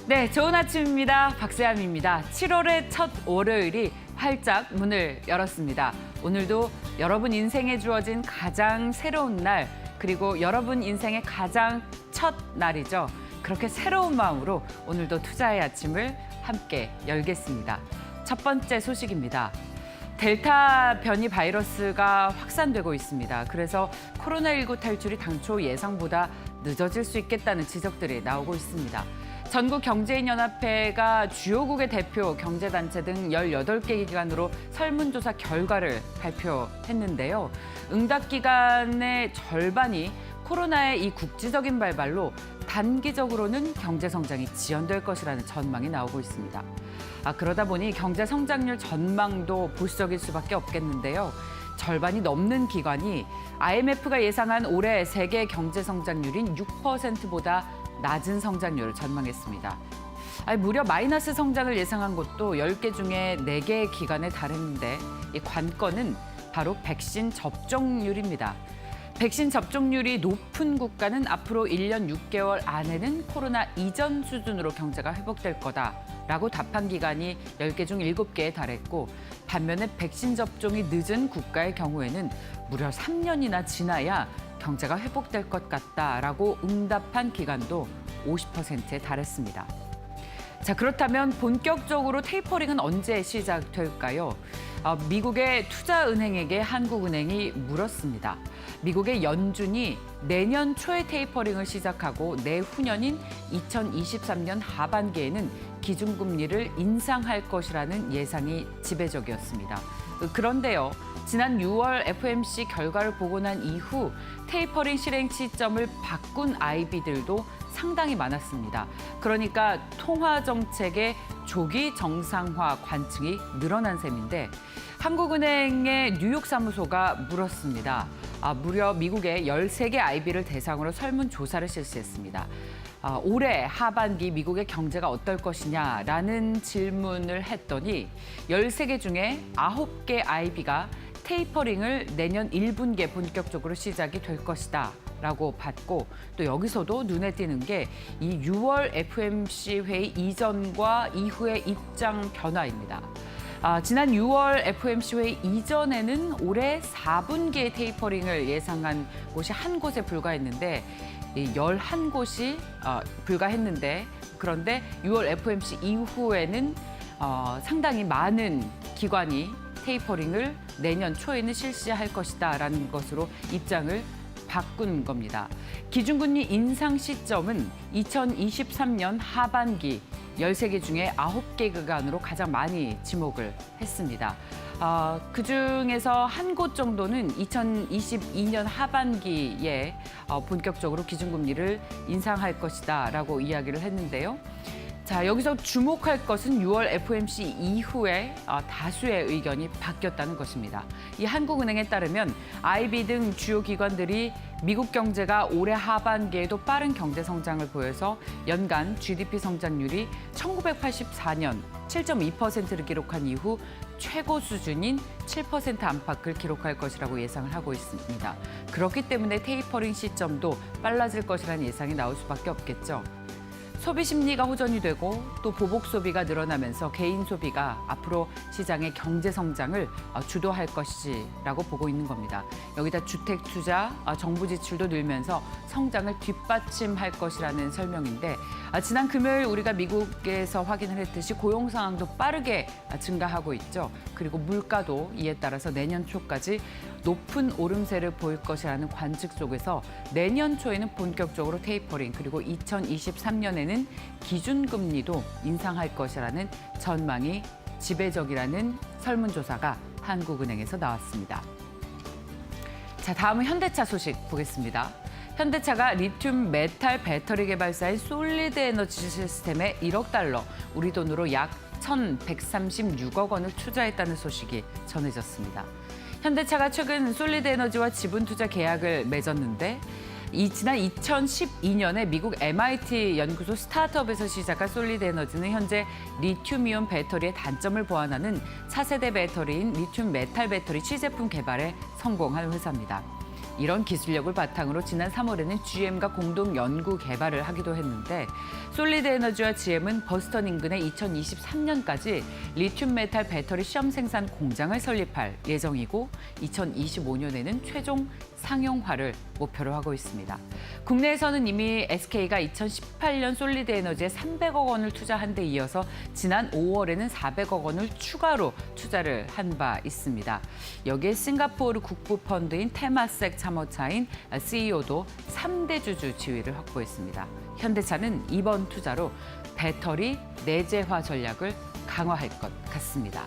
네, 좋은 아침입니다. 박세암입니다. 7월의 첫 월요일이 활짝 문을 열었습니다. 오늘도 여러분 인생에 주어진 가장 새로운 날, 그리고 여러분 인생의 가장 첫 날이죠. 그렇게 새로운 마음으로 오늘도 투자의 아침을 함께 열겠습니다. 첫 번째 소식입니다. 델타 변이 바이러스가 확산되고 있습니다. 그래서 코로나19 탈출이 당초 예상보다 늦어질 수 있겠다는 지적들이 나오고 있습니다. 전국경제인연합회가 주요국의 대표 경제단체 등 18개 기관으로 설문조사 결과를 발표했는데요. 응답 기관의 절반이 코로나의 이 국지적인 발발로 단기적으로는 경제 성장이 지연될 것이라는 전망이 나오고 있습니다. 그러다 보니 경제 성장률 전망도 보수적일 수밖에 없겠는데요. 절반이 넘는 기관이 IMF가 예상한 올해 세계 경제 성장률인 6%보다 낮은 성장률을 전망했습니다. 무려 마이너스 성장을 예상한 곳도 10개 중에 4개의 기관에 달했는데 이 관건은 바로 백신 접종률입니다. 백신 접종률이 높은 국가는 앞으로 1년 6개월 안에는 코로나 이전 수준으로 경제가 회복될 거다라고 답한 기관이 10개 중 7개에 달했고, 반면에 백신 접종이 늦은 국가의 경우에는 무려 3년이나 지나야 경제가 회복될 것 같다라고 응답한 기관도 50%에 달했습니다. 자, 그렇다면 본격적으로 테이퍼링은 언제 시작될까요? 미국의 투자은행에게 한국은행이 물었습니다. 미국의 연준이 내년 초에 테이퍼링을 시작하고 내후년인 2023년 하반기에는 기준금리를 인상할 것이라는 예상이 지배적이었습니다. 그런데요, 지난 6월 FOMC 결과를 보고 난 이후 테이퍼링 실행 시점을 바꾼 IB들도 상당히 많았습니다. 그러니까 통화 정책의 조기 정상화 관측이 늘어난 셈인데, 한국은행의 뉴욕 사무소가 물었습니다. 무려 미국의 13개 IB를 대상으로 설문조사를 실시했습니다. 올해 하반기 미국의 경제가 어떨 것이냐라는 질문을 했더니 13개 중에 9개 IB가 테이퍼링을 내년 1분기에 본격적으로 시작이 될 것이다 라고 봤고, 또 여기서도 눈에 띄는 게 이 6월 FOMC 회의 이전과 이후의 입장 변화입니다. 지난 6월 FOMC 회의 이전에는 올해 4분기에 테이퍼링을 예상한 곳이 한 곳에 불과했는데 11곳이 불과했는데, 그런데 6월 FOMC 이후에는 상당히 많은 기관이 테이퍼링을 내년 초에는 실시할 것이다라는 것으로 입장을 바꾼 겁니다. 기준금리 인상 시점은 2023년 하반기 13개 중에 9개 기관으로 가장 많이 지목을 했습니다. 그중에서 한 곳 정도는 2022년 하반기에 본격적으로 기준금리를 인상할 것이다라고 이야기를 했는데요. 자, 여기서 주목할 것은 6월 FOMC 이후에 다수의 의견이 바뀌었다는 것입니다. 이 한국은행에 따르면 IB 등 주요 기관들이 미국 경제가 올해 하반기에도 빠른 경제 성장을 보여서 연간 GDP 성장률이 1984년 7.2%를 기록한 이후 최고 수준인 7% 안팎을 기록할 것이라고 예상을 하고 있습니다. 그렇기 때문에 테이퍼링 시점도 빨라질 것이라는 예상이 나올 수밖에 없겠죠. 소비 심리가 호전이 되고 또 보복 소비가 늘어나면서 개인 소비가 앞으로 시장의 경제 성장을 주도할 것이라고 보고 있는 겁니다. 여기다 주택 투자, 정부 지출도 늘면서 성장을 뒷받침할 것이라는 설명인데, 지난 금요일 우리가 미국에서 확인을 했듯이 고용 상황도 빠르게 증가하고 있죠. 그리고 물가도 이에 따라서 내년 초까지 높은 오름세를 보일 것이라는 관측 속에서 내년 초에는 본격적으로 테이퍼링, 그리고 2023년에는 기준금리도 인상할 것이라는 전망이 지배적이라는 설문조사가 한국은행에서 나왔습니다. 자, 다음은 현대차 소식 보겠습니다. 현대차가 리튬 메탈 배터리 개발사인 솔리드 에너지 시스템에 1억 달러, 우리 돈으로 약 1,136억 원을 투자했다는 소식이 전해졌습니다. 현대차가 최근 솔리드 에너지와 지분 투자 계약을 맺었는데, 지난 2012년에 미국 MIT 연구소 스타트업에서 시작한 솔리드 에너지는 현재 리튬이온 배터리의 단점을 보완하는 차세대 배터리인 리튬 메탈 배터리 시제품 개발에 성공한 회사입니다. 이런 기술력을 바탕으로 지난 3월에는 GM과 공동 연구 개발을 하기도 했는데 솔리드 에너지와 GM은 버스턴 인근에 2023년까지 리튬 메탈 배터리 시험 생산 공장을 설립할 예정이고 2025년에는 최종 상용화를 목표로 하고 있습니다. 국내에서는 이미 SK가 2018년 솔리드 에너지에 300억 원을 투자한 데 이어서 지난 5월에는 400억 원을 추가로 투자를 한 바 있습니다. 여기에 싱가포르 국부 펀드인 테마섹 참여차인 CEO도 3대 주주 지위를 확보했습니다. 현대차는 이번 투자로 배터리 내재화 전략을 강화할 것 같습니다.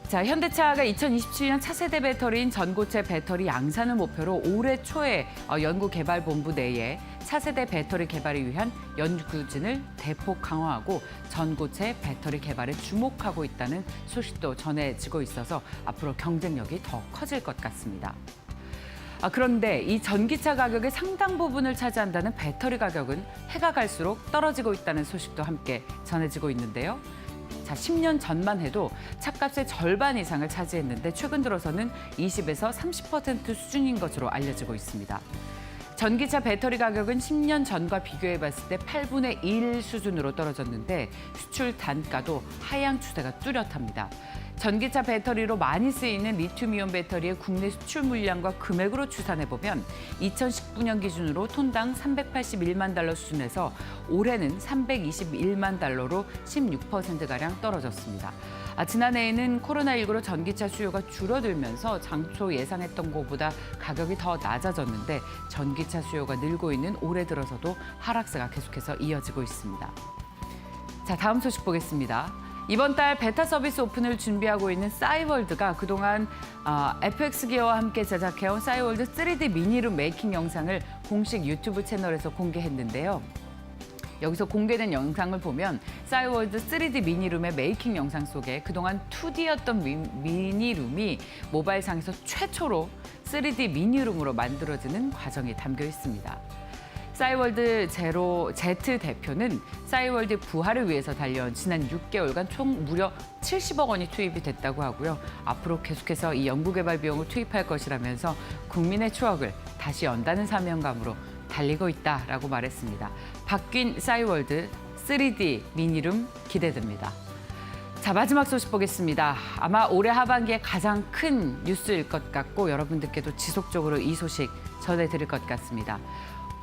자, 현대차가 2027년 차세대 배터리인 전고체 배터리 양산을 목표로 올해 초에 연구개발본부 내에 차세대 배터리 개발을 위한 연구진을 대폭 강화하고 전고체 배터리 개발에 주목하고 있다는 소식도 전해지고 있어서 앞으로 경쟁력이 더 커질 것 같습니다. 그런데 이 전기차 가격의 상당 부분을 차지한다는 배터리 가격은 해가 갈수록 떨어지고 있다는 소식도 함께 전해지고 있는데요. 자, 10년 전만 해도 차값의 절반 이상을 차지했는데 최근 들어서는 20에서 30% 수준인 것으로 알려지고 있습니다. 전기차 배터리 가격은 10년 전과 비교해 봤을 때 8분의 1 수준으로 떨어졌는데 수출 단가도 하향 추세가 뚜렷합니다. 전기차 배터리로 많이 쓰이는 리튬이온 배터리의 국내 수출 물량과 금액으로 추산해보면 2019년 기준으로 톤당 381만 달러 수준에서 올해는 321만 달러로 16%가량 떨어졌습니다. 지난해에는 코로나19로 전기차 수요가 줄어들면서 장초 예상했던 것보다 가격이 더 낮아졌는데 전기차 수요가 늘고 있는 올해 들어서도 하락세가 계속해서 이어지고 있습니다. 자, 다음 소식 보겠습니다. 이번 달 베타 서비스 오픈을 준비하고 있는 싸이월드가 그동안 FX 기어와 함께 제작해온 싸이월드 3D 미니룸 메이킹 영상을 공식 유튜브 채널에서 공개했는데요. 여기서 공개된 영상을 보면 싸이월드 3D 미니룸의 메이킹 영상 속에 그동안 2D였던 미니룸이 모바일상에서 최초로 3D 미니룸으로 만들어지는 과정이 담겨 있습니다. 싸이월드 제로 Z 대표는 싸이월드 부활을 위해서 달려온 지난 6개월간 총 무려 70억 원이 투입이 됐다고 하고요. 앞으로 계속해서 이 연구개발 비용을 투입할 것이라면서 국민의 추억을 다시 연다는 사명감으로 달리고 있다라고 말했습니다. 바뀐 싸이월드 3D 미니룸 기대됩니다. 자, 마지막 소식 보겠습니다. 아마 올해 하반기에 가장 큰 뉴스일 것 같고 여러분들께도 지속적으로 이 소식 전해드릴 것 같습니다.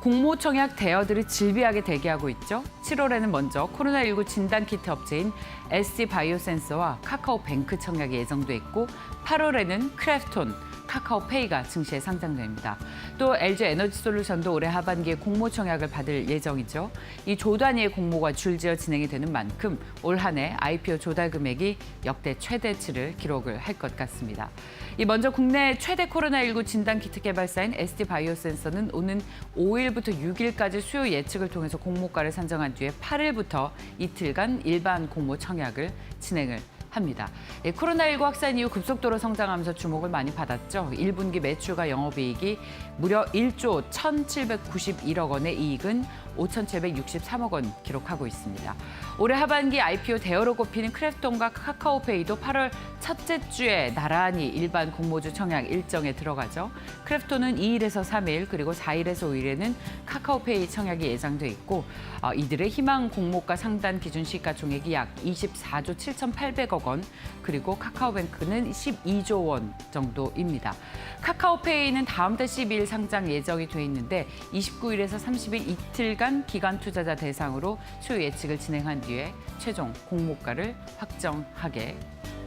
공모청약 대여들이 질비하게 대기하고 있죠. 7월에는 먼저 코로나19 진단키트 업체인 SC바이오센서와 카카오뱅크 청약이 예정돼 있고 8월에는 크래프톤, 카카오페이가 증시에 상장됩니다. 또 LG에너지솔루션도 올해 하반기에 공모청약을 받을 예정이죠. 이 조 단위의 공모가 줄지어 진행이 되는 만큼 올 한 해 IPO 조달 금액이 역대 최대치를 기록을 할 것 같습니다. 먼저 국내 최대 코로나19 진단키트 개발사인 SD바이오센서는 오는 5일부터 6일까지 수요 예측을 통해서 공모가를 산정한 뒤에 8일부터 이틀간 일반 공모 청약을 진행을 합니다. 코로나19 확산 이후 급속도로 성장하면서 주목을 많이 받았죠. 1분기 매출과 영업이익이 무려 1조 1,791억 원의 이익은 5,763억 원 기록하고 있습니다. 올해 하반기 IPO 대여로 꼽히는 크래프톤과 카카오페이도 8월 첫째 주에 나란히 일반 공모주 청약 일정에 들어가죠. 크래프톤은 2일에서 3일 그리고 4일에서 5일에는 카카오페이 청약이 예정돼 있고 이들의 희망 공모가 상단 기준 시가총액이 약 24조 7,800억 원 그리고 카카오뱅크는 12조 원 정도입니다. 카카오페이는 다음 달 12일 상장 예정이 돼 있는데 29일에서 30일 이틀간 기관 투자자 대상으로 수요 예측을 진행한 뒤에 최종 공모가를 확정하게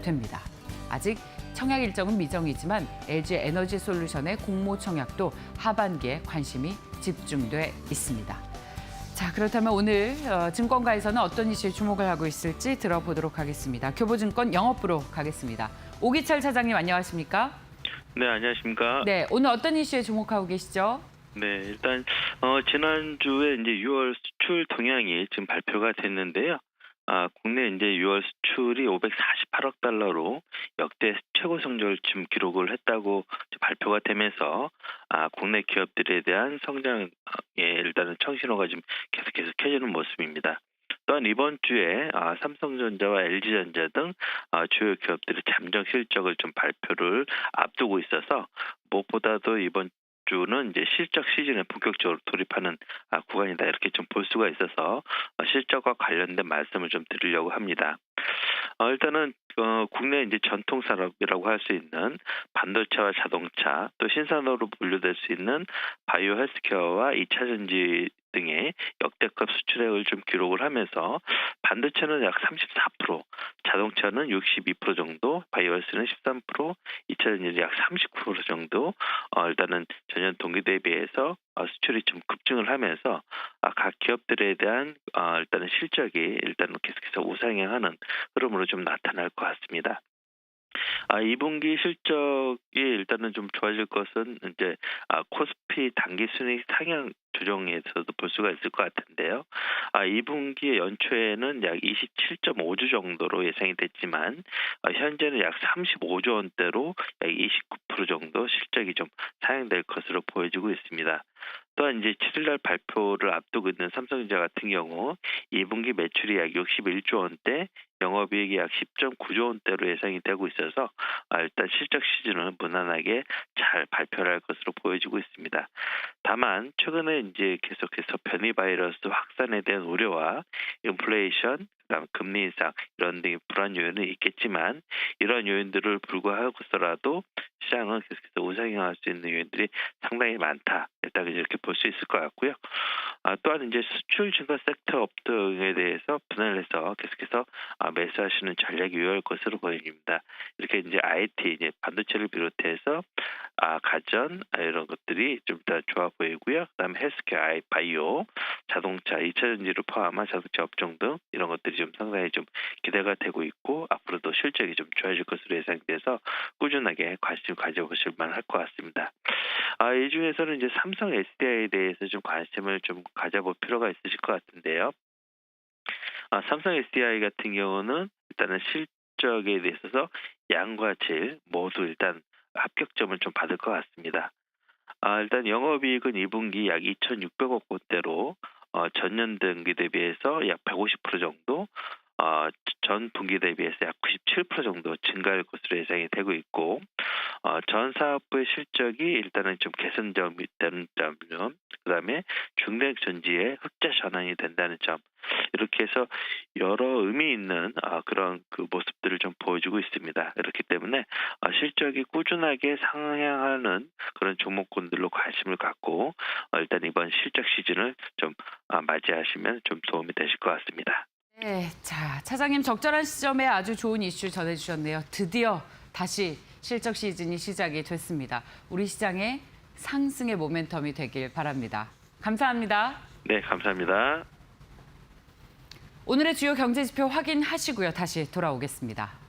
됩니다. 아직 청약 일정은 미정이지만 LG에너지솔루션의 공모 청약도 하반기에 관심이 집중돼 있습니다. 자, 그렇다면 오늘 증권가에서는 어떤 이슈에 주목을 하고 있을지 들어보도록 하겠습니다. 교보증권 영업부로 가겠습니다. 오기철 차장님 안녕하십니까? 네, 안녕하십니까? 네, 오늘 어떤 이슈에 주목하고 계시죠? 네, 일단 지난주에 이제 6월 수출 동향이 지금 발표가 됐는데요. 국내 이제 6월 수출이 548억 달러로 역대 최고 성적을 지금 기록을 했다고 발표가 되면서 국내 기업들에 대한 성장에 일단은 청신호가 지금 계속해서 켜지는 모습입니다. 또한 이번 주에 삼성전자와 LG전자 등 주요 기업들의 잠정 실적을 좀 발표를 앞두고 있어서 무엇보다도 이번 주는 이제 실적 시즌에 본격적으로 돌입하는 구간이다 이렇게 좀 볼 수가 있어서 실적과 관련된 말씀을 좀 드리려고 합니다. 일단은 국내 이제 전통 산업이라고 할 수 있는 반도체와 자동차 또 신산업으로 분류될 수 있는 바이오 헬스케어와 2차 전지 등의 역대급 수출액을 좀 기록을 하면서 반도체는 약 34%, 자동차는 62% 정도, 바이오 헬스는 13%, 2차 전지는 약 39% 정도 일단은 전년 동기 대비해서 수출이 좀 급증을 하면서 각 기업들에 대한 일단은 실적이 일단은 계속해서 우상향하는 흐름으로 좀 나타날 것 같습니다. 2분기 실적이 일단은 좀 좋아질 것은 이제 코스피 당기 순이익 상향 조정에서도 볼 수가 있을 것 같은데요. 2분기 연초에는 약 27.5조 정도로 예상이 됐지만 현재는 약 35조 원대로 약 29% 정도 실적이 좀 상향될 것으로 보여지고 있습니다. 또한 이제 7일날 발표를 앞두고 있는 삼성전자 같은 경우 2분기 매출이 약 61조 원대, 영업이익이 약 10.9조 원대로 예상이 되고 있어서 일단 실적 시즌은 무난하게 잘 발표를 할 것으로 보여지고 있습니다. 다만 최근에 이제 계속해서 변이 바이러스 확산에 대한 우려와 인플레이션, 그다음 금리 인상 이런 등의 불안 요인은 있겠지만 이런 요인들을 불구하고서라도 시장은 계속해서 우상향할 수 있는 요인들이 상당히 많다. 일단 이렇게 볼 수 있을 것 같고요. 또한 이제 수출 증가 섹터 업등에 대해서 분할해서 계속해서 매수하시는 전략이 유효할 것으로 보입니다. 이렇게 이제 IT, 이제 반도체를 비롯해서 가전 이런 것들이 좀 더 좋아 보이고요. 그다음에 헬스케어, 바이오, 자동차, 2차 전지를 포함한 자동차 업종 등 이런 것들이 좀 상당히 좀 기대가 되고 있고 앞으로도 실적이 좀 좋아질 것으로 예상돼서 꾸준하게 관심 가져보실 만할 것 같습니다. 이 중에서는 이제 삼성 SDI에 대해서 좀 관심을 좀 가져볼 필요가 있으실 것 같은데요. 삼성 SDI 같은 경우는 일단은 실적에 대해서 양과 질 모두 일단 합격점을 좀 받을 것 같습니다. 일단 영업이익은 2분기 약 2,600억 원대로 전년 동기 대비해서 약 150% 정도, 전 분기 대비해서 약 97% 정도 증가할 것으로 예상이 되고 있고, 전 사업부의 실적이 일단은 좀 개선점이 되는 점, 그다음에 중대형 전지의 흑자 전환이 된다는 점, 이렇게 해서 여러 의미 있는 그런 그 모습들을 좀 보여주고 있습니다. 그렇기 때문에 실적이 꾸준하게 상향하는 그런 종목군들로 관심을 갖고 일단 이번 실적 시즌을 좀 맞이하시면 좀 도움이 되실 것 같습니다. 네, 자, 차장님 적절한 시점에 아주 좋은 이슈 전해주셨네요. 드디어 다시 실적 시즌이 시작이 됐습니다. 우리 시장의 상승의 모멘텀이 되길 바랍니다. 감사합니다. 네, 감사합니다. 오늘의 주요 경제지표 확인하시고요. 다시 돌아오겠습니다.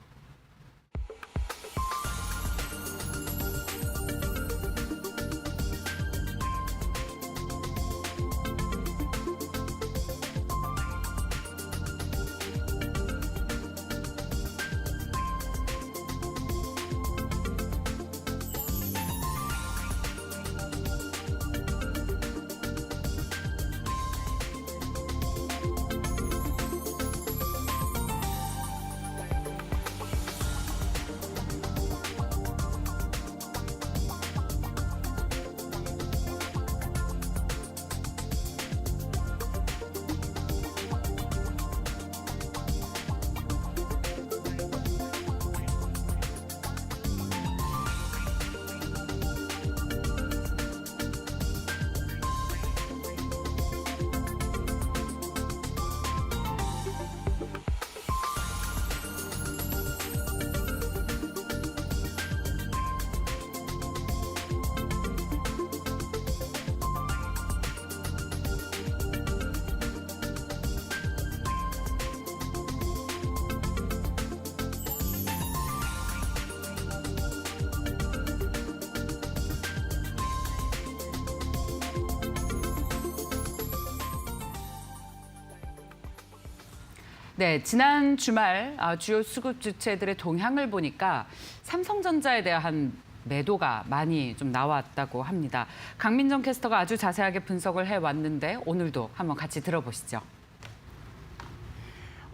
네, 지난 주말 주요 수급 주체들의 동향을 보니까 삼성전자에 대한 매도가 많이 좀 나왔다고 합니다. 강민정 캐스터가 아주 자세하게 분석을 해왔는데 오늘도 한번 같이 들어보시죠.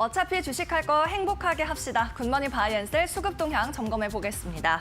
어차피 주식할 거 행복하게 합시다. 굿모닝 바이앤셀 수급 동향 점검해 보겠습니다.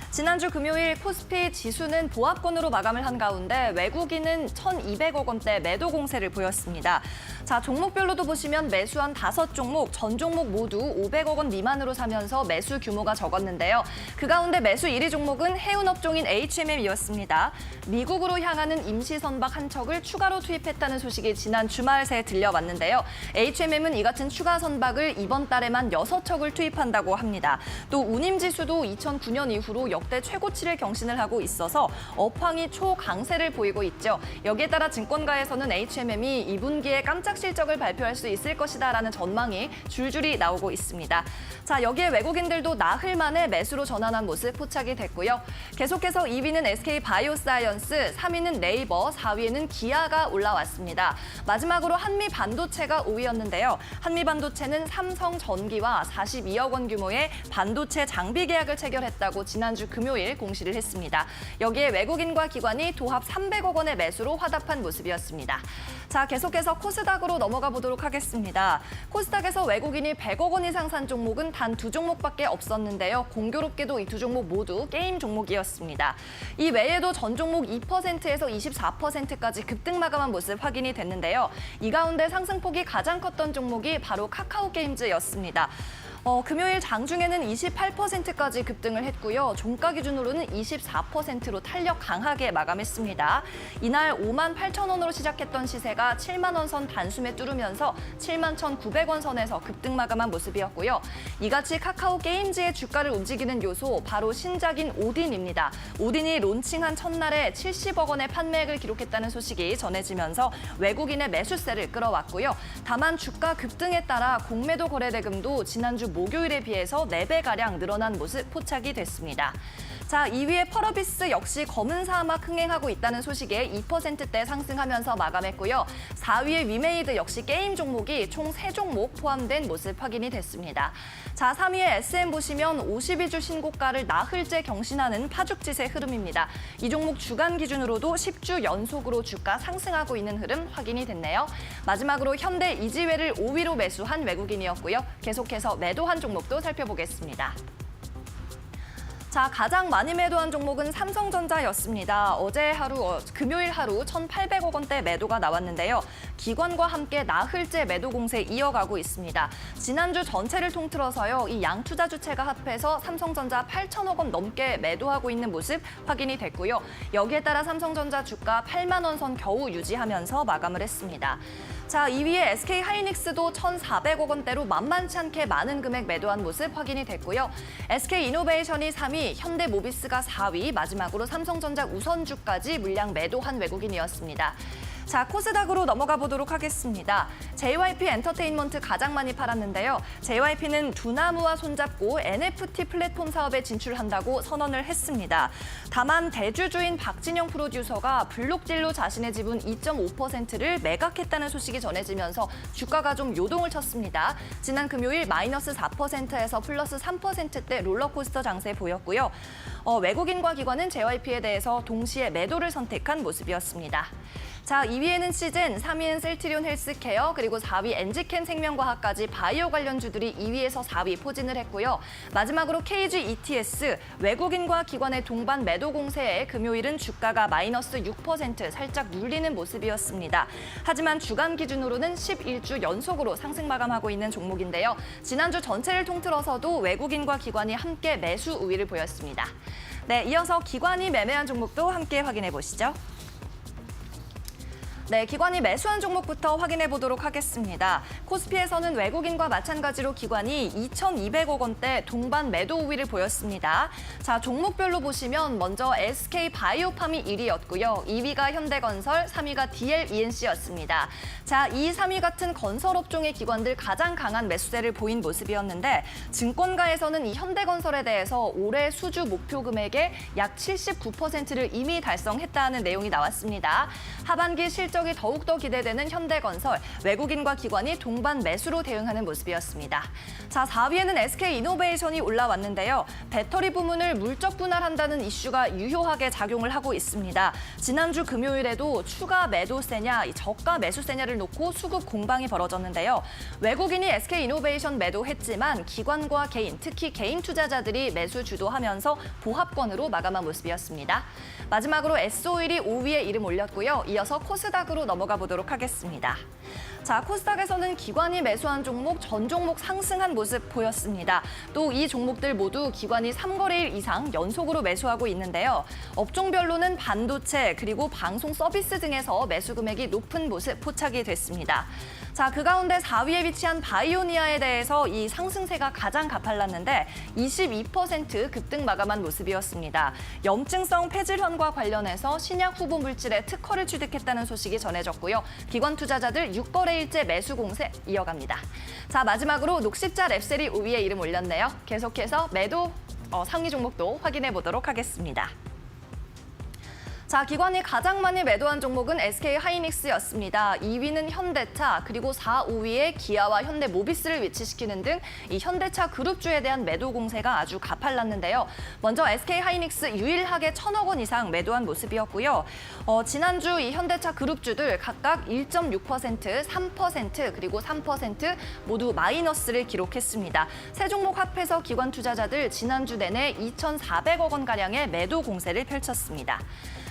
지난주 금요일 코스피 지수는 보합권으로 마감을 한 가운데 외국인은 1,200억 원대 매도 공세를 보였습니다. 자, 종목별로도 보시면 매수한 5종목, 전 종목 모두 500억 원 미만으로 사면서 매수 규모가 적었는데요. 그 가운데 매수 1위 종목은 해운업종인 HMM이었습니다. 미국으로 향하는 임시 선박 한 척을 추가로 투입했다는 소식이 지난 주말 새 들려왔는데요. HMM은 이 같은 추가 선박을 이번 달에만 6척을 투입한다고 합니다. 또 운임지수도 2009년 이후로 역대 최고치를 경신을 하고 있어서 업황이 초강세를 보이고 있죠. 여기에 따라 증권가에서는 HMM이 2분기에 깜짝 실적을 발표할 수 있을 것이다라는 전망이 줄줄이 나오고 있습니다. 자, 여기에 외국인들도 나흘 만에 매수로 전환한 모습 포착이 됐고요. 계속해서 2위는 SK바이오사이언스, 3위는 네이버, 4위에는 기아가 올라왔습니다. 마지막으로 한미반도체가 5위였는데요. 한미반도체는 삼성전기와 42억 원 규모의 반도체 장비 계약을 체결했다고 지난주 금요일 공시를 했습니다. 여기에 외국인과 기관이 도합 300억 원의 매수로 화답한 모습이었습니다. 자, 계속해서 코스닥으로 넘어가 보도록 하겠습니다. 코스닥에서 외국인이 100억 원 이상 산 종목은 단 2종목밖에 없었는데요. 공교롭게도 이 2종목 모두 게임 종목이었습니다. 이 외에도 전 종목 2%에서 24%까지 급등 마감한 모습 확인이 됐는데요. 이 가운데 상승폭이 가장 컸던 종목이 바로 카카오게임즈였습니다. 금요일 장중에는 28%까지 급등을 했고요. 종가 기준으로는 24%로 탄력 강하게 마감했습니다. 이날 5만 8천 원으로 시작했던 시세가 7만 원 선 단숨에 뚫으면서 7만 1,900원 선에서 급등 마감한 모습이었고요. 이같이 카카오 게임즈의 주가를 움직이는 요소 바로 신작인 오딘입니다. 오딘이 론칭한 첫날에 70억 원의 판매액을 기록했다는 소식이 전해지면서 외국인의 매수세를 끌어왔고요. 다만 주가 급등에 따라 공매도 거래 대금도 지난주 목요일에 비해서 4배가량 늘어난 모습 포착이 됐습니다. 자, 2위의 펄어비스 역시 검은 사막 흥행하고 있다는 소식에 2%대 상승하면서 마감했고요. 4위의 위메이드 역시 게임 종목이 총 3종목 포함된 모습 확인이 됐습니다. 자, 3위의 SM 보시면 52주 신고가를 나흘째 경신하는 파죽지세 흐름입니다. 이 종목 주간 기준으로도 10주 연속으로 주가 상승하고 있는 흐름 확인이 됐네요. 마지막으로 현대 이지웨를 5위로 매수한 외국인이었고요. 계속해서 매도한 종목도 살펴보겠습니다. 자, 가장 많이 매도한 종목은 삼성전자였습니다. 어제 하루, 금요일 하루 1,800억 원대 매도가 나왔는데요. 기관과 함께 나흘째 매도 공세 이어가고 있습니다. 지난주 전체를 통틀어서요, 이 양투자 주체가 합해서 삼성전자 8천억 원 넘게 매도하고 있는 모습 확인이 됐고요. 여기에 따라 삼성전자 주가 8만 원 선 겨우 유지하면서 마감을 했습니다. 자, 2위의 SK하이닉스도 1,400억 원대로 만만치 않게 많은 금액 매도한 모습 확인이 됐고요. SK이노베이션이 3위, 현대모비스가 4위, 마지막으로 삼성전자 우선주까지 물량 매도한 외국인이었습니다. 자, 코스닥으로 넘어가 보도록 하겠습니다. JYP 엔터테인먼트 가장 많이 팔았는데요. JYP는 두나무와 손잡고 NFT 플랫폼 사업에 진출한다고 선언을 했습니다. 다만 대주주인 박진영 프로듀서가 블록딜로 자신의 지분 2.5%를 매각했다는 소식이 전해지면서 주가가 좀 요동을 쳤습니다. 지난 금요일 마이너스 4%에서 플러스 3%대 롤러코스터 장세 보였고요. 외국인과 기관은 JYP에 대해서 동시에 매도를 선택한 모습이었습니다. 자, 2위에는 시즌, 3위는 셀트리온 헬스케어, 그리고 4위 엔지켄 생명과학까지 바이오 관련주들이 2위에서 4위 포진을 했고요. 마지막으로 KG ETS, 외국인과 기관의 동반 매도 공세에 금요일은 주가가 마이너스 6% 살짝 눌리는 모습이었습니다. 하지만 주간 기준으로는 11주 연속으로 상승 마감하고 있는 종목인데요. 지난주 전체를 통틀어서도 외국인과 기관이 함께 매수 우위를 보였습니다. 네, 이어서 기관이 매매한 종목도 함께 확인해 보시죠. 네, 기관이 매수한 종목부터 확인해 보도록 하겠습니다. 코스피에서는 외국인과 마찬가지로 기관이 2,200억 원대 동반 매도 우위를 보였습니다. 자, 종목별로 보시면 먼저 SK바이오팜이 1위였고요. 2위가 현대건설, 3위가 DLENC였습니다. 자, 2, 3위 같은 건설업종의 기관들 가장 강한 매수세를 보인 모습이었는데 증권가에서는 이 현대건설에 대해서 올해 수주 목표 금액의 약 79%를 이미 달성했다는 내용이 나왔습니다. 하반기 실적 실적이 더욱더 기대되는 현대건설, 외국인과 기관이 동반 매수로 대응하는 모습이었습니다. 자, 4위에는 SK이노베이션이 올라왔는데요. 배터리 부문을 물적 분할한다는 이슈가 유효하게 작용을 하고 있습니다. 지난주 금요일에도 추가 매도세냐, 저가 매수세냐를 놓고 수급 공방이 벌어졌는데요. 외국인이 SK이노베이션 매도했지만 기관과 개인, 특히 개인 투자자들이 매수 주도하면서 보합권으로 마감한 모습이었습니다. 마지막으로 S-오일이 5위에 이름 올렸고요. 이어서 코스닥으로 넘어가 보도록 하겠습니다. 자, 코스닥에서는 기관이 매수한 종목, 전 종목 상승한 모습 보였습니다. 또 이 종목들 모두 기관이 3거래일 이상 연속으로 매수하고 있는데요. 업종별로는 반도체 그리고 방송 서비스 등에서 매수 금액이 높은 모습 포착이 됐습니다. 자, 그 가운데 4위에 위치한 바이오니아에 대해서 이 상승세가 가장 가팔랐는데 22% 급등 마감한 모습이었습니다. 염증성 폐질환과 관련해서 신약 후보 물질의 특허를 취득했다는 소식이 전해졌고요. 기관 투자자들 6거래일째 매수 공세 이어갑니다. 자, 마지막으로 녹십자 랩셀이 5위에 이름 올렸네요. 계속해서 매도 상위 종목도 확인해 보도록 하겠습니다. 자, 기관이 가장 많이 매도한 종목은 SK하이닉스였습니다. 2위는 현대차, 그리고 4, 5위에 기아와 현대모비스를 위치시키는 등 이 현대차 그룹주에 대한 매도 공세가 아주 가팔랐는데요. 먼저 SK하이닉스 유일하게 1,000억 원 이상 매도한 모습이었고요. 지난주 이 현대차 그룹주들 각각 1.6%, 3%, 그리고 3% 모두 마이너스를 기록했습니다. 세 종목 합해서 기관 투자자들 지난주 내내 2,400억 원가량의 매도 공세를 펼쳤습니다.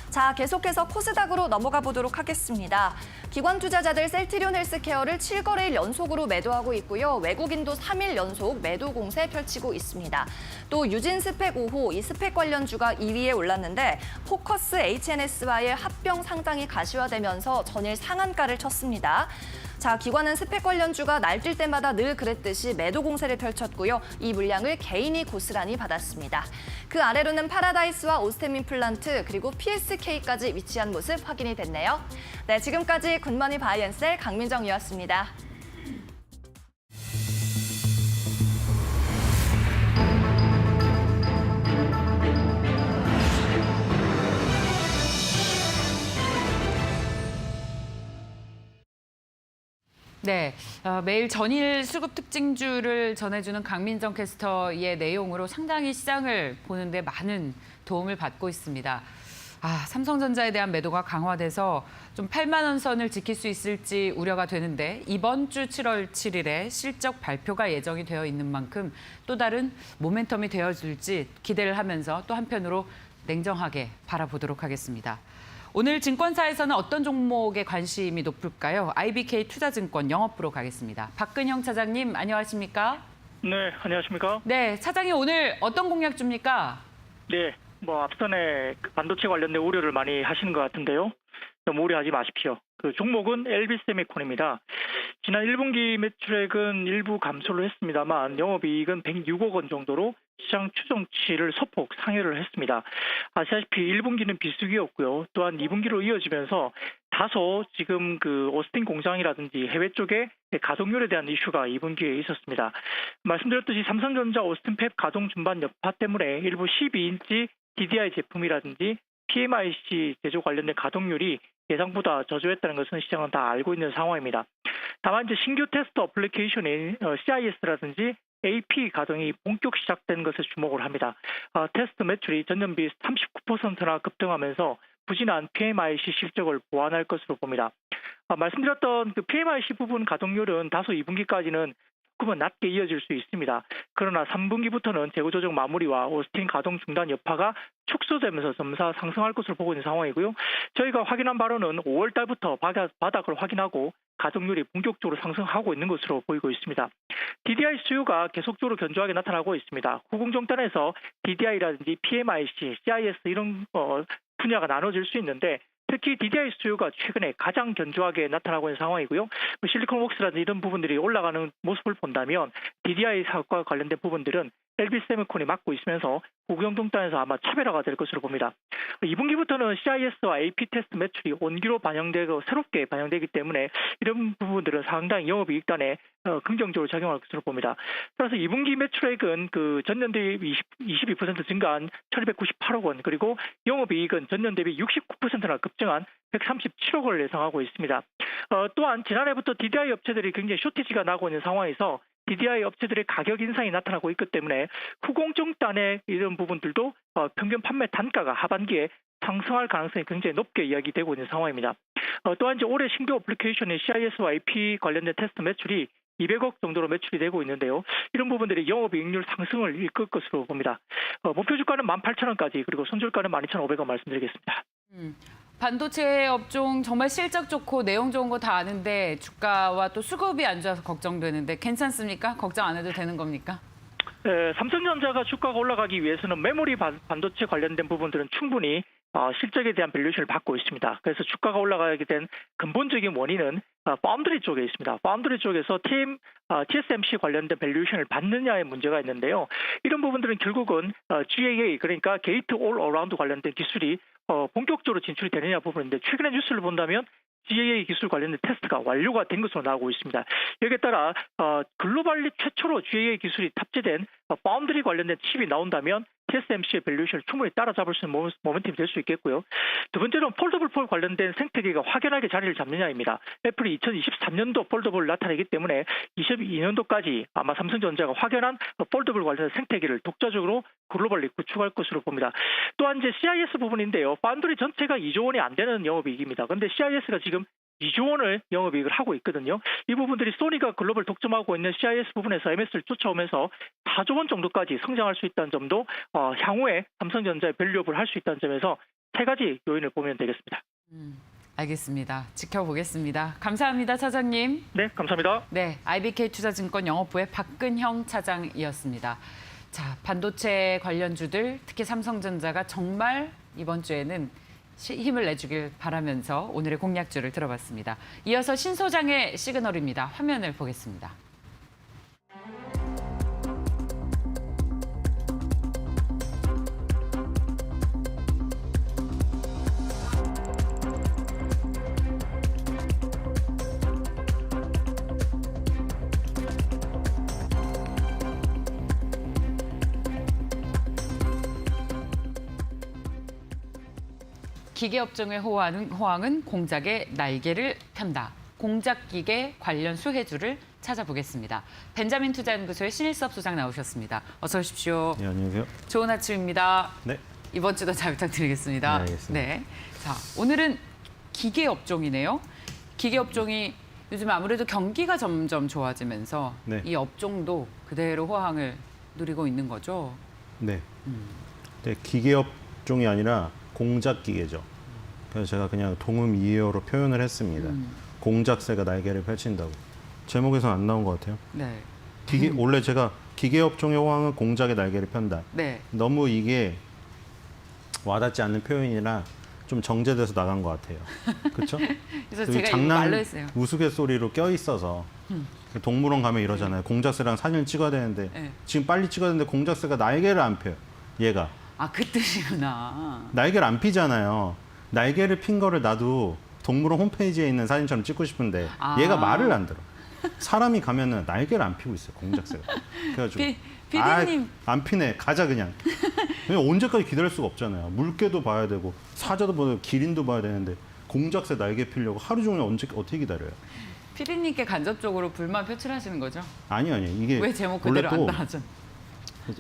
자, 계속해서 코스닥으로 넘어가 보도록 하겠습니다. 기관 투자자들 셀트리온 헬스케어를 7거래일 연속으로 매도하고 있고요. 외국인도 3일 연속 매도 공세 펼치고 있습니다. 또 유진 스펙 5호, 이 스펙 관련주가 2위에 올랐는데 포커스 HNS와의 합병 상당히 가시화되면서 전일 상한가를 쳤습니다. 자, 기관은 스펙 관련주가 날뛸 때마다 늘 그랬듯이 매도 공세를 펼쳤고요. 이 물량을 개인이 고스란히 받았습니다. 그 아래로는 파라다이스와 오스템 임플란트 그리고 PSK까지 위치한 모습 확인이 됐네요. 네, 지금까지 굿모닝 바이앤셀 강민정이었습니다. 네, 매일 전일 수급 특징주를 전해주는 강민정 캐스터의 내용으로 상당히 시장을 보는데 많은 도움을 받고 있습니다. 삼성전자에 대한 매도가 강화돼서 좀 8만 원 선을 지킬 수 있을지 우려가 되는데 이번 주 7월 7일에 실적 발표가 예정이 되어 있는 만큼 또 다른 모멘텀이 되어줄지 기대를 하면서 또 한편으로 냉정하게 바라보도록 하겠습니다. 오늘 증권사에서는 어떤 종목에 관심이 높을까요? IBK 투자증권 영업부로 가겠습니다. 박근형 차장님, 안녕하십니까? 네, 안녕하십니까? 네, 차장님 오늘 어떤 공약 줍니까? 네, 앞선에 반도체 관련된 우려를 많이 하시는 것 같은데요. 너무 우려하지 마십시오. 그 종목은 LB세미콘입니다. 지난 1분기 매출액은 일부 감소를 했습니다만 영업이익은 106억 원 정도로 시장 추정치를 소폭 상회를 했습니다. 아시다시피 1분기는 비수기였고요. 또한 2분기로 이어지면서 다소 지금 그 오스틴 공장이라든지 해외 쪽에 가동률에 대한 이슈가 2분기에 있었습니다. 말씀드렸듯이 삼성전자 오스틴 팹 가동 중반 여파 때문에 일부 12인치 DDI 제품이라든지 PMIC 제조 관련된 가동률이 예상보다 저조했다는 것은 시장은 다 알고 있는 상황입니다. 다만 이제 신규 테스트 어플리케이션인 CIS라든지 AP 가동이 본격 시작된 것에 주목을 합니다. 테스트 매출이 전년비 39%나 급등하면서 부진한 PMIC 실적을 보완할 것으로 봅니다. 말씀드렸던 그 PMIC 부분 가동률은 다소 2분기까지는 조금은 낮게 이어질 수 있습니다. 그러나 3분기부터는 재고 조정 마무리와 오스틴 가동 중단 여파가 축소되면서 점차 상승할 것으로 보고 있는 상황이고요. 저희가 확인한 바로는 5월 달부터 바닥을 확인하고 가동률이 본격적으로 상승하고 있는 것으로 보이고 있습니다. DDI 수요가 계속적으로 견조하게 나타나고 있습니다. 후공정단에서 DDI라든지 PMIC, CIS 이런 분야가 나눠질 수 있는데 특히 DDI 수요가 최근에 가장 견조하게 나타나고 있는 상황이고요. 실리콘웍스라든지 이런 부분들이 올라가는 모습을 본다면 DDI 사업과 관련된 부분들은 LB세미콘이 맡고 있으면서 후공정단에서 아마 차별화가 될 것으로 봅니다. 2분기부터는 CIS와 AP 테스트 매출이 온기로 반영되고 새롭게 반영되기 때문에 이런 부분들은 상당히 영업이익단에 긍정적으로 작용할 것으로 봅니다. 따라서 2분기 매출액은 그 전년 대비 22% 증가한 1,298억 원, 그리고 영업이익은 전년 대비 69%나 급증한 137억 원을 예상하고 있습니다. 또한 지난해부터 DDI 업체들이 굉장히 쇼티지가 나고 있는 상황에서 DDI 업체들의 가격 인상이 나타나고 있기 때문에 후공정단의 이런 부분들도 평균 판매 단가가 하반기에 상승할 가능성이 굉장히 높게 이야기되고 있는 상황입니다. 또한 이제 올해 신규 어플리케이션의 CIS와 IP 관련된 테스트 매출이 200억 정도로 매출이 되고 있는데요. 이런 부분들이 영업이익률 상승을 이끌 것으로 봅니다. 목표 주가는 18,000원까지 그리고 손절가는 12,500원 말씀드리겠습니다. 반도체 업종 정말 실적 좋고 내용 좋은 거 다 아는데 주가와 또 수급이 안 좋아서 걱정되는데 괜찮습니까? 걱정 안 해도 되는 겁니까? 삼성전자가 주가가 올라가기 위해서는 메모리 반도체 관련된 부분들은 충분히 실적에 대한 밸류에이션을 받고 있습니다. 그래서 주가가 올라가게 된 근본적인 원인은 파운드리 쪽에 있습니다. 파운드리 쪽에서 TSMC 관련된 밸류에이션을 받느냐의 문제가 있는데요. 이런 부분들은 결국은 GAA 그러니까 게이트 올 어라운드 관련된 기술이 본격적으로 진출이 되느냐 부분인데 최근의 뉴스를 본다면 GAA 기술 관련된 테스트가 완료가 된 것으로 나오고 있습니다. 여기에 따라 글로벌리 최초로 GAA 기술이 탑재된 파운드리 관련된 칩이 나온다면 TSMC의 밸류에이션을 충분히 따라잡을 수 있는 모멘텀이 될 수 있겠고요. 두 번째는 폴더블 폴 관련된 생태계가 확연하게 자리를 잡느냐입니다. 애플이 2023년도 폴더블을 나타내기 때문에 22년도까지 아마 삼성전자가 확연한 폴더블 관련된 생태계를 독자적으로 글로벌리 구축할 것으로 봅니다. 또한 이제 CIS 부분인데요. 파운드리 전체가 2조 원이 안 되는 영업이익입니다. 그런데 CIS가 지금 2조 원을 영업이익을 하고 있거든요. 이 부분들이 소니가 글로벌 독점하고 있는 CIS 부분에서 MS를 쫓아오면서 4조 원 정도까지 성장할 수 있다는 점도 향후에 삼성전자의 밸류업을 할 수 있다는 점에서 세 가지 요인을 보면 되겠습니다. 알겠습니다. 지켜보겠습니다. 감사합니다, 차장님. 네, 감사합니다. 네, IBK 투자증권 영업부의 박근형 차장이었습니다. 자, 반도체 관련주들, 특히 삼성전자가 정말 이번 주에는 힘을 내주길 바라면서 오늘의 공략주를 들어봤습니다. 이어서 신 소장의 시그널입니다. 화면을 보겠습니다. 기계업종의 호황은 공작의 날개를 편다. 공작기계 관련 수혜주를 찾아보겠습니다. 벤자민 투자연구소의 신일섭 소장 나오셨습니다. 어서 오십시오. 네, 안녕하세요. 좋은 아침입니다. 네. 이번 주도 잘 부탁드리겠습니다. 네, 알겠습니다. 네. 자, 오늘은 기계업종이네요. 기계업종이 요즘 아무래도 경기가 점점 좋아지면서 네. 이 업종도 그대로 호황을 누리고 있는 거죠. 네. 네, 기계업종이 아니라 공작기계죠. 그래서 제가 그냥 동음이의어로 표현을 했습니다. 공작새가 날개를 펼친다고. 제목에서는 안 나온 것 같아요. 네. 원래 제가 기계업종의 호황은 공작의 날개를 편다. 네. 너무 이게 와닿지 않는 표현이라 좀 정제돼서 나간 것 같아요. 그렇죠? 그래서 제가 이거 말로 했어요. 우스갯소리로 껴있어서 동물원 가면 이러잖아요. 공작새랑 사진을 찍어야 되는데 네. 지금 빨리 찍어야 되는데 공작새가 날개를 안 펴요. 얘가. 아, 그 뜻이구나. 날개를 안 피잖아요. 날개를 핀 거를 나도 동물원 홈페이지에 있는 사진처럼 찍고 싶은데 얘가 말을 안 들어. 사람이 가면은 날개를 안 피고 있어요. 공작새가. 그래가지고 피디님. 안 피네. 가자 그냥. 언제까지 기다릴 수가 없잖아요. 물개도 봐야 되고 사자도 봐야 되고 기린도 봐야 되는데 공작새 날개 피려고 하루 종일 어떻게 기다려요? 피디님께 간접적으로 불만 표출하시는 거죠? 아니요. 이게 왜 제목 원래 그대로 안 나왔죠?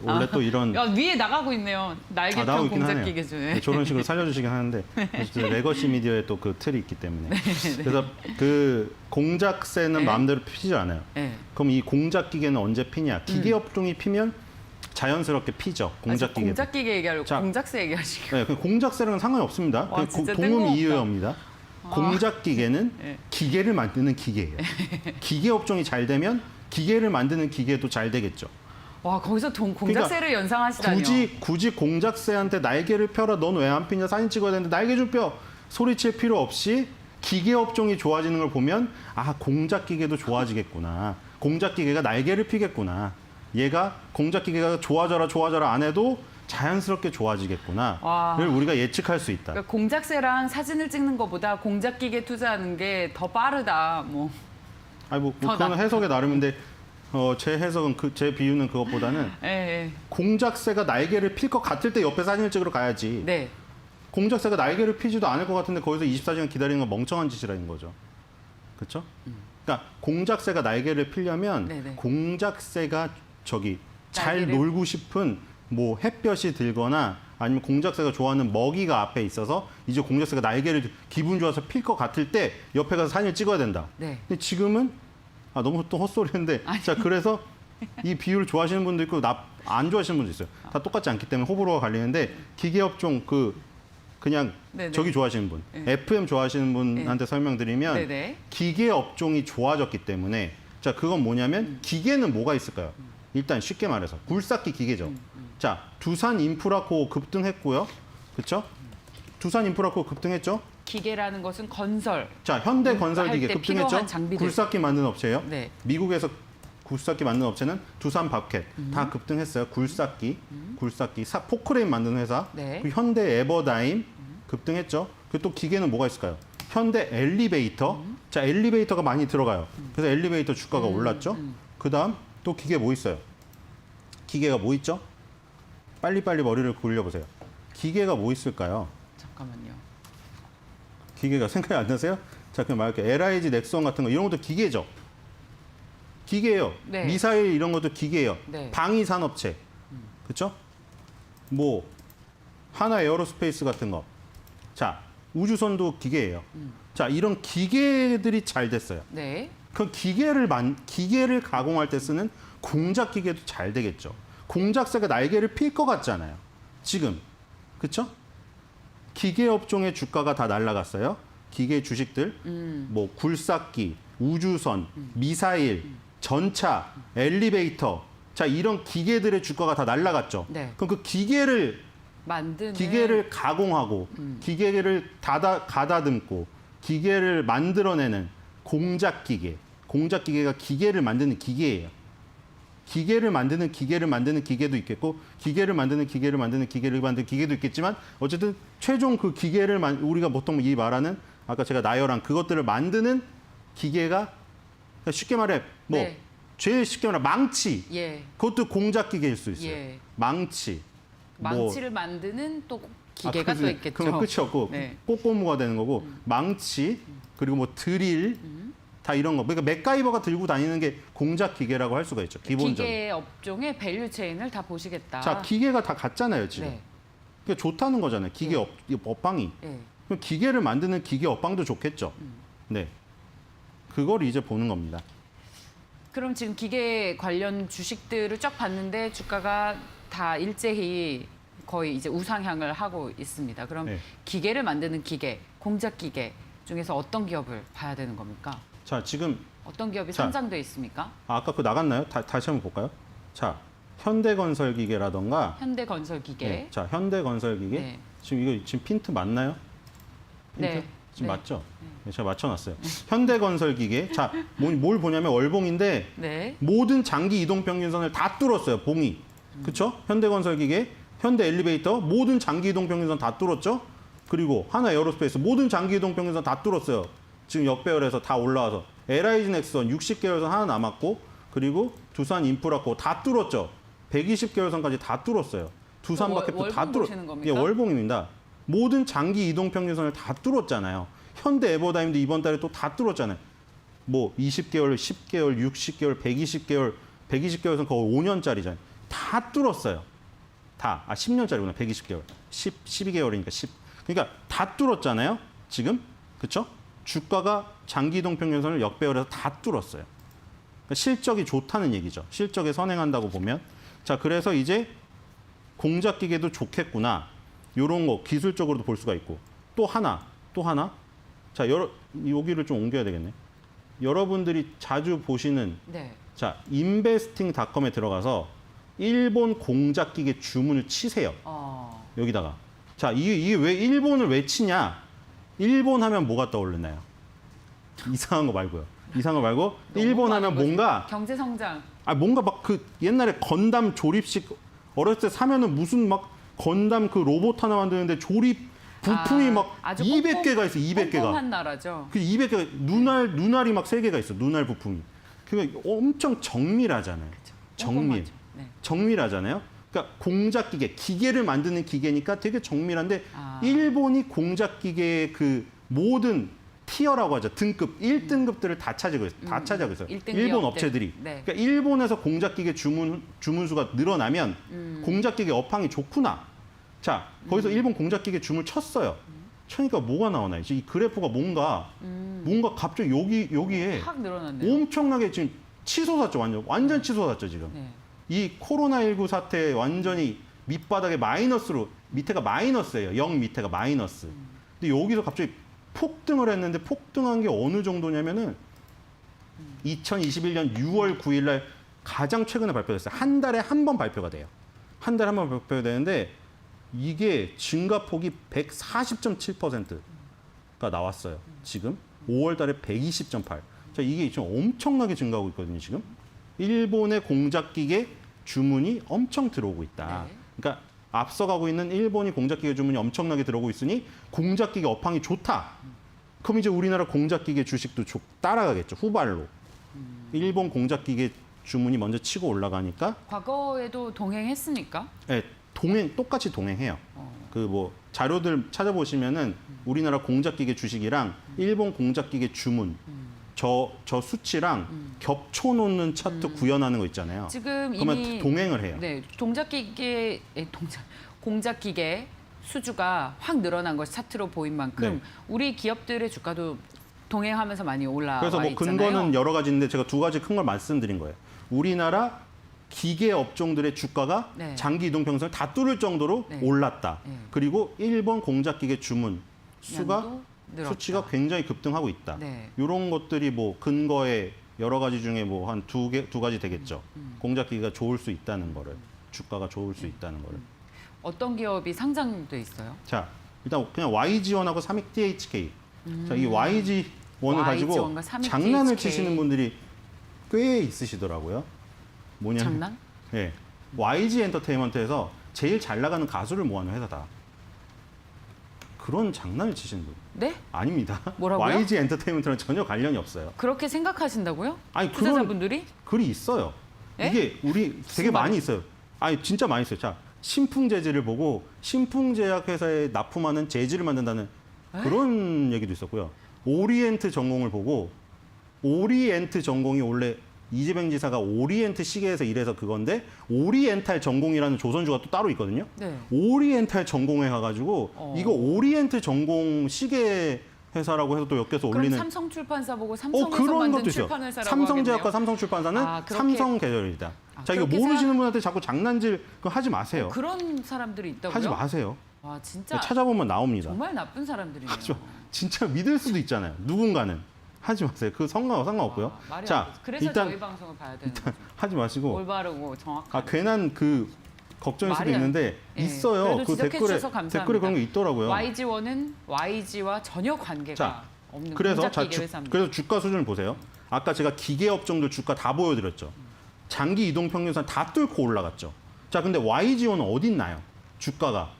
원래 또 이런 야, 위에 나가고 있네요. 날개표 공작기계 중에. 네, 저런 식으로 살려주시긴 하는데 레거시 미디어에 또 그 틀이 있기 때문에 그래서 그 공작새는 네. 마음대로 피지 않아요. 네. 그럼 이 공작기계는 언제 피냐? 기계업종이 피면 자연스럽게 피죠. 공작기계. 공작기계 얘기하려고 자, 공작새 얘기하시고. 네, 그 공작새랑은 상관이 없습니다. 와, 진짜 동음이의어입니다. 공작기계는 네. 기계를 만드는 기계예요. 기계업종이 잘 되면 기계를 만드는 기계도 잘 되겠죠. 와, 거기서 공작새를 연상하시다니요. 굳이 공작새한테 날개를 펴라. 넌 왜 안 피냐? 사진 찍어야 되는데 날개 좀 펴. 소리칠 필요 없이 기계업종이 좋아지는 걸 보면 공작기계도 좋아지겠구나. 공작기계가 날개를 피겠구나. 얘가 공작기계가 좋아져라 안 해도 자연스럽게 좋아지겠구나를 우리가 예측할 수 있다. 그러니까 공작새랑 사진을 찍는 것보다 공작기계 투자하는 게 더 빠르다. 그거는 해석에 나름인데 제 해석은 제 비유는 그것보다는 예. 공작새가 날개를 필 것 같을 때 옆에 사진을 찍으러 가야지. 네. 공작새가 날개를 피지도 않을 것 같은데 거기서 24시간 기다리는 건 멍청한 짓이라는 거죠. 그렇죠? 그러니까 공작새가 날개를 피려면 네네. 공작새가 저기 잘 날개를- 놀고 싶은 뭐 햇볕이 들거나 아니면 공작새가 좋아하는 먹이가 앞에 있어서 이제 공작새가 날개를 기분 좋아서 필 것 같을 때 옆에 가서 사진을 찍어야 된다. 네. 근데 지금은 너무 또 헛소리인데 자 그래서 이 비율을 좋아하시는 분도 있고 안 좋아하시는 분도 있어요. 다 똑같지 않기 때문에 호불호가 갈리는데 기계업종 그냥 네네. 저기 좋아하시는 분, 네. FM 좋아하시는 분한테 설명드리면 네네. 기계업종이 좋아졌기 때문에 자 그건 뭐냐면 기계는 뭐가 있을까요? 일단 쉽게 말해서 굴삭기 기계죠. 자 두산 인프라코 급등했고요, 그렇죠? 두산 인프라코 급등했죠. 기계라는 것은 건설. 자 현대건설기계 할때 급등했죠. 필요한 장비들. 굴삭기 만드는 업체예요. 네. 미국에서 굴삭기 만드는 업체는 두산 밥캣 다 급등했어요. 굴삭기, 포크레인 만드는 회사. 네. 그리고 현대 에버다임 급등했죠. 그리고 또 기계는 뭐가 있을까요? 현대 엘리베이터. 자 엘리베이터가 많이 들어가요. 그래서 엘리베이터 주가가 올랐죠. 그다음 또 기계 뭐 있어요? 기계가 뭐 있죠? 빨리빨리 머리를 굴려보세요. 기계가 뭐 있을까요? 잠깐만요. 기계가 생각이 안 나세요? 자, 그냥 말할게요. LIG 넥슨 같은 거 이런 것도 기계죠. 기계예요. 네. 미사일 이런 것도 기계예요. 네. 방위 산업체. 그렇죠? 뭐 하나 에어로스페이스 같은 거. 자, 우주선도 기계예요. 자, 이런 기계들이 잘 됐어요. 네. 그 기계를 가공할 때 쓰는 공작 기계도 잘 되겠죠. 공작새가 날개를 필 것 같잖아요. 지금. 그렇죠? 기계 업종의 주가가 다 날아갔어요. 기계 주식들, 뭐 굴삭기, 우주선, 미사일, 전차, 엘리베이터. 자, 이런 기계들의 주가가 다 날아갔죠. 네. 그럼 그 기계를 가공하고 기계를 가다듬고 기계를 만들어내는 공작 기계가 기계를 만드는 기계예요. 기계를 만드는 기계도 있겠고 기계를 만드는 기계도 있겠지만 어쨌든 최종 그 기계를 우리가 보통 이 말하는 아까 제가 나열한 그것들을 만드는 기계가 쉽게 말해 뭐 네. 제일 쉽게 말해 망치 예. 그것도 공작 기계일 수 있어요. 예. 망치 망치를 만드는 또 기계가 또 있겠죠. 그러면 끝이 없고 네. 꼬꼬무가 되는 거고 망치 그리고 뭐 드릴 다 이런 거. 그러니까 맥가이버가 들고 다니는 게 공작 기계라고 할 수가 있죠. 기본적으로. 기계 업종의 밸류 체인을 다 보시겠다. 자, 기계가 다 같잖아요, 지금. 네. 그러니까 좋다는 거잖아요. 기계 업방이. 예. 그럼 기계를 만드는 기계 업방도 좋겠죠. 네. 그걸 이제 보는 겁니다. 그럼 지금 기계 관련 주식들을 쫙 봤는데 주가가 다 일제히 거의 이제 우상향을 하고 있습니다. 그럼 네. 기계를 만드는 기계, 공작 기계 중에서 어떤 기업을 봐야 되는 겁니까? 자, 지금 어떤 기업이 자. 선정돼 있습니까? 아까 그거 나갔나요? 다시 한번 볼까요? 자, 현대건설기계라던가 현대건설기계. 네. 자, 현대건설기계. 네. 지금 이거 지금 핀트 맞나요? 핀트? 네. 지금 네. 맞죠? 네, 제가 맞춰놨어요. 현대건설기계. 자, 뭘 보냐면 월봉인데 네. 모든 장기 이동 평균선을 다 뚫었어요. 봉이. 그렇죠? 현대건설기계, 현대엘리베이터 모든 장기 이동 평균선 다 뚫었죠? 그리고 하나 에어로스페이스 모든 장기 이동 평균선 다 뚫었어요. 지금 역배열에서 다 올라와서 LIG 넥슨 60개월선 하나 남았고 그리고 두산 인프라코 다 뚫었죠. 120개월선까지 다 뚫었어요. 두산 마켓도 다 월봉 뚫었. 보시는 겁니까? 예, 월봉입니다. 모든 장기 이동 평균선을 다 뚫었잖아요. 현대 에버다임도 이번 달에 또 다 뚫었잖아요. 뭐 20개월, 10개월, 60개월, 120개월선 거의 5년짜리잖아요. 다 뚫었어요. 다. 10년짜리구나. 120개월. 12개월이니까 10. 그러니까 다 뚫었잖아요. 지금. 그렇죠? 주가가 장기 이동 평균선을 역배열해서 다 뚫었어요. 그러니까 실적이 좋다는 얘기죠. 실적에 선행한다고 보면. 자, 그래서 이제 공작 기계도 좋겠구나. 요런 거 기술적으로도 볼 수가 있고. 또 하나. 자, 여기를 좀 옮겨야 되겠네. 여러분들이 자주 보시는 네. 자, investing.com에 들어가서 일본 공작 기계 주문을 치세요. 여기다가. 자, 이게 왜 일본을 왜 치냐? 일본 하면 뭐가 떠오르나요? 이상한 거 말고요. 이상한 거 말고 일본 하면 뭔가 경제 성장. 뭔가 막 그 옛날에 건담 조립식 어렸을 때 사면은 무슨 막 건담 그 로봇 하나 만드는데 조립 부품이 막 아주 200개가 있어. 200개가. 꼼꼼한 나라죠. 그 200개가 눈알이 막 3개가 있어. 눈알 부품이. 그게 엄청 정밀하잖아요. 정밀. 꼼꼼하죠. 네. 정밀하잖아요. 그러니까 공작기계, 기계를 만드는 기계니까 되게 정밀한데 아. 일본이 공작기계의 그 모든 티어라고 하죠. 등급, 1등급들을 다 차지하고 있어요. 다 차지하고 있어요. 1등 일본 기업들. 업체들이. 네. 그러니까 일본에서 공작기계 주문수가 늘어나면 공작기계 업황이 좋구나. 자, 거기서 일본 공작기계 주문을 쳤어요. 쳐니까 뭐가 나오나요? 이 그래프가 뭔가 갑자기 여기에 확 늘어났네요. 엄청나게 지금 치솟았죠. 완전 치솟았죠, 지금. 네. 이 코로나19 사태 완전히 밑바닥에 마이너스로, 밑에가 마이너스예요. 0 밑에가 마이너스. 근데 여기서 갑자기 폭등을 했는데 폭등한 게 어느 정도냐면은 2021년 6월 9일 날 가장 최근에 발표됐어요. 한 달에 한 번 발표가 돼요. 한 달에 한 번 발표가 되는데 이게 증가폭이 140.7%가 나왔어요. 지금 5월 달에 120.8. 자, 이게 지금 엄청나게 증가하고 있거든요, 지금. 일본의 공작기계 주문이 엄청 들어오고 있다. 네. 그러니까 앞서가고 있는 일본이 공작기계 주문이 엄청나게 들어오고 있으니 공작기계 업황이 좋다. 그럼 이제 우리나라 공작기계 주식도 따라가겠죠. 후발로. 일본 공작기계 주문이 먼저 치고 올라가니까 과거에도 동행했으니까. 네, 똑같이 동행해요. 어. 그 뭐 자료들 찾아보시면은 우리나라 공작기계 주식이랑 일본 공작기계 주문 저 수치랑 겹쳐놓는 차트 구현하는 거 있잖아요. 지금 그러면 이미 동행을 해요. 네, 공작기계 수주가 확 늘어난 것이 차트로 보인 만큼 네. 우리 기업들의 주가도 동행하면서 많이 올라와 그래서 뭐 있잖아요. 근거는 여러 가지 있는데 제가 두 가지 큰 걸 말씀드린 거예요. 우리나라 기계 업종들의 주가가 네. 장기 이동 평선을 다 뚫을 정도로 네. 올랐다. 네. 그리고 일본 공작기계 주문 수가 양도 늘었다. 수치가 굉장히 급등하고 있다. 네. 이런 것들이 뭐 근거에 여러 가지 중에 뭐 한 두 가지 되겠죠. 공작기계가 좋을 수 있다는 거를, 주가가 좋을 수 있다는 거를. 어떤 기업이 상장돼 있어요? 자, 일단 그냥 YG원하고 삼익 THK. 자, 이 YG원을 가지고 YG원과 삼익 장난을 THK. 치시는 분들이 꽤 있으시더라고요. 뭐냐면 장난? 예. YG 엔터테인먼트에서 제일 잘 나가는 가수를 모아놓은 회사다. 그런 장난을 치시는 분. 네? 아닙니다. 뭐라고요? YG 엔터테인먼트랑 전혀 관련이 없어요. 그렇게 생각하신다고요? 아니, 투자자분들이? 글이 있어요. 예? 이게 우리 되게 말이에요? 많이 있어요. 아니, 진짜 많이 있어요. 자, 신풍재질을 보고 신풍제약 회사에 납품하는 재질을 만든다는 에? 그런 얘기도 있었고요. 오리엔트 전공을 보고 오리엔트 전공이 원래 이재명 지사가 오리엔트 시계에서 일해서 그건데 오리엔탈 전공이라는 조선주가 또 따로 있거든요. 네. 오리엔탈 전공에 가가지고 이거 오리엔트 전공 시계 회사라고 해서 또 엮여서 그럼 올리는 삼성출판사 보고 삼성에서 그런 만든 것도 있어요. 출판회사라고 삼성제약과 하겠네요. 삼성출판사는 아, 그렇게- 삼성 계열이다. 자, 이거 그렇게 모르시는 분한테 자꾸 장난질 그거 하지 마세요. 그런 사람들이 있다고요? 하지 마세요. 와, 진짜 찾아보면 나옵니다. 정말 나쁜 사람들이네요. 하지 마. 진짜 믿을 수도 있잖아요. 누군가는 하지 마세요. 그 상관없고요. 와, 말이 안 자, 되지. 그래서 일단 저희 방송을 봐야 되는 거죠. 하지 마시고 올바르고 정확한. 괜한 그 걱정일 수도 말이 안- 있는데 예, 있어요. 그래도 그 지적해 댓글에 주셔서 감사합니다. 그런 게 있더라고요. YG원은 YG와 전혀 관계가 자, 없는 그래서 공작기계 회사입니다. 그래서 주가 수준을 보세요. 아까 제가 기계 업종들 주가 다 보여드렸죠. 장기 이동 평균선 다 뚫고 올라갔죠. 자, 근데 YG원은 어디 있나요? 주가가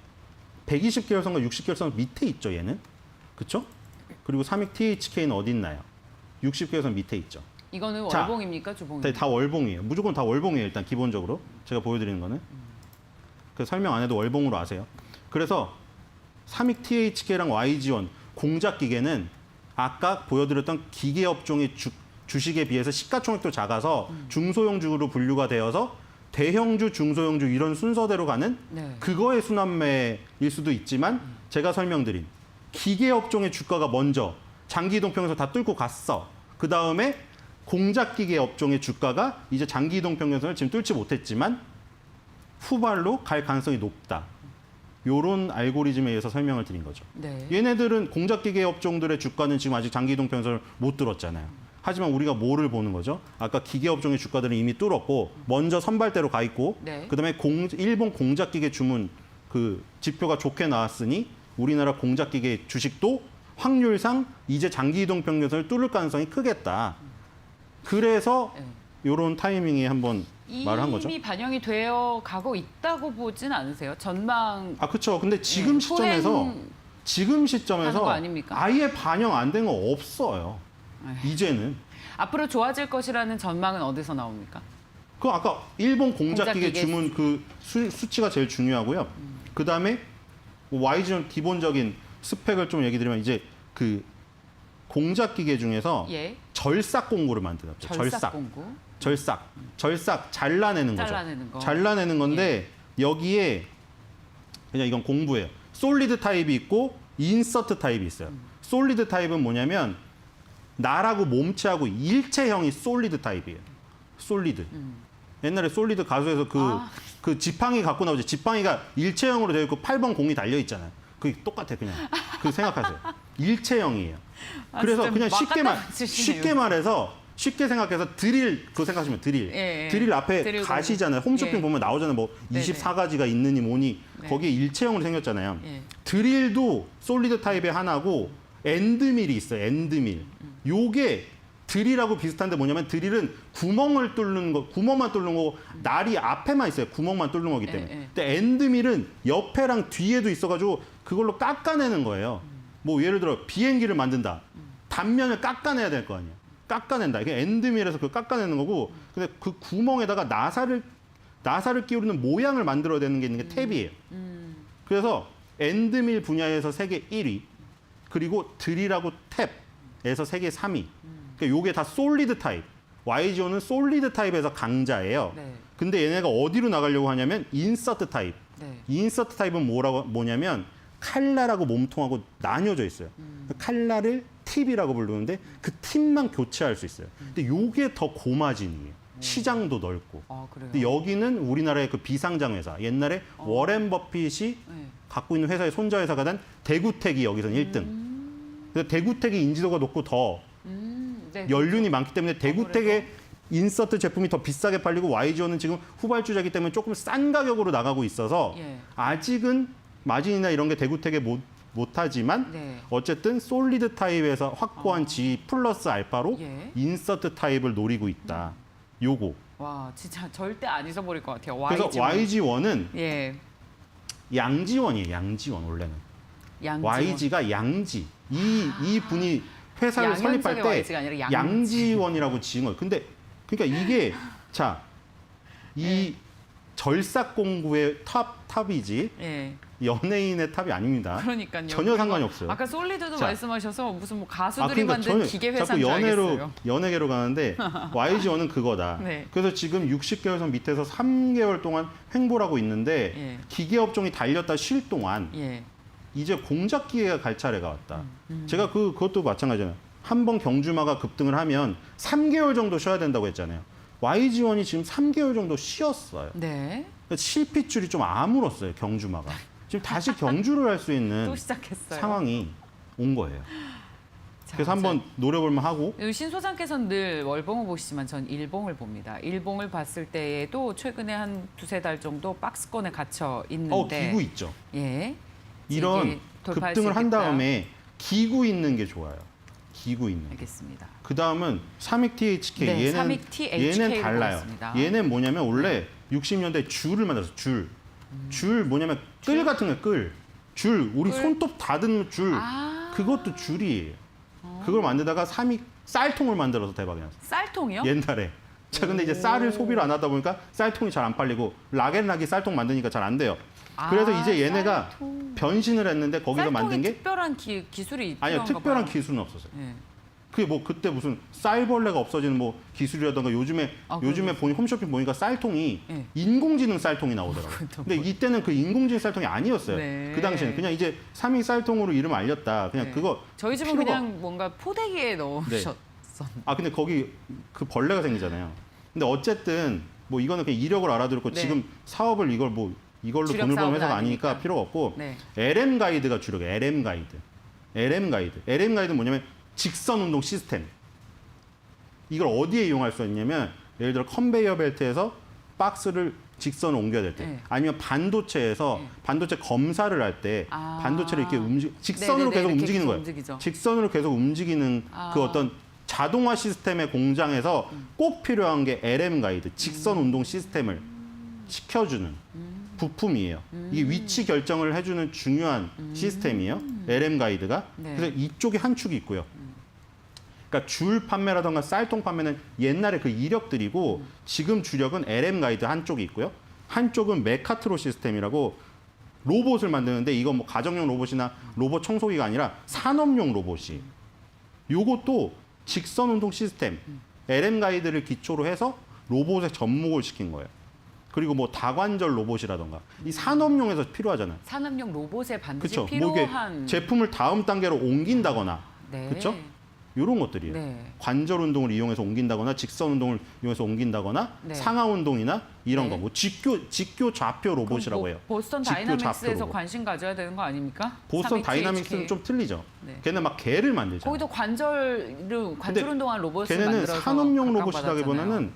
120개월선과 60개월선 밑에 있죠, 얘는. 그렇죠? 그리고 삼익 THK는 어디 있나요? 60개월선 밑에 있죠. 이거는 자, 월봉입니까, 주봉입니까? 다 월봉이에요. 무조건 다 월봉이에요. 일단 기본적으로 제가 보여드리는 거는. 그 설명 안 해도 월봉으로 아세요. 그래서 삼익 THK랑 YG원 공작기계는 아까 보여드렸던 기계업종의 주식에 비해서 시가총액도 작아서 중소형주로 분류가 되어서 대형주, 중소형주 이런 순서대로 가는 네. 그거의 순환매일 수도 있지만 제가 설명드린 기계업종의 주가가 먼저 장기이동 평균선 다 뚫고 갔어. 그 다음에 공작기계 업종의 주가가 이제 장기이동 평균선을 지금 뚫지 못했지만 후발로 갈 가능성이 높다. 요런 알고리즘에 의해서 설명을 드린 거죠. 네. 얘네들은 공작기계 업종들의 주가는 지금 아직 장기이동 평균선을 못 뚫었잖아요. 하지만 우리가 뭐를 보는 거죠? 아까 기계 업종의 주가들은 이미 뚫었고 먼저 선발대로 가 있고 네. 그다음에 일본 공작기계 주문 그 지표가 좋게 나왔으니 우리나라 공작기계 주식도 확률상 이제 장기이동 평균선을 뚫을 가능성이 크겠다. 그래서 네. 요런 타이밍에 한번 말을 한 거죠. 이미 반영이 되어 가고 있다고 보진 않으세요? 전망 그렇죠. 근데 지금 예, 시점에서 후행 하는 거 시점에서 아닙니까? 아예 반영 안 된 거 없어요. 에이. 이제는 앞으로 좋아질 것이라는 전망은 어디서 나옵니까? 그 아까 일본 공작기계 공작기계 주문 그 수치가 제일 중요하고요. 그다음에 YG는 기본적인 스펙을 좀 얘기 드리면 이제 그 공작기계 중에서 예. 절삭 공구를 만드는 거죠. 절삭 공구. 절삭 잘라내는 거죠. 잘라내는 거. 잘라내는 건데 여기에 그냥 이건 공부예요. 솔리드 타입이 있고 인서트 타입이 있어요. 솔리드 타입은 뭐냐면 나라고 몸체하고 일체형이 솔리드 타입이에요. 솔리드. 옛날에 솔리드 가수에서 그 지팡이 갖고 나오죠. 지팡이가 일체형으로 되어 있고 8번 공이 달려 있잖아요. 그게 똑같아 그냥. 그 생각하세요. 일체형이에요. 그래서 진짜 그냥 막 갖다 붙이시네요. 쉽게 생각해서 드릴 그거 생각하시면 드릴. 예, 예. 드릴 앞에 드릴 가시잖아요. 홈쇼핑 예. 보면 나오잖아요. 뭐 네네. 24가지가 있느니 뭐니 네. 거기에 일체형으로 생겼잖아요. 예. 드릴도 솔리드 타입의 하나고 엔드밀이 있어요. 엔드밀. 요게 드릴하고 비슷한데 뭐냐면 드릴은 구멍만 뚫는 거고 날이 앞에만 있어요. 구멍만 뚫는 거기 때문에. 예, 예. 근데 엔드밀은 옆에랑 뒤에도 있어가지고 그걸로 깎아내는 거예요. 뭐 예를 들어 비행기를 만든다. 단면을 깎아내야 될 거 아니에요. 깎아낸다. 이게 엔드밀에서 그 깎아내는 거고, 근데 그 구멍에다가 나사를 끼우는 모양을 만들어야 되는 게 있는 게 탭이에요. 그래서 엔드밀 분야에서 세계 1위, 그리고 드릴하고 탭에서 세계 3위. 그러니까 요게 다 솔리드 타입. YGO는 솔리드 타입에서 강자예요. 네. 근데 얘네가 어디로 나가려고 하냐면 인서트 타입. 네. 인서트 타입은 뭐냐면 칼날하고 몸통하고 나뉘어져 있어요. 그 칼날을 팁이라고 부르는데 그 팁만 교체할 수 있어요. 근데 요게 더 고마진이에요. 시장도 넓고. 아, 그래요. 근데 여기는 우리나라의 그 비상장 회사. 옛날에 워렌 버핏이 네. 갖고 있는 회사의 손자 회사가 된 대구텍이 여기서는 1등. 그래서 대구텍이 인지도가 높고 더 네. 연륜이 많기 때문에 대구텍의 인서트 제품이 더 비싸게 팔리고 YGO는 지금 후발주자이기 때문에 조금 싼 가격으로 나가고 있어서 예. 아직은 마진이나 이런 게 대구텍에 못하지만 네. 어쨌든 솔리드 타입에서 확보한 G 플러스 알파로 예. 인서트 타입을 노리고 있다. 요거. 와, 진짜 절대 안 잊어버릴 것 같아요. 그래서 YG1은 예. 양지원이에요. 양지원 원래는. 양지원. YG가 양지. 이 분이 회사를 양현석의 설립할 때 YG가 아니라 양지. 양지원이라고 지은 거예요. 근데 그러니까 이게 자, 이 절삭 공구의 탑이지 예. 연예인의 탑이 아닙니다. 그러니까요. 전혀 상관이 없어요. 아까 솔리드도 자. 말씀하셔서 무슨 뭐 가수들이 만든 전혀 기계 자꾸 회사인 줄 알겠어요. 연예계로 가는데 YG원은 그거다. 네. 그래서 지금 60개월선 밑에서 3개월 동안 횡보를 하고 있는데 예. 기계 업종이 달렸다 쉴 동안 예. 이제 공작 기계가 갈 차례가 왔다. 제가 그것도 마찬가지잖아요. 한 번 경주마가 급등을 하면 3개월 정도 쉬어야 된다고 했잖아요. YG원이 지금 3개월 정도 쉬었어요. 네. 실핏줄이 좀 아물었어요, 경주마가. 지금 다시 경주를 할 수 있는 또 시작했어요. 상황이 온 거예요. 자, 그래서 한번 노려볼만 하고. 신 소장께서는 늘 월봉을 보시지만 전 일봉을 봅니다. 일봉을 봤을 때에도 최근에 한 두세 달 정도 박스권에 갇혀 있는데. 기구 있죠. 예. 이런 이게 돌파할 수 급등을 한 있겠다. 다음에 기구 있는 게 좋아요. 기구 있는. 알겠습니다. 그 다음은 삼익 THK. 네, 얘는 삼익 THK 를 달라요. 보겠습니다. 얘는 뭐냐면 원래 60년대 줄을 만들었어. 줄 뭐냐면 끌 같은 거 끌. 줄 우리 끌? 손톱 닫은 줄. 아. 그것도 줄이에요. 그걸 만들다가 삼익 쌀통을 만들어서 대박이 났어요. 쌀통이요? 옛날에. 자, 근데 이제 쌀을 소비를 안 하다 보니까 쌀통이 잘 안 팔리고 락앤락이 쌀통 만드니까 잘 안 돼요. 그래서 이제 얘네가 쌀통. 변신을 했는데 거기서 쌀통에 만든 게 특별한 기술이 아니요, 필요한가 특별한 봐요. 기술은 없었어요. 예. 그게 뭐 그때 무슨 쌀벌레가 없어지는 뭐 기술이라던가 요즘에 보니 홈쇼핑 보니까 쌀통이 예. 인공지능 쌀통이 나오더라고요. 그것도 근데 이때는 그 인공지능 쌀통이 아니었어요. 네. 그 당시에는 그냥 이제 삼익 쌀통으로 이름 알렸다. 그냥 네. 그거 저희 집은 필요가- 그냥 뭔가 포대기에 넣으셨었는데. 근데 거기 그 벌레가 생기잖아요. 근데 어쨌든 뭐 이거는 그냥 이력을 알아들었고 네. 지금 사업을 이걸로 주력 돈을 버는 사업은 회사가 아니니까. 아니니까 필요가 없고 네. LM 가이드가 주력이에요. LM 가이드. LM 가이드는 뭐냐면 직선 운동 시스템. 이걸 어디에 이용할 수 있냐면 예를 들어 컨베이어 벨트에서 박스를 직선을 옮겨야 될 때 네. 아니면 반도체에서 네. 반도체 검사를 할 때 아. 반도체를 이렇게 직선으로 네네네, 계속 이렇게 움직이는 거예요. 움직이죠. 직선으로 계속 움직이는 아. 그 어떤 자동화 시스템의 공장에서 꼭 필요한 게 LM 가이드, 직선 운동 시스템을 시켜주는 부품이에요. 이게 위치 결정을 해주는 중요한 시스템이에요. LM 가이드가. 네. 그래서 이쪽에 한 축이 있고요. 그러니까 줄 판매라던가 쌀통 판매는 옛날에 그 이력들이고 지금 주력은 LM 가이드 한쪽이 있고요. 한쪽은 메카트로 시스템이라고 로봇을 만드는데 이건 뭐 가정용 로봇이나 로봇 청소기가 아니라 산업용 로봇이. 요것도 직선 운동 시스템, LM 가이드를 기초로 해서 로봇에 접목을 시킨 거예요. 그리고 뭐 다관절 로봇이라던가 이 산업용에서 필요하잖아요. 산업용 로봇에 반드시 그렇죠. 뭐 이게 필요한 제품을 다음 단계로 옮긴다거나, 네. 그렇죠? 이런 것들이에요. 네. 관절 운동을 이용해서 옮긴다거나, 직선 운동을 이용해서 옮긴다거나, 네. 상하 운동이나 이런 네. 거, 뭐 직교 좌표 로봇이라고 뭐 해요. 보스턴 직교 좌표 다이나믹스에서 로봇. 관심 가져야 되는 거 아닙니까? 보스턴 3HK. 다이나믹스는 좀 틀리죠. 네. 걔는 막 개를 만들잖아요. 거기도 관절 운동한 로봇을 걔네는 만들어서 산업용 각광받았잖아요. 로봇이라기보다는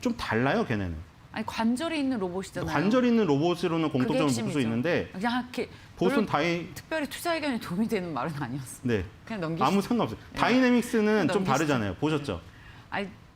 좀 달라요, 걔네는. 아니 관절이 있는 로봇이잖아요. 관절 있는 로봇으로는 그게 공통점을 볼 수 핵심이죠. 있는데 그냥 이렇게 보스턴 별로 특별히 투자 의견에 도움이 되는 말은 아니었어. 네. 그냥 넘기시. 아무 상관없어요. 네. 다이내믹스는 좀 넘기시죠. 다르잖아요. 보셨죠?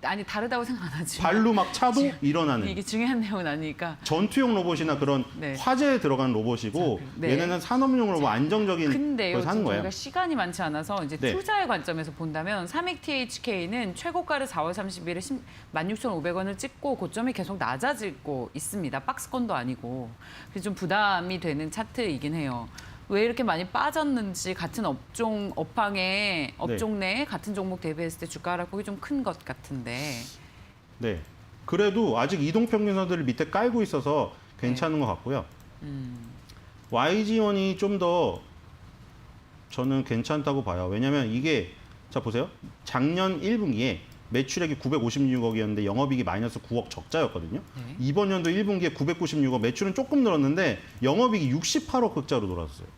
아니 다르다고 생각 안 하지. 발로 막 차도 일어나는. 이게 중요한 내용은 아니니까. 전투용 로봇이나 그런 네. 화재에 들어간 로봇이고 네. 얘네는 산업용 로봇 안정적인 근데요, 걸 지금 하는 거예요. 저희가 시간이 많지 않아서 이제 네. 투자의 관점에서 본다면 삼익 THK는 최고가를 4월 30일에 16,500원을 찍고 고점이 계속 낮아지고 있습니다. 박스권도 아니고. 그래서 좀 부담이 되는 차트이긴 해요. 왜 이렇게 많이 빠졌는지 같은 업종 내에 같은 종목 대비했을 때 주가 하락폭이 좀 큰 것 같은데. 네. 그래도 아직 이동평균선들을 밑에 깔고 있어서 괜찮은 것 같고요. YG1이 좀 더 저는 괜찮다고 봐요. 왜냐하면 이게 자 보세요. 작년 1분기에 매출액이 956억이었는데 영업이익이 마이너스 9억 적자였거든요. 네. 이번 연도 1분기에 996억, 매출은 조금 늘었는데 영업이익이 68억 흑자로 돌아섰어요.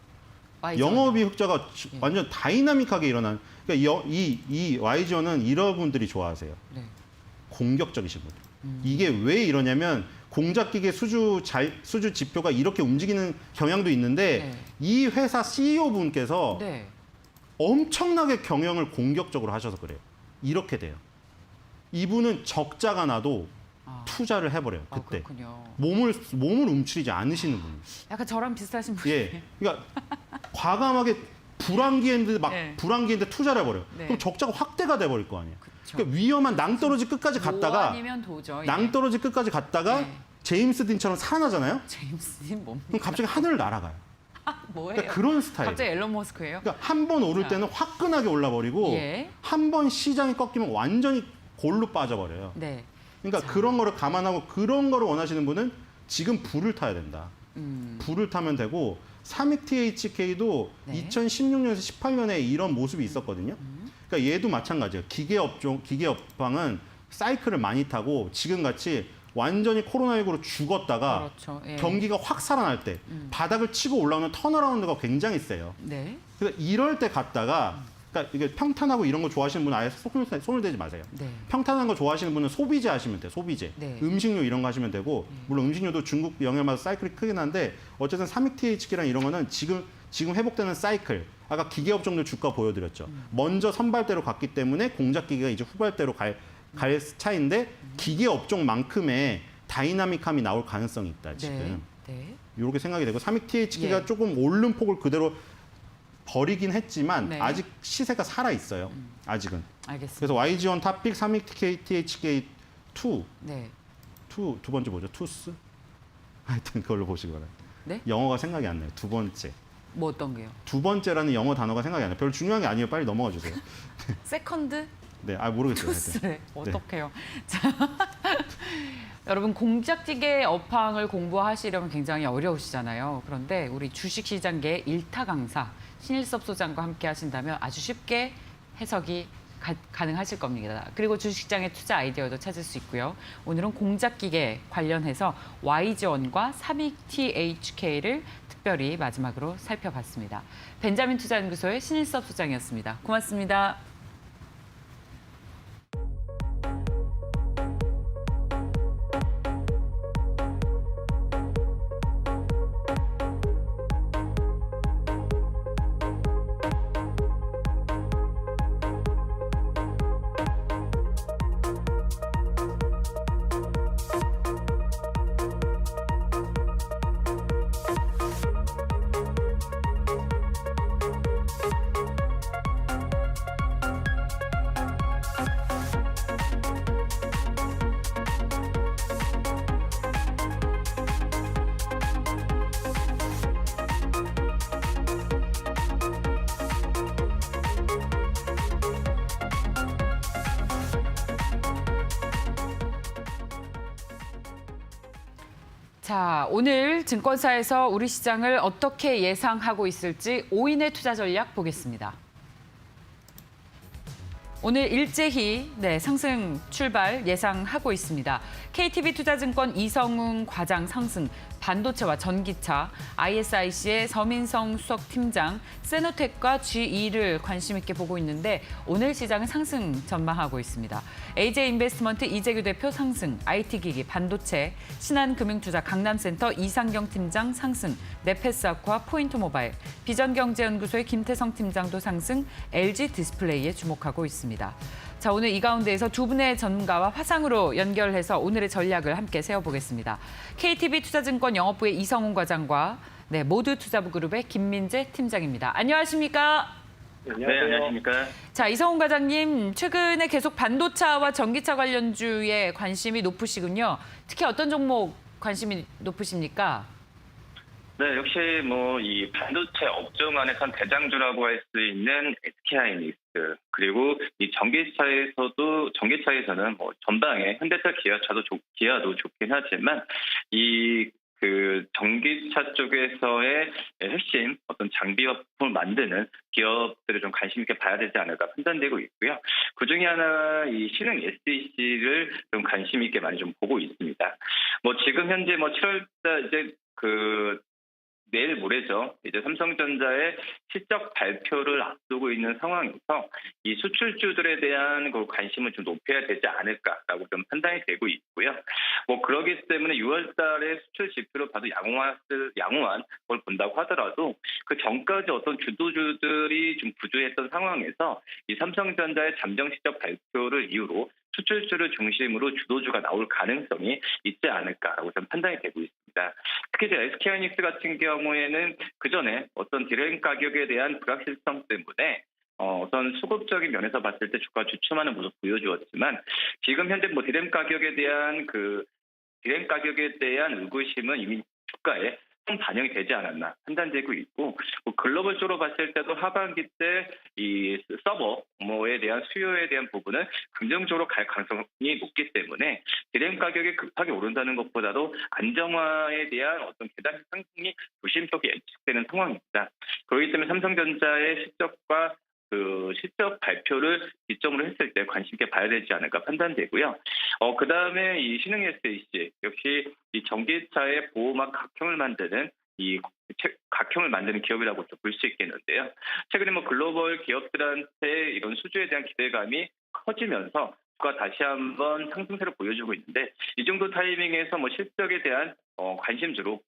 영업이익 흑자가 완전 다이나믹하게 일어난. 그러니까 이 YGN은 이런 분들이 좋아하세요. 네. 공격적이신 분들. 이게 왜 이러냐면 공작기계 수주 지표가 이렇게 움직이는 경향도 있는데 네. 이 회사 CEO 분께서 네. 엄청나게 경영을 공격적으로 하셔서 그래요. 이렇게 돼요. 이분은 적자가 나도 투자를 해버려요. 그때. 그렇군요. 몸을 움츠리지 않으시는 분이에요. 약간 저랑 비슷하신 분이에요. 예. 그러니까 과감하게 불황기인데 네. 불황기인데 투자를 해버려요. 네. 그럼 적자가 확대가 돼버릴 거 아니에요. 그렇죠. 그러니까 위험한 낭떠러지 끝까지 갔다가 아니면 도저. 낭떠러지 끝까지 갔다가 네. 제임스 딘처럼 살아나잖아요. 제임스님 뭡니까? 그럼 갑자기 하늘을 날아가요. 뭐예요? 그러니까 그런 스타일. 갑자기 앨런 머스크예요? 그러니까 한 번 오를 때는 화끈하게 올라버리고 예. 한 번 시장이 꺾이면 완전히 골로 빠져버려요. 네. 그러니까 그런 거를 감안하고 그런 거를 원하시는 분은 지금 불을 타야 된다. 불을 타면 되고 삼익 THK도 네. 2016년에서 18년에 이런 모습이 있었거든요. 그러니까 얘도 마찬가지예요. 기계업방은 사이클을 많이 타고 지금 같이 완전히 코로나19로 죽었다가 그렇죠. 예. 경기가 확 살아날 때 바닥을 치고 올라오는 턴어라운드가 굉장히 세요. 네. 그래서 이럴 때 갔다가 그러니까 이게 평탄하고 이런 거 좋아하시는 분은 아예 손을 대지 마세요. 네. 평탄한 거 좋아하시는 분은 소비재 하시면 돼요. 소비재. 네. 음식료 이런 거 하시면 되고 물론 음식료도 중국 영향받아 사이클이 크긴 한데 어쨌든 삼익 THK랑 이런 거는 지금 회복되는 사이클. 아까 기계업종들 주가 보여드렸죠. 먼저 선발대로 갔기 때문에 공작기계가 이제 후발대로 갈 차인데 기계업종만큼의 다이나믹함이 나올 가능성이 있다 지금. 네. 이렇게 생각이 되고 삼익 THK가 예. 조금 오른 폭을 그대로 버리긴 했지만 네. 아직 시세가 살아 있어요. 아직은. 알겠습니다. 그래서 YG1 탑픽 삼익 THK 2 네. 두 번째 뭐죠? 투스? 하여튼 그걸로 보시기 바랍니다. 네? 영어가 생각이 안 나요. 두 번째. 뭐 어떤 게요? 두 번째라는 영어 단어가 생각이 안 나요. 별로 중요한 게 아니에요. 빨리 넘어가 주세요. 세컨드? 네, 모르겠어요. 하여튼. 투스래. 어떡해요. 자, 여러분 공작기계 업황을 공부하시려면 굉장히 어려우시잖아요. 그런데 우리 주식시장계 일타 강사 신일섭 소장과 함께 하신다면 아주 쉽게 해석이 가능하실 겁니다. 그리고 주식시장의 투자 아이디어도 찾을 수 있고요. 오늘은 공작기계 관련해서 YG원과 삼익 THK를 특별히 마지막으로 살펴봤습니다. 벤자민 투자연구소의 신일섭 소장이었습니다. 고맙습니다. 자, 오늘 증권사에서 우리 시장을 어떻게 예상하고 있을지 5인의 투자 전략 보겠습니다. 오늘 일제히 상승 출발 예상하고 있습니다. KTB투자증권 이성웅 과장 상승, 반도체와 전기차, ISIC의 서민성 수석팀장, 세노텍과 GE를 관심 있게 보고 있는데 오늘 시장은 상승 전망하고 있습니다. AJ인베스트먼트 이재규 대표 상승, IT기기, 반도체, 신한금융투자 강남센터 이상경 팀장 상승, 네페스아쿠아 포인트모바일, 비전경제연구소의 김태성 팀장도 상승, LG디스플레이에 주목하고 있습니다. 자, 오늘 이 가운데에서 두 분의 전문가와 화상으로 연결해서 오늘의 전략을 함께 세워보겠습니다. KTB투자증권 영업부의 이성훈 과장과 모두투자부 그룹의 김민재 팀장입니다. 안녕하십니까? 네, 안녕하십니까? 자, 이성훈 과장님, 최근에 계속 반도체와 전기차 관련주에 관심이 높으시군요. 특히 어떤 종목 관심이 높으십니까? 네, 역시 이 반도체 업종 안에선 대장주라고 할 수 있는 SK하이닉스, 그리고 이 전기차에서는 전방에 현대차, 기아도 좋긴 하지만 전기차 쪽에서의 핵심 어떤 장비업을 만드는 기업들을 좀 관심 있게 봐야 되지 않을까 판단되고 있고요. 그 중에 하나 이 신흥 SEC를 좀 관심 있게 많이 좀 보고 있습니다. 지금 현재 7월달 이제 내일 모레죠. 이제 삼성전자의 실적 발표를 앞두고 있는 상황에서 이 수출주들에 대한 관심을 좀 높여야 되지 않을까라고 좀 판단이 되고 있고요. 그러기 때문에 6월달에 수출 지표로 봐도 양호한 걸 본다고 하더라도 그 전까지 어떤 주도주들이 좀 부주했던 상황에서 이 삼성전자의 잠정 실적 발표를 이유로 수출주를 중심으로 주도주가 나올 가능성이 있지 않을까라고 좀 판단이 되고 있습니다. 특히 이제 SK하이닉스 같은 경우에는 그 전에 어떤 디램 가격에 대한 불확실성 때문에 어떤 수급적인 면에서 봤을 때 주가 주춤하는 모습 보여주었지만 지금 현재 디램 가격에 대한 의구심은 이미 주가에 반영이 되지 않았나 판단되고 있고 글로벌적으로 봤을 때도 하반기 때 이 서버에 대한 수요에 대한 부분은 긍정적으로 갈 가능성이 높기 때문에 디램 가격이 급하게 오른다는 것보다도 안정화에 대한 어떤 계단 상승이 조심스럽게 예측되는 상황입니다. 그렇기 때문에 삼성전자의 실적과 실적 발표를 기점으로 했을 때 관심 있게 봐야 되지 않을까 판단되고요. 그 다음에 이 신흥 SEC 역시 이 전기차의 보호막 각형을 만드는 기업이라고 볼 수 있겠는데요. 최근에 글로벌 기업들한테 이런 수주에 대한 기대감이 커지면서 주가 다시 한번 상승세를 보여주고 있는데 이 정도 타이밍에서 실적에 대한 관심주로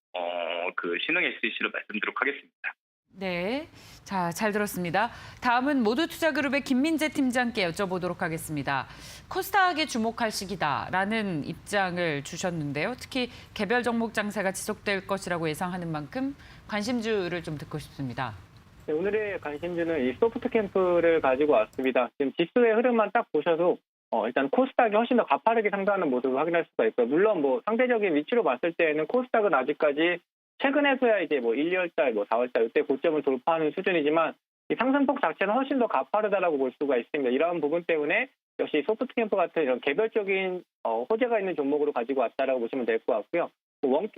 신흥 SEC로 말씀드리도록 하겠습니다. 네, 자, 잘 들었습니다. 다음은 모두투자그룹의 김민재 팀장께 여쭤보도록 하겠습니다. 코스닥에 주목할 시기다라는 입장을 주셨는데요. 특히 개별 종목 장세가 지속될 것이라고 예상하는 만큼 관심주를 좀 듣고 싶습니다. 네, 오늘의 관심주는 이 소프트캠프를 가지고 왔습니다. 지금 지수의 흐름만 딱 보셔도 일단 코스닥이 훨씬 더 가파르게 상승하는 모습을 확인할 수가 있고요. 물론 상대적인 위치로 봤을 때는 코스닥은 아직까지 최근에서야 이제 1, 2월달, 4월달 이때 고점을 돌파하는 수준이지만 이 상승폭 자체는 훨씬 더 가파르다라고 볼 수가 있습니다. 이러한 부분 때문에 역시 소프트캠프 같은 이런 개별적인 호재가 있는 종목으로 가지고 왔다라고 보시면 될 것 같고요.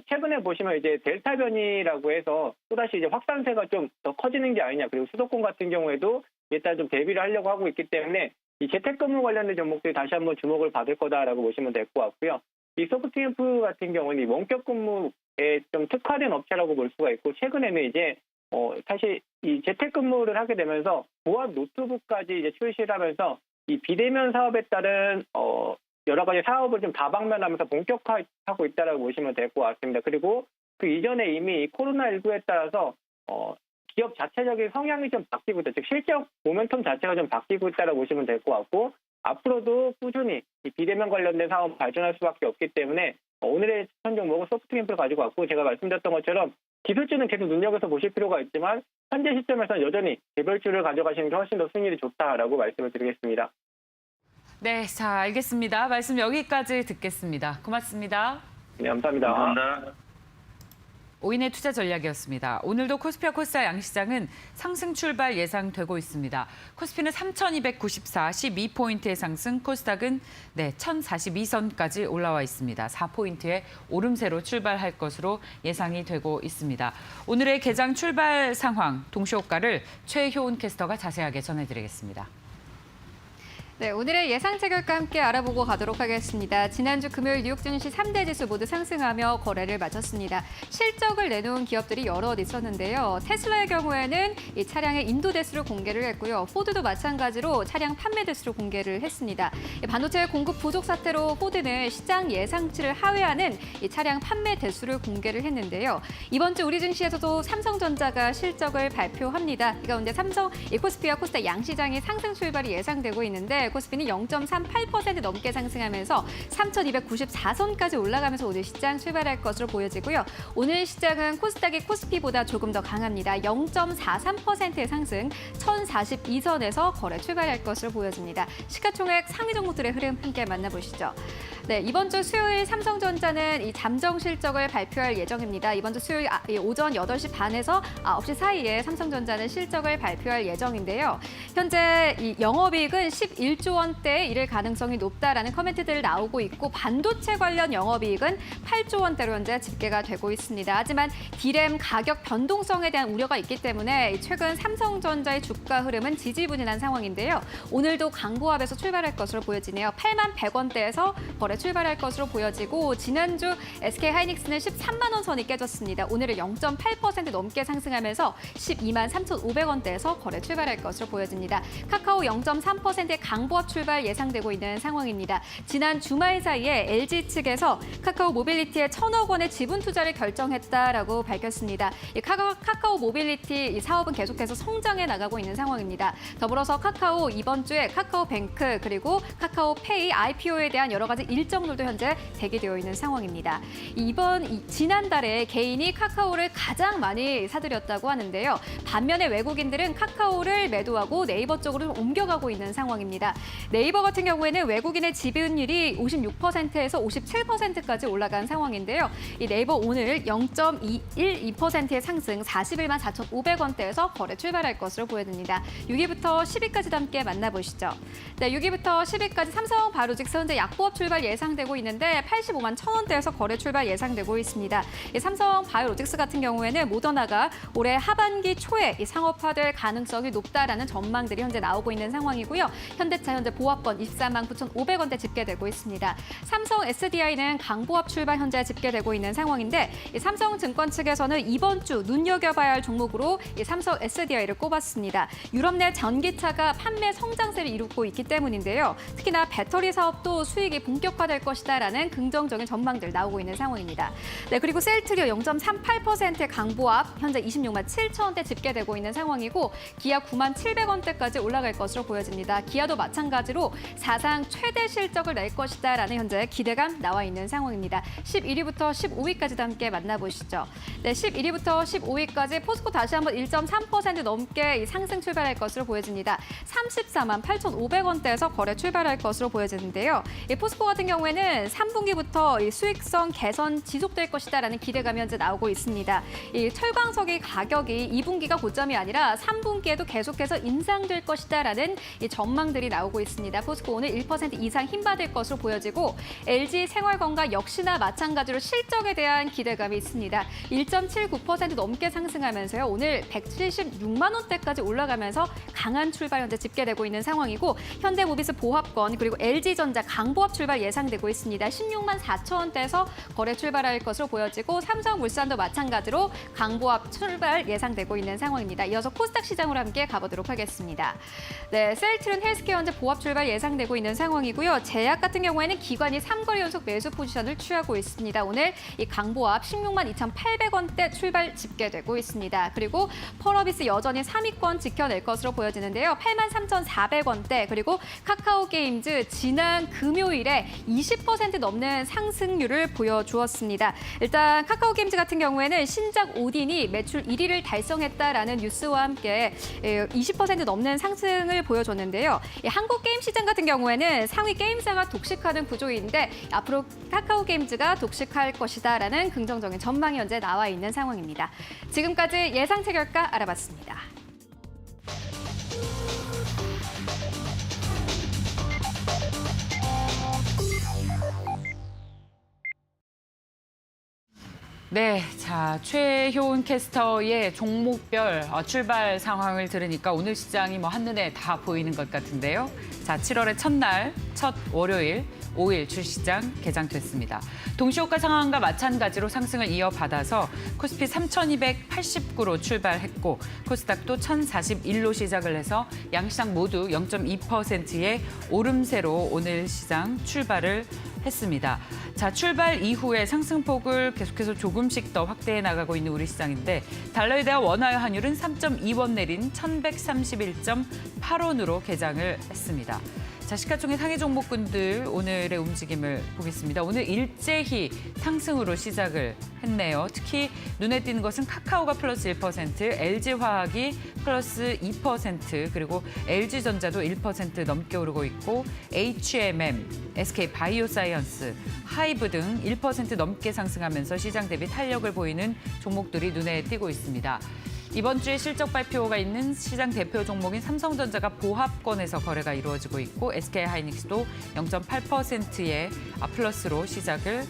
최근에 보시면 이제 델타 변이라고 해서 또다시 이제 확산세가 좀 더 커지는 게 아니냐. 그리고 수도권 같은 경우에도 일단 좀 대비를 하려고 하고 있기 때문에 이 재택근무 관련된 종목들이 다시 한번 주목을 받을 거다라고 보시면 될 것 같고요. 이 소프트캠프 같은 경우는 이 원격 근무에 좀 특화된 업체라고 볼 수가 있고 최근에는 이제 사실 이 재택근무를 하게 되면서 보안 노트북까지 이제 출시를 하면서 이 비대면 사업에 따른 여러 가지 사업을 좀 다방면하면서 본격화하고 있다라고 보시면 될 것 같습니다. 그리고 그 이전에 이미 코로나19에 따라서 기업 자체적인 성향이 좀 바뀌고 있다. 즉 실적 모멘텀 자체가 좀 바뀌고 있다라고 보시면 될 것 같고 앞으로도 꾸준히 이 비대면 관련된 사업 발전할 수밖에 없기 때문에 오늘의 추천 종목은 소프트캠프를 가지고 왔고 제가 말씀드렸던 것처럼 기술주는 계속 눈여겨서 보실 필요가 있지만 현재 시점에서는 여전히 개별주를 가져가시는 게 훨씬 더 수익률이 좋다라고 말씀을 드리겠습니다. 네, 자, 알겠습니다. 말씀 여기까지 듣겠습니다. 고맙습니다. 네, 감사합니다. 감사합니다. 오인의 투자 전략이었습니다. 오늘도 코스피와 코스닥 양시장은 상승 출발 예상되고 있습니다. 코스피는 3,294, 12포인트의 상승, 코스닥은 1,042선까지 올라와 있습니다. 4포인트의 오름세로 출발할 것으로 예상이 되고 있습니다. 오늘의 개장 출발 상황, 동시효과를 최효은 캐스터가 자세하게 전해드리겠습니다. 네, 오늘의 예상차 결과 함께 알아보고 가도록 하겠습니다. 지난주 금요일 뉴욕 증시 3대 지수 모두 상승하며 거래를 마쳤습니다. 실적을 내놓은 기업들이 여럿 있었는데요. 테슬라의 경우에는 이 차량의 인도 대수를 공개를 했고요. 포드도 마찬가지로 차량 판매 대수를 공개를 했습니다. 반도체 공급 부족 사태로 포드는 시장 예상치를 하회하는 이 차량 판매 대수를 공개를 했는데요. 이번 주 우리 증시에서도 삼성전자가 실적을 발표합니다. 이 가운데 코스피와 코스닥 양시장이 상승 출발이 예상되고 있는데 코스피는 0.38% 넘게 상승하면서 3,294선까지 올라가면서 오늘 시장 출발할 것으로 보여지고요. 오늘 시장은 코스닥이 코스피보다 조금 더 강합니다. 0.43%의 상승, 1,042선에서 거래 출발할 것으로 보여집니다. 시가총액 상위 종목들의 흐름 함께 만나보시죠. 네, 이번 주 수요일 삼성전자는 이 잠정 실적을 발표할 예정입니다. 이번 주 수요일 오전 8시 반에서 9시 사이에 삼성전자는 실적을 발표할 예정인데요. 현재 이 영업이익은 11조 원대에 이를 가능성이 높다라는 커멘트들 나오고 있고 반도체 관련 영업이익은 8조 원대로 현재 집계가 되고 있습니다. 하지만 D램 가격 변동성에 대한 우려가 있기 때문에 최근 삼성전자의 주가 흐름은 지지부진한 상황인데요. 오늘도 강보합에서 출발할 것으로 보여지네요. 81,100원대에서 거래 출발할 것으로 보여지고 지난주 SK하이닉스는 13만 원 선이 깨졌습니다. 오늘은 0.8% 넘게 상승하면서 123,500원대에서 거래 출발할 것으로 보여집니다. 카카오 0.3%의 강보합 출발 예상되고 있는 상황입니다. 지난 주말 사이에 LG 측에서 카카오 모빌리티에 1,000억 원의 지분 투자를 결정했다라고 밝혔습니다. 이 카카오 모빌리티 이 사업은 계속해서 성장해 나가고 있는 상황입니다. 더불어서 카카오 이번 주에 카카오뱅크 그리고 카카오페이 IPO에 대한 여러 가지 일정들도 현재 대기되어 있는 상황입니다. 지난달에 개인이 카카오를 가장 많이 사들였다고 하는데요. 반면에 외국인들은 카카오를 매도하고 네이버 쪽으로 옮겨가고 있는 상황입니다. 네이버 같은 경우에는 외국인의 지분율이 56%에서 57%까지 올라간 상황인데요. 이 네이버 오늘 0.212%의 상승 41만 4,500원대에서 거래 출발할 것으로 보여집니다. 6위부터 10위까지도 함께 만나보시죠. 네, 6위부터 10위까지 삼성 바이오로직스 현재 약보합 출발 예상되고 있는데 85만 1,000원대에서 거래 출발 예상되고 있습니다. 이 삼성 바이오로직스 같은 경우에는 모더나가 올해 하반기 초에 이 상업화될 가능성이 높다라는 전망들이 현재 나오고 있는 상황이고요. 현대차 현재 보합권 24만 9,500원대 집계되고 있습니다. 삼성 SDI는 강보합 출발 현재 집계되고 있는 상황인데 이 삼성증권 측에서는 이번 주 눈여겨봐야 할 종목으로 이 삼성 SDI를 꼽았습니다. 유럽 내 전기차가 판매 성장세를 이루고 있기 때문인데요. 특히나 배터리 사업도 수익이 본격화될 것이다라는 긍정적인 전망들 나오고 있는 상황입니다. 네, 그리고 셀트리오 0.38%의 강보합 현재 26만 7천원대 집계되고 있는 상황이고 기아 9만 700원대까지 올라갈 것으로 보여집니다. 기아도 마찬가지로 사상 최대 실적을 낼 것이다라는 현재 기대감 나와 있는 상황입니다. 11위부터 15위까지도 함께 만나보시죠. 네, 11위부터 15위까지 포스코 다시 한번 1.3% 넘게 상승 출발할 것으로 보여집니다. 34만 8,500원대에서 거래 출발할 것으로 보여지는데요. 이 포스코 같은 경우에는 3분기부터 이 수익성 개선 지속될 것이다라는 기대감이 현재 나오고 있습니다. 이 철광석의 가격이 2분기가 고점이 아니라 3분기에도 계속해서 인상될 것이다라는 이 전망들이 나오고 있습니다. 포스코 오늘 1% 이상 힘받을 것으로 보여지고 LG 생활건강 역시나 마찬가지로 실적에 대한 기대감이 있습니다. 1.79% 넘게 상승하면서요. 오늘 176만 원대까지 올라가면서 강한 출발 현재 집계되고 있는 상황이고 현대모비스 보합권 그리고 LG전자 강보합 출발 예상되고 있습니다. 16만 4천원대에서 거래 출발할 것으로 보여지고 삼성물산도 마찬가지로 강보합 출발 예상되고 있는 상황입니다. 이어서 코스닥 시장으로 함께 가보도록 하겠습니다. 네, 셀트리온 헬스케어 현재 보합 출발 예상되고 있는 상황이고요. 제약 같은 경우에는 기관이 3거래 연속 매수 포지션을 취하고 있습니다. 오늘 이 강보합 16만 2,800원대 출발 집계되고 있습니다. 그리고 펄어비스 여전히 3위권 지켜낼 것으로 보여지는데요. 83,400원대 그리고 카카오게임즈 지난 금요일에 20% 넘는 상승률을 보여주었습니다. 일단 카카오게임즈 같은 경우에는 신작 오딘이 매출 1위를 달성했다라는 뉴스와 함께 20% 넘는 상승을 보여줬는데요. 한국 게임 시장 같은 경우에는 상위 게임사가 독식하는 구조인데 앞으로 카카오게임즈가 독식할 것이다라는 긍정적인 전망이 현재 나와 있는 상황입니다. 지금까지 예상치 결과 알아봤습니다. 네, 자 최효은 캐스터의 종목별 출발 상황을 들으니까 오늘 시장이 뭐 한눈에 다 보이는 것 같은데요. 자, 7월의 첫날, 첫 월요일, 5일 주시장 개장됐습니다. 동시호가 상황과 마찬가지로 상승을 이어받아서 코스피 3,289로 출발했고 코스닥도 1,041로 시작을 해서 양시장 모두 0.2%의 오름세로 오늘 시장 출발을 했습니다. 자, 출발 이후에 상승폭을 계속해서 조금씩 더 확대해 나가고 있는 우리 시장인데 달러에 대한 원화의 환율은 3.2원 내린 1,131.8원으로 개장을 했습니다. 자, 시가총액 상위 종목군들 오늘의 움직임을 보겠습니다. 오늘 일제히 상승으로 시작을 했네요. 특히 눈에 띄는 것은 카카오가 플러스 1%, LG화학이 플러스 2%, 그리고 LG전자도 1% 넘게 오르고 있고 HMM, SK바이오사이언스, 하이브 등 1% 넘게 상승하면서 시장 대비 탄력을 보이는 종목들이 눈에 띄고 있습니다. 이번 주에 실적 발표가 있는 시장 대표 종목인 삼성전자가 보합권에서 거래가 이루어지고 있고 SK하이닉스도 0.8%의 플러스로 시작을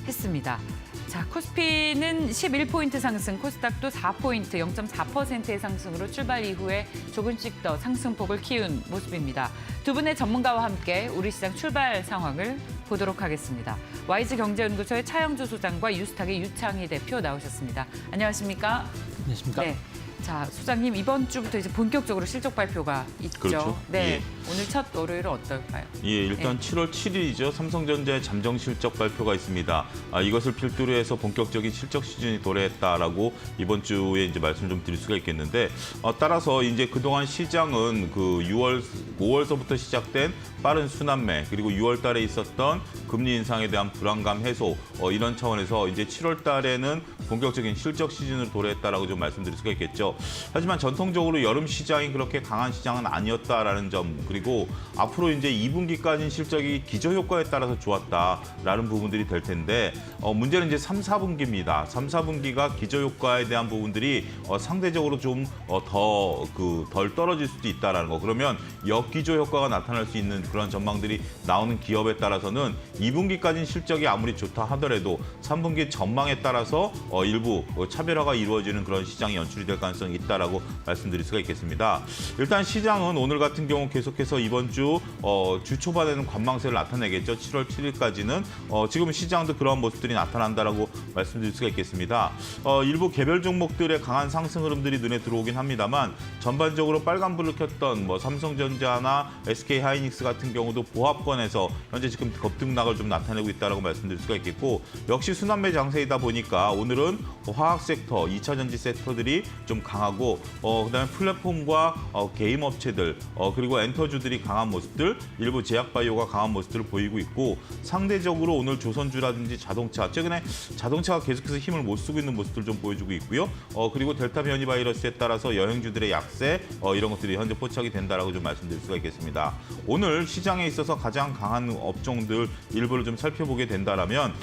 했습니다. 자, 코스피는 11포인트 상승, 코스닥도 4포인트, 0.4%의 상승으로 출발 이후에 조금씩 더 상승폭을 키운 모습입니다. 두 분의 전문가와 함께 우리 시장 출발 상황을 보도록 하겠습니다. YG 경제연구소의 차영주 소장과 유스탁의 유창희 대표 나오셨습니다. 안녕하십니까? 안녕하십니까? 네. 자, 소장님 이번 주부터 이제 본격적으로 실적 발표가 있죠. 그렇죠. 네. 예. 오늘 첫 월요일은 어떨까요? 예, 일단 7월 7일이죠. 삼성전자의 잠정 실적 발표가 있습니다. 이것을 필두로 해서 본격적인 실적 시즌이 도래했다라고 이번 주에 이제 말씀 좀 드릴 수가 있겠는데 따라서 이제 그동안 시장은 그 5월서부터 시작된 빠른 순환매 그리고 6월 달에 있었던 금리 인상에 대한 불안감 해소 이런 차원에서 이제 7월 달에는 본격적인 실적 시즌으로 도래했다라고 좀 말씀드릴 수가 있겠죠. 하지만 전통적으로 여름 시장이 그렇게 강한 시장은 아니었다라는 점 그리고 앞으로 이제 2분기까지는 실적이 기저효과에 따라서 좋았다라는 부분들이 될 텐데 문제는 이제 3, 4분기입니다. 3, 4분기가 기저효과에 대한 부분들이 상대적으로 좀 덜 떨어질 수도 있다라는 거. 그러면 역기저효과가 나타날 수 있는 그런 전망들이 나오는 기업에 따라서는 2분기까지는 실적이 아무리 좋다 하더라도 3분기 전망에 따라서 일부 차별화가 이루어지는 그런 시장이 연출이 될 가능성이 있다라고 말씀드릴 수가 있겠습니다. 일단 시장은 오늘 같은 경우 계속해서 이번 주 초반에는 관망세를 나타내겠죠. 7월 7일까지는 지금 시장도 그런 모습들이 나타난다라고 말씀드릴 수가 있겠습니다. 일부 개별 종목들의 강한 상승 흐름들이 눈에 들어오긴 합니다만 전반적으로 빨간불을 켰던 삼성전자나 SK하이닉스 같은 경우도 보합권에서 현재 지금 급등락을 좀 나타내고 있다라고 말씀드릴 수가 있겠고 역시 순환매 장세이다 보니까 오늘은 화학 섹터, 2차 전지 섹터들이 좀 강하고 그다음에 플랫폼과 게임 업체들 그리고 엔터주들이 강한 모습들, 일부 제약바이오가 강한 모습들을 보이고 있고 상대적으로 오늘 조선주라든지 자동차, 최근에 자동차가 계속해서 힘을 못 쓰고 있는 모습들 좀 보여주고 있고요. 그리고 델타 변이 바이러스에 따라서 여행주들의 약세 이런 것들이 현재 포착이 된다라고 좀 말씀드릴 수가 있겠습니다. 오늘 시장에 있어서 가장 강한 업종들 일부를 좀 살펴보게 된다라면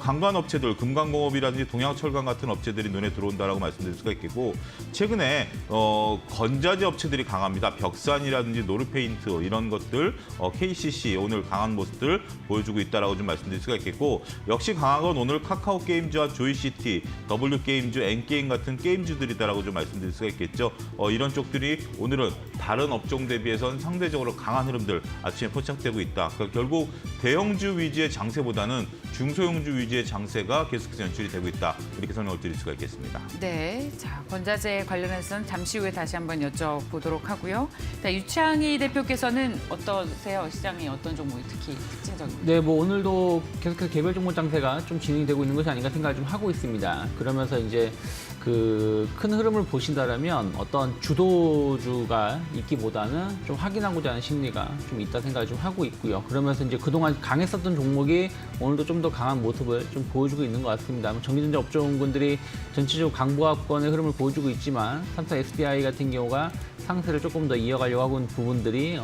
강간 업체들, 금강공업이라든지 동양철강 같은 업체들이 눈에 들어온다라고 말씀드릴 수가 있겠고 최근에 건자재 업체들이 강합니다. 벽산이라든지 노르페인트 이런 것들, KCC 오늘 강한 모습들 보여주고 있다라고 좀 말씀드릴 수가 있겠고 역시 강한 건 오늘 카카오 게임즈와 조이시티, W 게임즈, N 게임 같은 게임주들이다라고 좀 말씀드릴 수가 있겠죠. 이런 쪽들이 오늘은 다른 업종 대비해서는 상대적으로 강한 흐름들 아침에 포착되고 있다. 그러니까 결국 대형주 위주의 장세보다는 중소형주 위주의 장세가 계속해서 연출이 되고 있다. 이렇게 설명을 드릴 수가 있겠습니다. 네, 자 건자재 관련해서는 잠시 후에 다시 한번 여쭤보도록 하고요. 자, 유창희 대표께서는 어떠세요? 시장이 어떤 종목이 특히 특징적입니다. 네, 뭐 오늘도 계속해서 개별 종목 장세가 좀 진행되고 있는 것이 아닌가 생각을 좀 하고 있습니다. 그러면서 이제 그 큰 흐름을 보신다라면 어떤 주도주가 있기보다는 좀 확인하고자 하는 심리가 좀 있다 생각을 좀 하고 있고요. 그러면서 이제 그동안 강했었던 종목이 오늘도 좀 더 강한 모습을 좀 보여주고 있는 것 같습니다. 전기전자 업종군들이 전체적으로 강보합권의 흐름을 보여주고 있지만 삼성 SDI 같은 경우가 상승을 조금 더 이어가려고 하고 있는 부분들이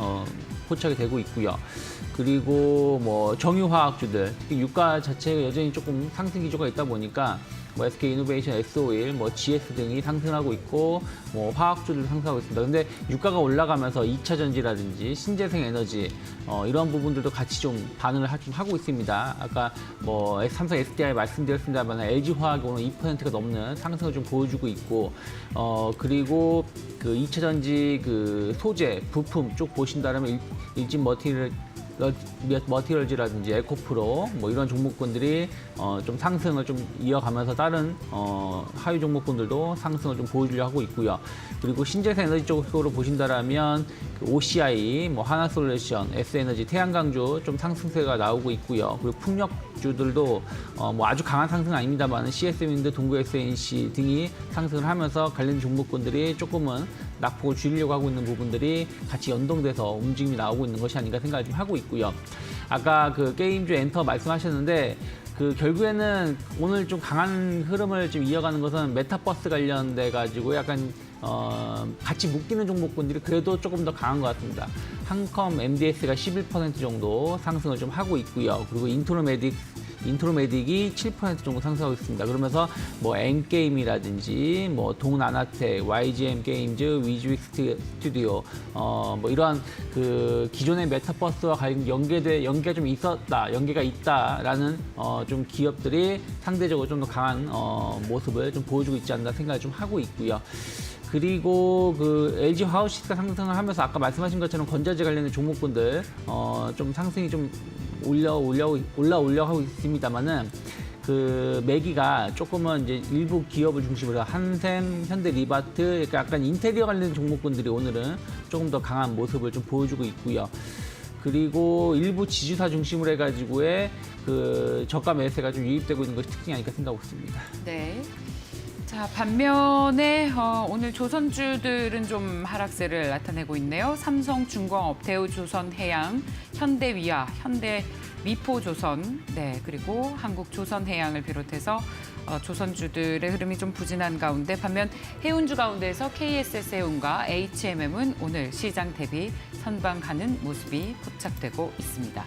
포착이 되고 있고요. 그리고 뭐 정유화학주들, 특히 유가 자체가 여전히 조금 상승 기조가 있다 보니까 뭐 SK이노베이션, S-오일, 뭐 GS 등이 상승하고 있고 뭐 화학주들도 상승하고 있습니다. 근데 유가가 올라가면서 2차 전지라든지 신재생 에너지 이런 부분들도 같이 좀 반응을 좀 하고 있습니다. 아까 뭐 삼성 SDI 말씀드렸습니다만 LG화학이 오늘 2%가 넘는 상승을 좀 보여주고 있고 그리고 그 2차 전지 그 소재, 부품 쪽 보신다면 일진 머티리얼즈라든지 에코프로 뭐 이런 종목군들이 좀 상승을 좀 이어가면서 다른 하위 종목군들도 상승을 좀 보여주려 하고 있고요. 그리고 신재생 에너지 쪽으로 보신다라면 그 OCI, 뭐 하나솔루션, S에너지, 태양광주 좀 상승세가 나오고 있고요. 그리고 풍력주들도 뭐 아주 강한 상승은 아닙니다만 CS윈드, 동구 SNC 등이 상승을 하면서 관련 종목군들이 조금은 낙폭을 줄이려고 하고 있는 부분들이 같이 연동돼서 움직임이 나오고 있는 것이 아닌가 생각을 좀 하고 있고요. 아까 그 게임주 엔터 말씀하셨는데 그 결국에는 오늘 좀 강한 흐름을 좀 이어가는 것은 메타버스 관련돼 가지고 약간 같이 묶이는 종목군들이 그래도 조금 더 강한 것 같습니다. 한컴 MDS가 11% 정도 상승을 좀 하고 있고요. 그리고 인트로메딕이 7% 정도 상승하고 있습니다. 그러면서 뭐 N게임이라든지 뭐 동나나텍, YGM 게임즈, 위즈윅 스튜디오 뭐 이러한 그 기존의 메타버스와 연계가 좀 있었다, 연계가 있다라는 좀 기업들이 상대적으로 좀 더 강한 모습을 좀 보여주고 있지 않나 생각을 좀 하고 있고요. 그리고 그 LG 화우시스가 상승을 하면서 아까 말씀하신 것처럼 건자재 관련된 종목군들 좀 상승이 좀 올라오려 하고 있습니다만은 그 매기가 조금은 이제 일부 기업을 중심으로 한샘, 현대리바트, 약간 인테리어 관련 종목군들이 오늘은 조금 더 강한 모습을 좀 보여주고 있고요. 그리고 일부 지주사 중심으로 해가지고의 그 저가 매수세가 좀 유입되고 있는 것이 특징이 아닐까 생각하고 있습니다. 네. 자, 반면에 오늘 조선주들은 좀 하락세를 나타내고 있네요. 삼성중공업, 대우조선해양, 현대위아, 현대미포조선, 네, 그리고 한국조선해양을 비롯해서 조선주들의 흐름이 좀 부진한 가운데 반면 해운주 가운데에서 KSS해운과 HMM은 오늘 시장 대비 선방하는 모습이 포착되고 있습니다.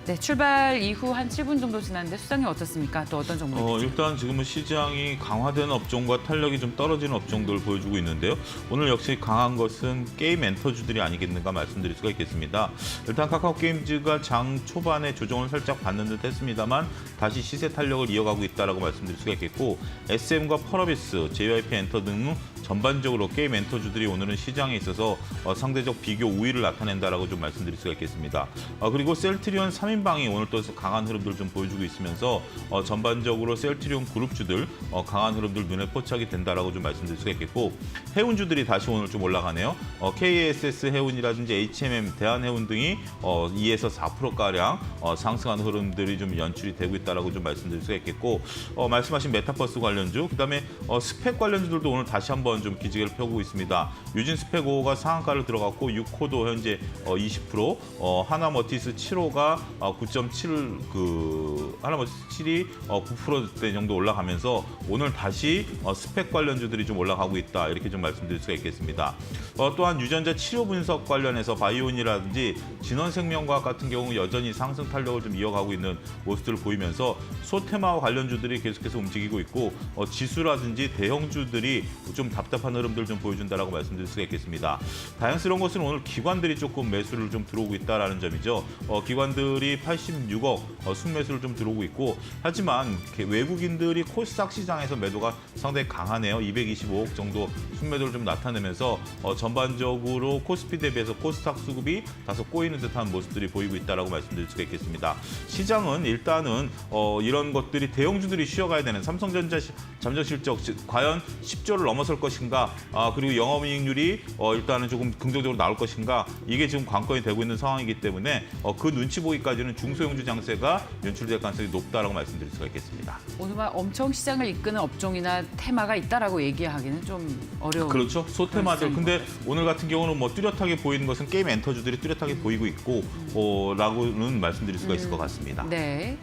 네, 출발 이후 한 7분 정도 지났는데 수장님 어떻습니까? 또 어떤 종목이 일단 지금은 시장이 강화되는 업종과 탄력이 좀 떨어지는 업종들을 보여주고 있는데요. 오늘 역시 강한 것은 게임 엔터주들이 아니겠는가 말씀드릴 수가 있겠습니다. 일단 카카오게임즈가 장 초반에 조정을 살짝 받는 듯 했습니다만 다시 시세 탄력을 이어가고 있다라고 말씀드릴 수가 있겠고 SM과 펄어비스, JYP 엔터 등 전반적으로 게임 엔터주들이 오늘은 시장에 있어서 상대적 비교 우위를 나타낸다라고 좀 말씀드릴 수가 있겠습니다. 그리고 셀트리온 3인방이 오늘 또 강한 흐름들 좀 보여주고 있으면서 전반적으로 셀트리온 그룹주들 강한 흐름들 눈에 포착이 된다라고 좀 말씀드릴 수가 있겠고 해운주들이 다시 오늘 좀 올라가네요. KSS 해운이라든지 HMM, 대한해운 등이 2에서 4%가량 상승하는 흐름들이 좀 연출이 되고 있다라고 좀 말씀드릴 수가 있겠고 말씀하신 메타버스 관련주, 그다음에 스펙 관련주들도 오늘 다시 한번 좀 기지개를 펴고 있습니다. 유진 스펙 5호가 상한가를 들어갔고 6호도 현재 20%, 하나머티스 7호가 9.7 하나머티스 7이 9%대 정도 올라가면서 오늘 다시 스펙 관련주들이 좀 올라가고 있다 이렇게 좀 말씀드릴 수가 있겠습니다. 또한 유전자 치료 분석 관련해서 바이오온이라든지 진원생명과학 같은 경우 여전히 상승 탄력을 좀 이어가고 있는 모습들을 보이면서 소테마와 관련주들이 계속해서 움직이고 있고 지수라든지 대형주들이 좀 답답한 흐름들 좀 보여준다라고 말씀드릴 수가 있겠습니다. 다양스러운 것은 오늘 기관들이 조금 매수를 좀 들어오고 있다라는 점이죠. 기관들이 86억 순매수를 좀 들어오고 있고 하지만 외국인들이 코스닥 시장에서 매도가 상당히 강하네요. 225억 정도 순매도를 좀 나타내면서 전반적으로 코스피 대비해서 코스닥 수급이 다소 꼬이는 듯한 모습들이 보이고 있다라고 말씀드릴 수가 있겠습니다. 시장은 일단은 이런 것들이 대형주들이 쉬어가야 되는 삼성전자 잠정 실적 과연 10조를 넘어설 것이 것인가, 그리고 영업이익률이 일단은 조금 긍정적으로 나올 것인가, 이게 지금 관건이 되고 있는 상황이기 때문에 그 눈치 보기까지는 중소형주 장세가 연출될 가능성이 높다라고 말씀드릴 수가 있겠습니다. 오늘 막 엄청 시장을 이끄는 업종이나 테마가 있다라고 얘기하기는 좀 어려운. 그렇죠. 소테마들. 근데 오늘 같은 경우는 뭐 뚜렷하게 보이는 것은 게임 엔터주들이 뚜렷하게 보이고 있고, 라고는 말씀드릴 수가 있을 것 같습니다. 네,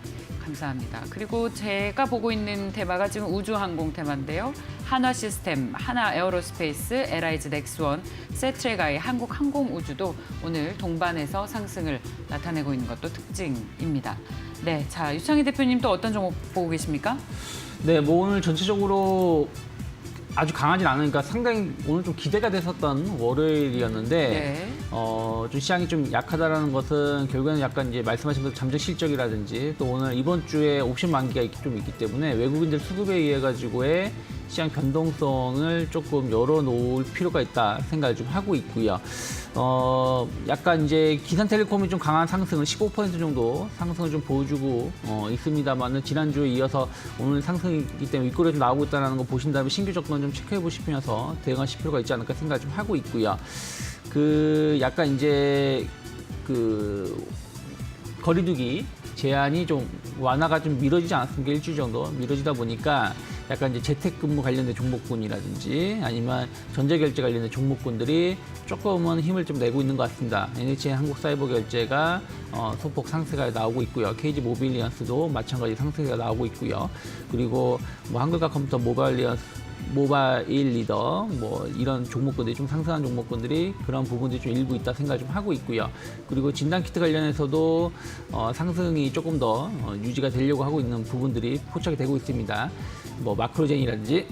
감사합니다. 그리고 제가 보고 있는 테마가 지금 우주항공 테마인데요. 한화시스템, 하나에어로스페이스, LIG 넥스원, 세트레가의 한국항공우주도 오늘 동반해서 상승을 나타내고 있는 것도 특징입니다. 네, 자 유창희 대표님 또 어떤 종목 보고 계십니까? 네, 뭐 오늘 전체적으로 아주 강하진 않으니까 상당히 오늘 좀 기대가 됐었던 월요일이었는데 네. 좀 시장이 좀 약하다라는 것은 결국에는 약간 이제 말씀하신 대로 잠재 실적이라든지 또 오늘 이번 주에 옵션 만기가 좀 있기 때문에 외국인들 수급에 의해 가지고의 시장 변동성을 조금 열어놓을 필요가 있다 생각을 좀 하고 있고요. 약간 이제 기산텔레콤이 좀 강한 상승을 15% 정도 상승을 좀 보여주고 있습니다만은 지난주에 이어서 오늘 상승이기 때문에 윗꼬리가 좀 나오고 있다는 거 보신다면 신규 접근 좀 체크해 보시면서 대응하실 필요가 있지 않을까 생각을 좀 하고 있고요. 약간 이제 거리두기 제한이 좀 완화가 좀 미뤄지지 않았습니까? 일주일 정도 미뤄지다 보니까 약간 이제 재택근무 관련된 종목군이라든지 아니면 전자결제 관련된 종목군들이 조금은 힘을 좀 내고 있는 것 같습니다. NHN 한국사이버결제가 소폭 상승가 나오고 있고요. KG 모빌리언스도 마찬가지 상승가 나오고 있고요. 그리고 뭐 한글과 컴퓨터 모바일 리더 뭐 이런 종목군들이 좀 상승한 종목군들이 그런 부분들이 좀 일부 있다 생각을 좀 하고 있고요. 그리고 진단키트 관련해서도 상승이 조금 더 유지가 되려고 하고 있는 부분들이 포착이 되고 있습니다. 뭐 마크로젠이라든지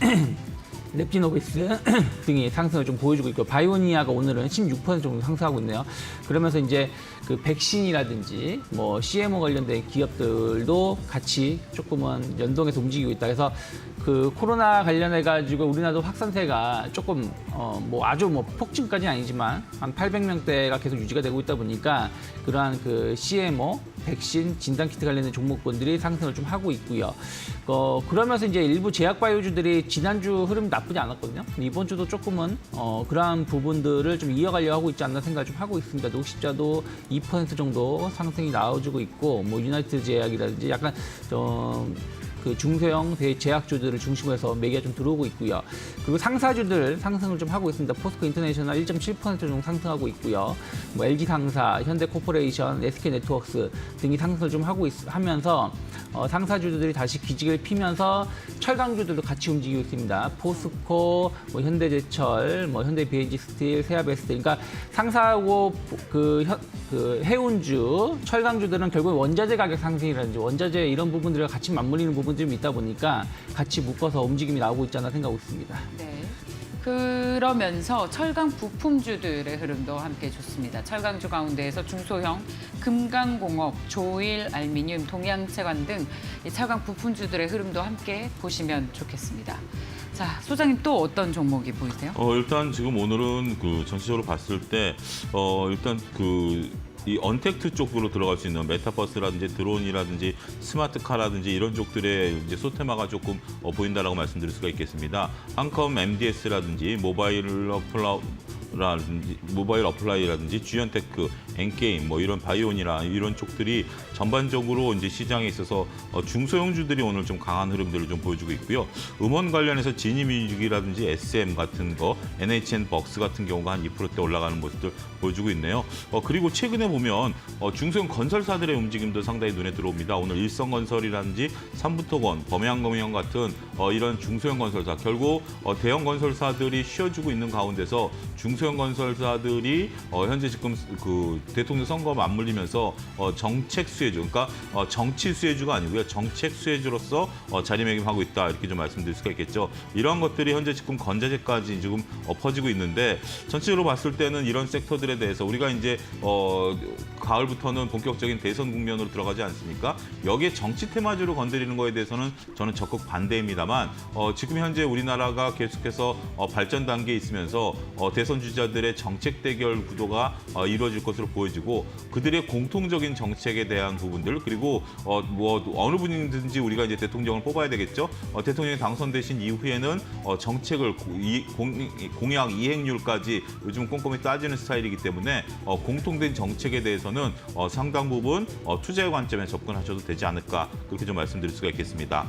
렙지노비스 등이 상승을 좀 보여주고 있고 바이오니아가 오늘은 16% 정도 상승하고 있네요. 그러면서 이제 그 백신이라든지 뭐 CMO 관련된 기업들도 같이 조금은 연동해서 움직이고 있다. 그래서 그 코로나 관련해 가지고 우리나라도 확산세가 조금 뭐 아주 뭐 폭증까지는 아니지만 한 800명대가 계속 유지가 되고 있다 보니까 그러한 그 CMO 백신 진단키트 관련된 종목군들이 상승을 좀 하고 있고요. 그러면서 이제 일부 제약바이오주들이 지난주 흐름 나쁘지 않았거든요. 이번 주도 조금은 그러한 부분들을 좀 이어가려고 하고 있지 않나 생각을 좀 하고 있습니다. 녹십자도 2% 정도 상승이 나와주고 있고, 뭐 유나이티드 제약이라든지 약간 그 중소형 제약주들을 중심으로 해서 매기가 좀 들어오고 있고요. 그리고 상사주들 상승을 좀 하고 있습니다. 포스코 인터내셔널 1.7% 정도 상승하고 있고요. 뭐 LG 상사, 현대코퍼레이션, SK네트워크스 등이 상승을 좀 하면서 상사주들이 다시 기직을 피면서 철강주들도 같이 움직이고 있습니다. 포스코, 뭐 현대제철, 뭐 현대비엔지스틸, 세아베스트. 그러니까 상사하고 그 해운주, 철강주들은 결국 원자재 가격 상승이라든지 원자재 이런 부분들과 같이 맞물리는 부분들이 좀 있다 보니까 같이 묶어서 움직임이 나오고 있지 않나 생각하고 있습니다. 네. 그러면서 철강 부품주들의 흐름도 함께 좋습니다. 철강주 가운데에서 중소형 금강공업, 조일, 알미늄, 동양체관 등 이 철강 부품주들의 흐름도 함께 보시면 좋겠습니다. 자, 소장님 또 어떤 종목이 보이세요? 일단 지금 오늘은 그 전체적으로 봤을 때 일단 이 언택트 쪽으로 들어갈 수 있는 메타버스라든지 드론이라든지 스마트카라든지 이런 쪽들의 이제 소테마가 조금 보인다라고 말씀드릴 수가 있겠습니다. 한컴 MDS라든지 모바일 어플라이라든지 주연테크, 엔게임, 뭐 이런 바이오니라 이런 쪽들이 전반적으로 이제 시장에 있어서 중소형주들이 오늘 좀 강한 흐름들을 좀 보여주고 있고요. 음원 관련해서 지니뮤직이라든지 SM 같은 거, NHN 벅스 같은 경우가 한 2%대 올라가는 모습들 보여주고 있네요. 그리고 최근에 보면 중소형 건설사들의 움직임도 상당히 눈에 들어옵니다. 오늘 일성건설이라든지 삼부토건, 범해항공영 같은 이런 중소형 건설사, 결국 대형 건설사들이 쉬어주고 있는 가운데서 중소형 건설사들이 현재 지금 그 대통령 선거 맞물리면서 정책 수혜주, 그러니까 정치 수혜주가 아니고요, 정책 수혜주로서 자리매김하고 있다, 이렇게 좀 말씀드릴 수가 있겠죠. 이러한 것들이 현재 지금 건자재까지 지금 퍼지고 있는데, 전체적으로 봤을 때는 이런 섹터들에 대해서 우리가 이제 가을부터는 본격적인 대선 국면으로 들어가지 않습니까? 여기에 정치 테마주로 건드리는 거에 대해서는 저는 적극 반대입니다만, 지금 현재 우리나라가 계속해서 발전 단계에 있으면서 대선 주자 투자들의 정책 대결 구도가 이루어질 것으로 보여지고 그들의 공통적인 정책에 대한 부분들 그리고 어느 분이든지 우리가 이제 대통령을 뽑아야 되겠죠. 대통령이 당선되신 이후에는 정책을 공약 이행률까지 요즘 꼼꼼히 따지는 스타일이기 때문에 공통된 정책에 대해서는 상당 부분 투자의 관점에 접근하셔도 되지 않을까 그렇게 좀 말씀드릴 수가 있겠습니다.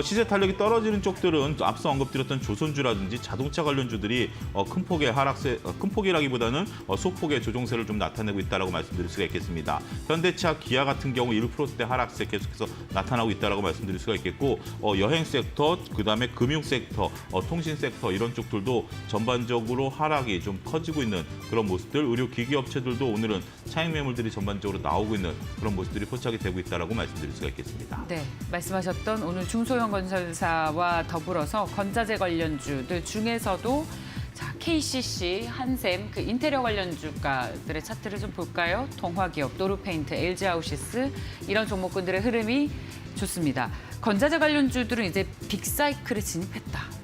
시세 탄력이 떨어지는 쪽들은 앞서 언급드렸던 조선주라든지 자동차 관련주들이 큰 폭의 하락세, 큰 폭이라기보다는 소폭의 조정세를 좀 나타내고 있다라고 말씀드릴 수가 있겠습니다. 현대차, 기아 같은 경우 1%대 하락세 계속해서 나타나고 있다라고 말씀드릴 수가 있겠고 여행 섹터, 그다음에 금융 섹터, 통신 섹터 이런 쪽들도 전반적으로 하락이 좀 커지고 있는 그런 모습들, 의료 기기 업체들도 오늘은 차익 매물들이 전반적으로 나오고 있는 그런 모습들이 포착이 되고 있다라고 말씀드릴 수가 있겠습니다. 네, 말씀하셨던 오늘 중소형 건설사와 더불어서 건자재 관련주들 중에서도 자, KCC, 한샘, 그 인테리어 관련 주가들의 차트를 좀 볼까요? 동화기업, 노르페인트, LG하우시스 이런 종목군들의 흐름이 좋습니다. 건자재 관련주들은 이제 빅사이클에 진입했다.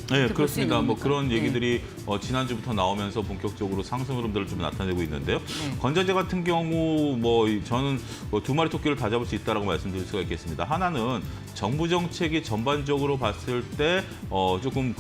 네, 그렇습니다. 뭐 겁니까? 그런 얘기들이 지난주부터 나오면서 본격적으로 상승 흐름들을 좀 나타내고 있는데요. 네. 건자재 같은 경우 저는 두 마리 토끼를 다 잡을 수 있다라고 말씀드릴 수가 있겠습니다. 하나는 정부 정책이 전반적으로 봤을 때 조금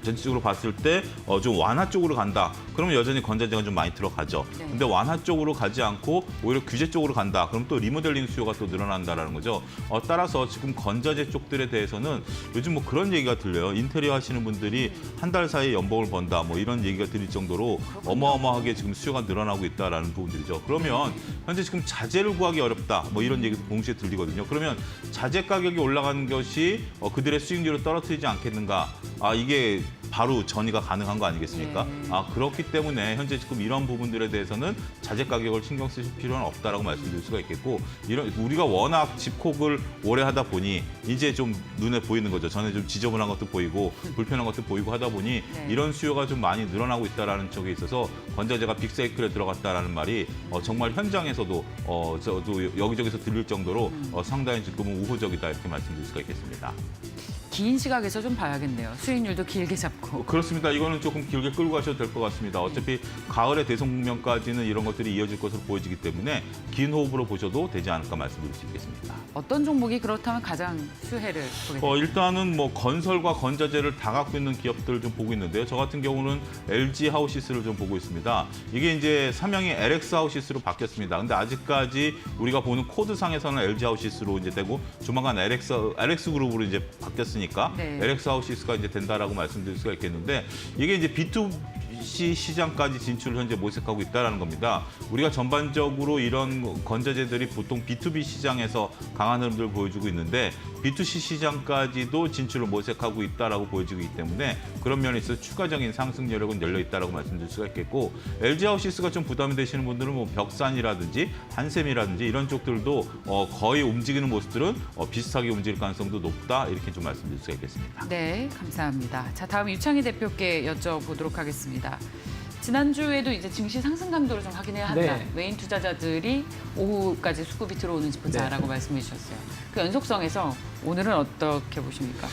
전체적으로 봤을 때 좀 완화 쪽으로 간다. 그러면 여전히 건자재가 좀 많이 들어가죠. 네. 근데 완화 쪽으로 가지 않고 오히려 규제 쪽으로 간다. 그럼 또 리모델링 수요가 또 늘어난다라는 거죠. 따라서 지금 건자재 쪽들에 대해서는 요즘 뭐 그런 얘기가 들려요. 인테리어 하시는 분들이 한 달 사이에 연봉을 번다. 뭐 이런 얘기가 들릴 정도로 어마어마하게 지금 수요가 늘어나고 있다라는 부분들이죠. 그러면 현재 지금 자재를 구하기 어렵다. 뭐 이런 얘기도 동시에 들리거든요. 그러면 자재 가격이 올라가는 것이 그들의 수익률을 떨어뜨리지 않겠는가? 이게 바로 전이가 가능한 거 아니겠습니까? 네. 그렇기 때문에 현재 지금 이런 부분들에 대해서는 자재 가격을 신경 쓰실 필요는 없다라고 말씀드릴 수가 있겠고 우리가 워낙 집콕을 오래 하다 보니 이제 좀 눈에 보이는 거죠. 전에 좀 지저분한 것도 보이고 불편한 것도 보이고 하다 보니 네. 이런 수요가 좀 많이 늘어나고 있다라는 쪽에 있어서 건자재가 빅사이클에 들어갔다라는 말이 정말 현장에서도 저도 여기저기서 들릴 정도로 상당히 지금은 우호적이다 이렇게 말씀드릴 수가 있겠습니다. 긴 시각에서 좀 봐야겠네요. 수익률도 길게 잡고. 그렇습니다. 이거는 조금 길게 끌고 가셔도 될 것 같습니다. 어차피 가을의 대성국면까지는 이런 것들이 이어질 것으로 보여지기 때문에 긴 호흡으로 보셔도 되지 않을까 말씀드릴 수 있겠습니다. 어떤 종목이 그렇다면 가장 수혜를 보게 될까요? 일단은 뭐 건설과 건자재를 다 갖고 있는 기업들을 좀 보고 있는데요. 저 같은 경우는 LG 하우시스를 좀 보고 있습니다. 이게 이제 사명이 LX 하우시스로 바뀌었습니다. 근데 아직까지 우리가 보는 코드상에서는 LG 하우시스로 이제 되고 조만간 LX 그룹으로 이제 바뀌었으니까 네. LX 하우시스가 이제 된다라고 말씀드릴 수가 있겠는데 이게 이제 B2C 시장까지 진출을 현재 모색하고 있다는 겁니다. 우리가 전반적으로 이런 건자재들이 보통 B2B 시장에서 강한 흐름들을 보여주고 있는데 B2C 시장까지도 진출을 모색하고 있다라고 보여지기 때문에 그런 면에 있어서 추가적인 상승 여력은 열려 있다라고 말씀드릴 수가 있겠고 LG 하우시스가 좀 부담이 되시는 분들은 뭐 벽산이라든지 한샘이라든지 이런 쪽들도 거의 움직이는 모습들은 비슷하게 움직일 가능성도 높다 이렇게 좀 말씀드릴 수가 있겠습니다. 네, 감사합니다. 자, 다음 유창희 대표께 여쭤보도록 하겠습니다. 지난주에도 이제 증시 상승 강도를 좀 확인해야 한다. 네. 외인 투자자들이 오후까지 수급이 들어오는지 보자라고 말씀해 주셨어요. 그 연속성에서 오늘은 어떻게 보십니까?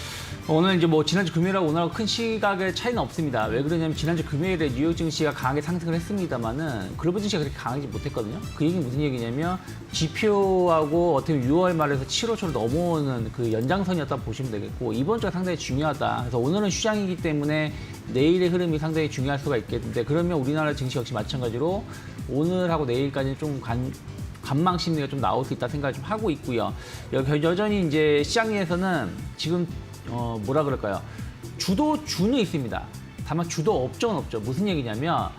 오늘 이제 뭐 지난주 금요일하고 오늘하고 큰 시각의 차이는 없습니다. 왜 그러냐면 지난주 금요일에 뉴욕 증시가 강하게 상승을 했습니다만은 글로벌 증시가 그렇게 강하지 못했거든요. 그 얘기는 무슨 얘기냐면 지표하고 어떻게 보면 6월 말에서 7월 초로 넘어오는 그 연장선이었다 보시면 되겠고 이번 주가 상당히 중요하다. 그래서 오늘은 휴장이기 때문에 내일의 흐름이 상당히 중요할 수가 있겠는데 그러면 우리나라 증시 역시 마찬가지로 오늘하고 내일까지는 좀 관망 심리가 좀 나올 수 있다 생각을 좀 하고 있고요. 여전히 이제 시장에서는 지금 뭐라 그럴까요? 주는 있습니다. 다만 주도 업종은 없죠. 무슨 얘기냐면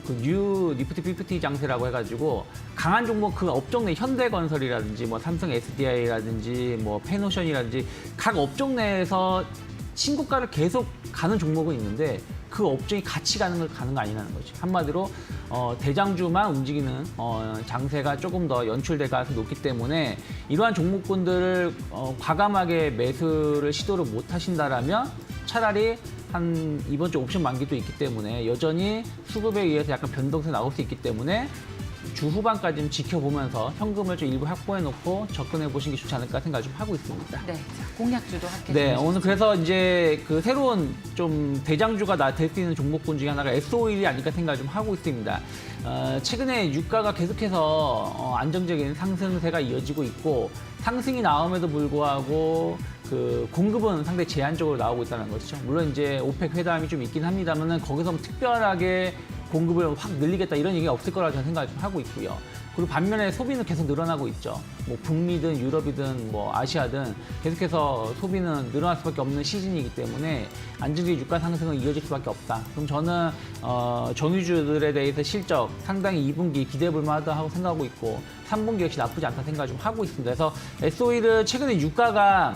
그 뉴 니프티 피프티 장세라고 해가지고 강한 종목 그 업종 내 현대건설이라든지 뭐 삼성 SDI라든지 뭐 페노션이라든지 각 업종 내에서 신고가를 계속 가는 종목은 있는데 그 업종이 같이 가는 거 아니라는 거죠. 한마디로 대장주만 움직이는 장세가 조금 더 연출될 가능성이 높기 때문에 이러한 종목군들을 과감하게 매수를 시도를 못 하신다라면 차라리 한 이번 주 옵션 만기도 있기 때문에 여전히 수급에 의해서 약간 변동세 나올 수 있기 때문에 주 후반까지 좀 지켜보면서 현금을 좀 일부 확보해 놓고 접근해 보시는 게 좋지 않을까 생각을 좀 하고 있습니다. 네, 자, 공약주도 함께. 네, 해주시죠. 오늘 그래서 이제 그 새로운 좀 대장주가 될 수 있는 종목군 중에 하나가 S-오일이 아닐까 생각을 좀 하고 있습니다. 최근에 유가가 계속해서 안정적인 상승세가 이어지고 있고 상승이 나옴에도 불구하고 그 공급은 상당히 제한적으로 나오고 있다는 것이죠. 물론 이제 오펙 회담이 좀 있긴 합니다만은 거기서 특별하게 공급을 확 늘리겠다 이런 얘기가 없을 거라고 저는 생각을 좀 하고 있고요. 그리고 반면에 소비는 계속 늘어나고 있죠. 뭐 북미든 유럽이든 뭐 아시아든 계속해서 소비는 늘어날 수밖에 없는 시즌이기 때문에 안정적인 유가 상승은 이어질 수밖에 없다. 그럼 저는 정유주들에 대해서 실적 상당히 2분기 기대해볼 만하다고 생각하고 있고 3분기 역시 나쁘지 않다 생각을 좀 하고 있습니다. 그래서 S-오일은 최근에 유가가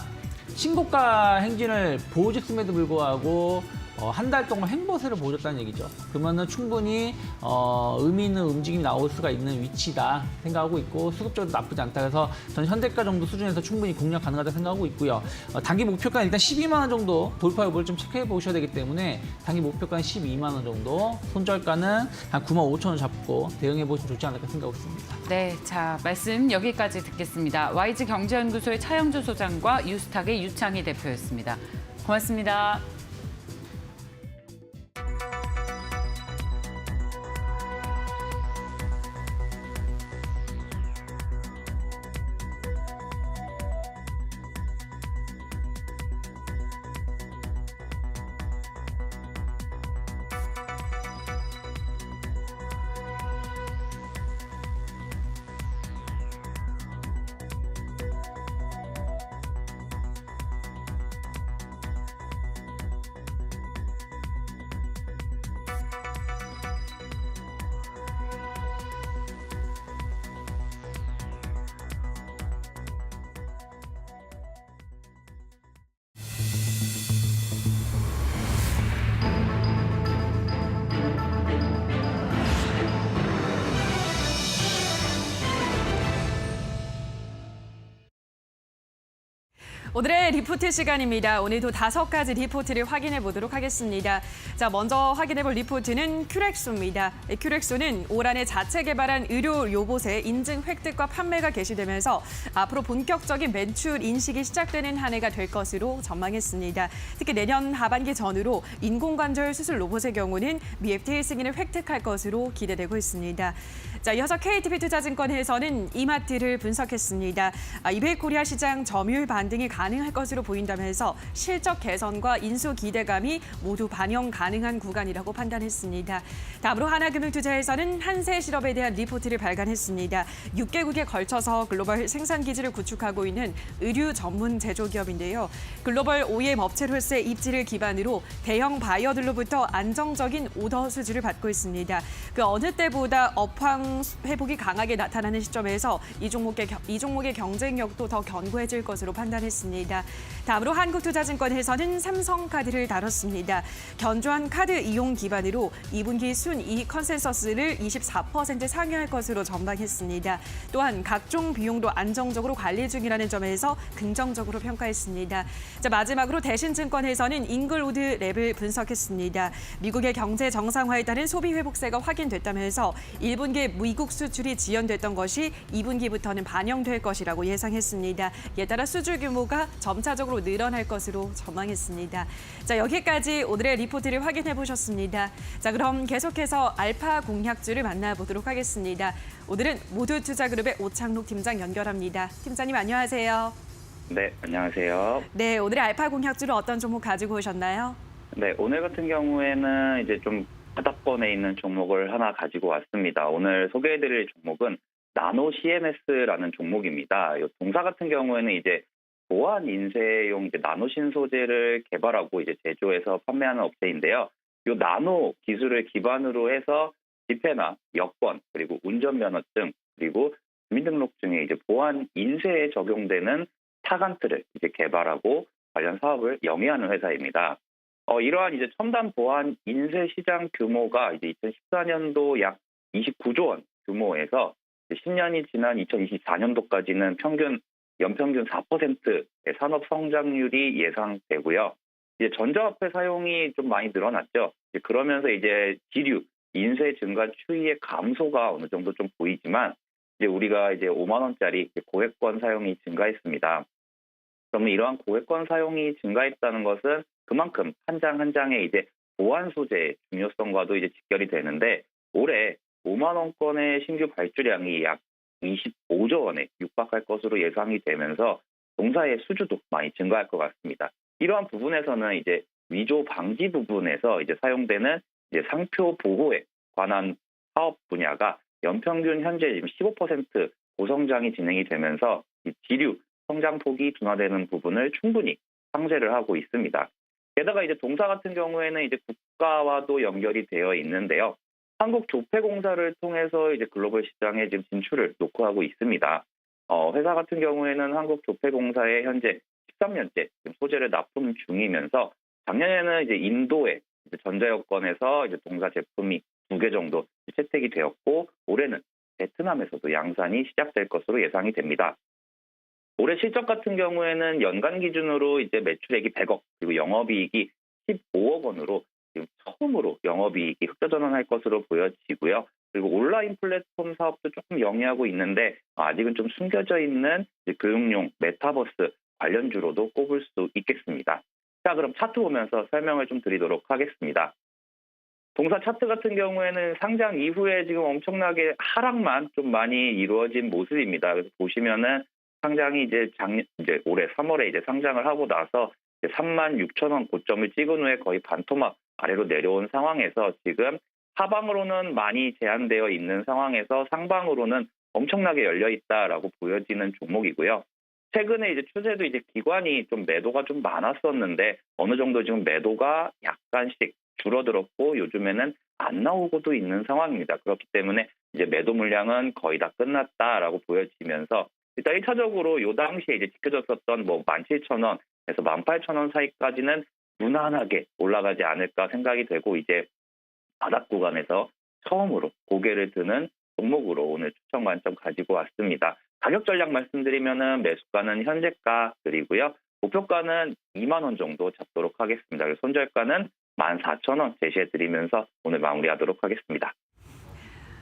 신고가 행진을 보여줬음에도 불구하고 한 달 동안 횡보세를 보여줬다는 얘기죠. 그러면은 충분히 의미 있는 움직임이 나올 수가 있는 위치다 생각하고 있고 수급적으로 나쁘지 않다. 그래서 저는 현대가 정도 수준에서 충분히 공략 가능하다 생각하고 있고요. 단기 목표가 일단 12만 원 정도 돌파 여부를 좀 체크해 보셔야 되기 때문에 단기 목표가는 12만 원 정도, 손절가는 한 9만 5천 원 잡고 대응해 보시면 좋지 않을까 생각하고 있습니다. 네, 자, 말씀 여기까지 듣겠습니다. YG 경제연구소의 차영주 소장과 유스탁의 유창희 대표였습니다. 고맙습니다. 오늘의 리포트 시간입니다. 오늘도 5가지 리포트를 확인해 보도록 하겠습니다. 자, 먼저 확인해 볼 리포트는 큐렉소입니다. 큐렉소는 올 한해 자체 개발한 의료 로봇의 인증 획득과 판매가 개시되면서 앞으로 본격적인 매출 인식이 시작되는 한 해가 될 것으로 전망했습니다. 특히 내년 하반기 전후로 인공관절 수술 로봇의 경우는 미 FDA 승인을 획득할 것으로 기대되고 있습니다. 자, 이어서 KTB투자증권에서는 이마트를 분석했습니다. 이베이코리아 시장 점유율 반등이 가능할 것으로 보인다면서 실적 개선과 인수 기대감이 모두 반영 가능한 구간이라고 판단했습니다. 다음으로 하나금융투자에서는 한세실업에 대한 리포트를 발간했습니다. 6개국에 걸쳐서 글로벌 생산 기지를 구축하고 있는 의류 전문 제조기업인데요. 글로벌 OEM 업체로서의 입지를 기반으로 대형 바이어들로부터 안정적인 오더 수주를 받고 있습니다. 그 어느 때보다 업황 회복이 강하게 나타나는 시점에서 이 종목의 경쟁력도 더 견고해질 것으로 판단했습니다. 다음으로 한국투자증권에서는 삼성카드를 다뤘습니다. 견조한 카드 이용 기반으로 2분기 순이익 컨센서스를 24% 상회할 것으로 전망했습니다. 또한 각종 비용도 안정적으로 관리 중이라는 점에서 긍정적으로 평가했습니다. 자, 마지막으로 대신증권에서는 잉글우드 랩을 분석했습니다. 미국의 경제 정상화에 따른 소비 회복세가 확인됐다면서 1분기에 미국 수출이 지연됐던 것이 2분기부터는 반영될 것이라고 예상했습니다. 이에 따라 수주 규모가 점차적으로 늘어날 것으로 전망했습니다. 자, 여기까지 오늘의 리포트를 확인해 보셨습니다. 자, 그럼 계속해서 알파 공략주를 만나보도록 하겠습니다. 오늘은 모두투자그룹의 오창록 팀장 연결합니다. 팀장님 안녕하세요. 네, 안녕하세요. 네, 오늘의 알파 공략주를 어떤 종목 가지고 오셨나요? 네, 오늘 같은 경우에는 이제 좀 바닥권에 있는 종목을 하나 가지고 왔습니다. 오늘 소개해드릴 종목은 나노 CMS라는 종목입니다. 이 동사 같은 경우에는 이제 보안 인쇄용 이제 나노 신소재를 개발하고 이제 제조해서 판매하는 업체인데요. 이 나노 기술을 기반으로 해서 지폐나 여권 그리고 운전면허증 그리고 주민등록증에 이제 보안 인쇄에 적용되는 타간틀을 이제 개발하고 관련 사업을 영위하는 회사입니다. 이러한 이제 첨단 보안 인쇄 시장 규모가 이제 2014년도 약 29조 원 규모에서 10년이 지난 2024년도까지는 연평균 4%의 산업 성장률이 예상되고요. 이제 전자화폐 사용이 좀 많이 늘어났죠. 그러면서 이제 지류, 인쇄 증가 추이의 감소가 어느 정도 좀 보이지만 이제 우리가 이제 5만 원짜리 고액권 사용이 증가했습니다. 그러면 이러한 고액권 사용이 증가했다는 것은 그만큼 한 장 한 장의 이제 보안 소재의 중요성과도 이제 직결이 되는데 올해 5만 원권의 신규 발주량이 약 25조 원에 육박할 것으로 예상이 되면서 동사의 수주도 많이 증가할 것 같습니다. 이러한 부분에서는 이제 위조 방지 부분에서 이제 사용되는 이제 상표 보호에 관한 사업 분야가 연평균 현재 지금 15% 고성장이 진행이 되면서 이 지류 성장폭이 둔화되는 부분을 충분히 상쇄를 하고 있습니다. 게다가 이제 동사 같은 경우에는 이제 국가와도 연결이 되어 있는데요. 한국조폐공사를 통해서 이제 글로벌 시장에 지금 진출을 녹화하고 있습니다. 회사 같은 경우에는 한국조폐공사에 현재 13년째 소재를 납품 중이면서 작년에는 이제 인도의 전자여권에서 이제 동사 제품이 2개 정도 채택이 되었고 올해는 베트남에서도 양산이 시작될 것으로 예상이 됩니다. 올해 실적 같은 경우에는 연간 기준으로 이제 매출액이 100억 그리고 영업이익이 15억 원으로 지금 처음으로 영업이익이 흑자전환할 것으로 보여지고요. 그리고 온라인 플랫폼 사업도 조금 영위하고 있는데 아직은 좀 숨겨져 있는 교육용 메타버스 관련주로도 꼽을 수 있겠습니다. 자, 그럼 차트 보면서 설명을 좀 드리도록 하겠습니다. 동사 차트 같은 경우에는 상장 이후에 지금 엄청나게 하락만 좀 많이 이루어진 모습입니다. 그래서 보시면은 상장이 이제 올해 3월에 이제 상장을 하고 나서 36,000원 고점을 찍은 후에 거의 반토막 아래로 내려온 상황에서 지금 하방으로는 많이 제한되어 있는 상황에서 상방으로는 엄청나게 열려 있다라고 보여지는 종목이고요. 최근에 이제 추세도 이제 기관이 좀 매도가 좀 많았었는데 어느 정도 지금 매도가 약간씩 줄어들었고 요즘에는 안 나오고도 있는 상황입니다. 그렇기 때문에 이제 매도 물량은 거의 다 끝났다라고 보여지면서 일단 1차적으로 요 당시에 이제 지켜졌었던 뭐 17,000원에서 18,000원 사이까지는 무난하게 올라가지 않을까 생각이 되고 이제 바닥 구간에서 처음으로 고개를 드는 종목으로 오늘 추천 관점 가지고 왔습니다. 가격 전략 말씀드리면은 매수가는 현재가 드리고요. 목표가는 2만 원 정도 잡도록 하겠습니다. 그래서 손절가는 14,000원 제시해드리면서 오늘 마무리하도록 하겠습니다.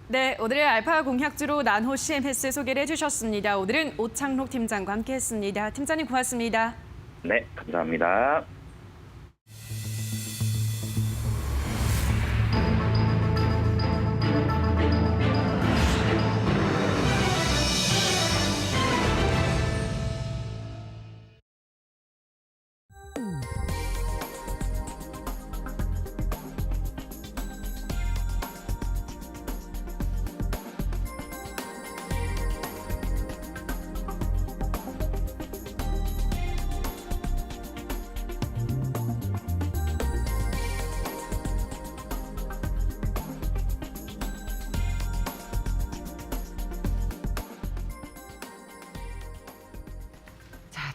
네, 오늘의 알파 공약주로 난호 CMS 소개를 해주셨습니다. 오늘은 오창록 팀장과 함께했습니다. 팀장님 고맙습니다. 네, 감사합니다.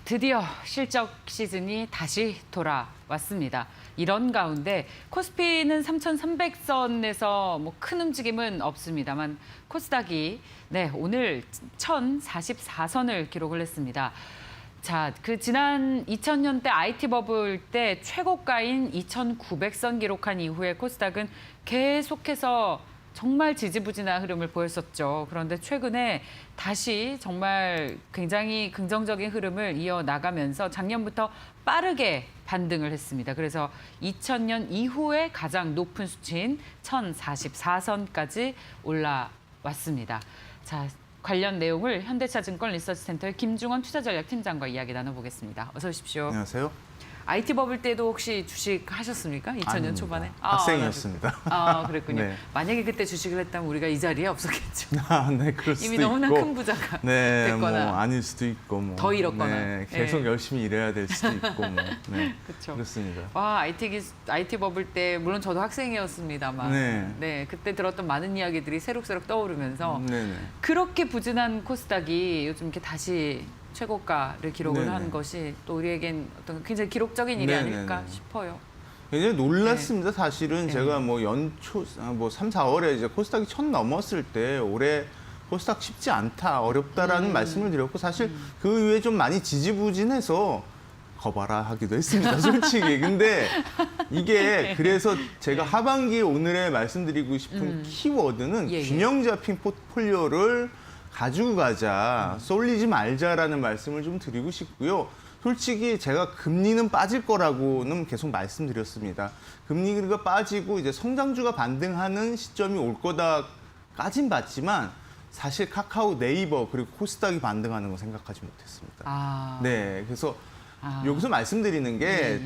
드디어 실적 시즌이 다시 돌아왔습니다. 이런 가운데 코스피는 3,300선에서 뭐 큰 움직임은 없습니다만 코스닥이 오늘 1,044선을 기록을 했습니다. 자, 그 지난 2000년대 IT 버블 때 최고가인 2,900선 기록한 이후에 코스닥은 계속해서 정말 지지부진한 흐름을 보였었죠. 그런데 최근에 다시 정말 굉장히 긍정적인 흐름을 이어나가면서 작년부터 빠르게 반등을 했습니다. 그래서 2000년 이후에 가장 높은 수치인 1,044선까지 올라왔습니다. 자, 관련 내용을 현대차증권 리서치센터의 김중원 투자전략팀장과 이야기 나눠보겠습니다. 어서 오십시오. 안녕하세요. IT 버블 때도 혹시 주식 하셨습니까? 2000년 아닙니다. 초반에? 학생이었습니다. 그랬군요. 네. 만약에 그때 주식을 했다면 우리가 이 자리에 없었겠죠. 네, 그럴 수도 이미 너무나 있고. 큰 부자가 네, 됐거나. 뭐 아닐 수도 있고 뭐. 더 잃었거나. 네, 계속 네. 열심히 일해야 될 수도 있고 뭐. 네, 그렇죠. 그렇습니다. 와, IT 버블 때 물론 저도 학생이었습니다만 네. 그때 들었던 많은 이야기들이 새록새록 떠오르면서 네네. 그렇게 부진한 코스닥이 요즘 이렇게 다시 최고가를 기록을 네네. 한 것이 또 우리에겐 어떤 굉장히 기록적인 일이 네네네. 아닐까 싶어요. 굉장히 놀랐습니다. 사실은 네. 제가 뭐 연초 뭐 3, 4월에 이제 코스닥이 1,000 넘었을 때 올해 코스닥 쉽지 않다, 어렵다라는 말씀을 드렸고 사실 그 이후에 좀 많이 지지부진해서 거봐라 하기도 했습니다. 솔직히. 근데 이게 그래서 제가 하반기에 오늘에 말씀드리고 싶은 키워드는 예. 균형 잡힌 포트폴리오를 가지고 가자, 쏠리지 말자라는 말씀을 좀 드리고 싶고요. 솔직히 제가 금리는 빠질 거라고는 계속 말씀드렸습니다. 금리가 빠지고 이제 성장주가 반등하는 시점이 올 거다까진 봤지만 사실 카카오, 네이버 그리고 코스닥이 반등하는 거 생각하지 못했습니다. 네, 그래서 여기서 말씀드리는 게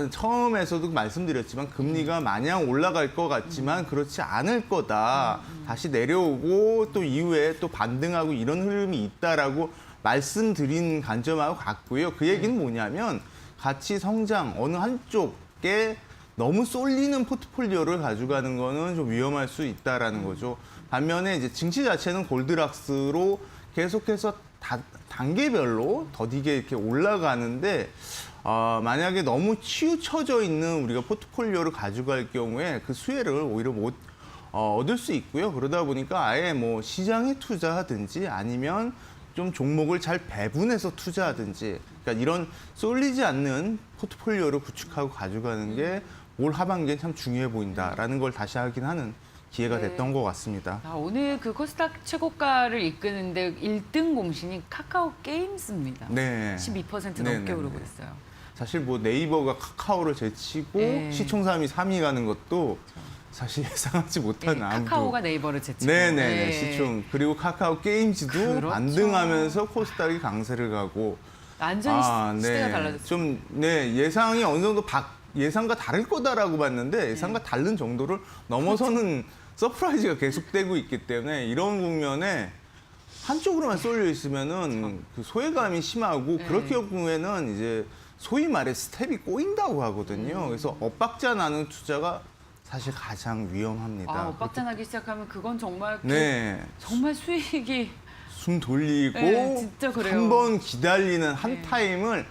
처음에서도 말씀드렸지만 금리가 마냥 올라갈 것 같지만 그렇지 않을 거다. 다시 내려오고 또 이후에 또 반등하고 이런 흐름이 있다라고 말씀드린 관점하고 같고요. 그 얘기는 뭐냐면 가치 성장 어느 한쪽에 너무 쏠리는 포트폴리오를 가져가는 거는 좀 위험할 수 있다라는 거죠. 반면에 이제 증시 자체는 골드락스로 계속해서 단계별로 더디게 이렇게 올라가는데 만약에 너무 치우쳐져 있는 우리가 포트폴리오를 가져갈 경우에 그 수혜를 오히려 못 얻을 수 있고요. 그러다 보니까 아예 뭐 시장에 투자하든지 아니면 좀 종목을 잘 배분해서 투자하든지 그러니까 이런 쏠리지 않는 포트폴리오를 구축하고 가져가는 게 올 하반기엔 참 중요해 보인다라는 걸 다시 확인하는 기회가 됐던 것 같습니다. 오늘 그 코스닥 최고가를 이끄는데 1등 공신이 카카오 게임즈입니다. 네. 12% 네네네. 넘게 오르고 있어요. 사실 뭐 네이버가 카카오를 제치고 시총삼위 3위 가는 것도 사실 예상하지 못한 카카오가 네이버를 제치고. 네네 시총 그리고 카카오 게임즈도 그렇죠. 반등하면서 코스닥이 강세를 가고 완전히 시대가 달라졌어요. 좀 예상이 어느 정도 예상과 다를 거다라고 봤는데 예상과 다른 정도를 넘어서는 서프라이즈가 계속되고 있기 때문에 이런 국면에 한쪽으로만 쏠려 있으면은 그 소외감이 심하고 그렇게 경우에는 이제 소위 말해 스텝이 꼬인다고 하거든요. 그래서 엇박자 나는 투자가 사실 가장 위험합니다. 엇박자 나기 시작하면 그건 정말 정말 수익이 숨 돌리고 진짜 그래요. 한 번 기다리는 한 타임을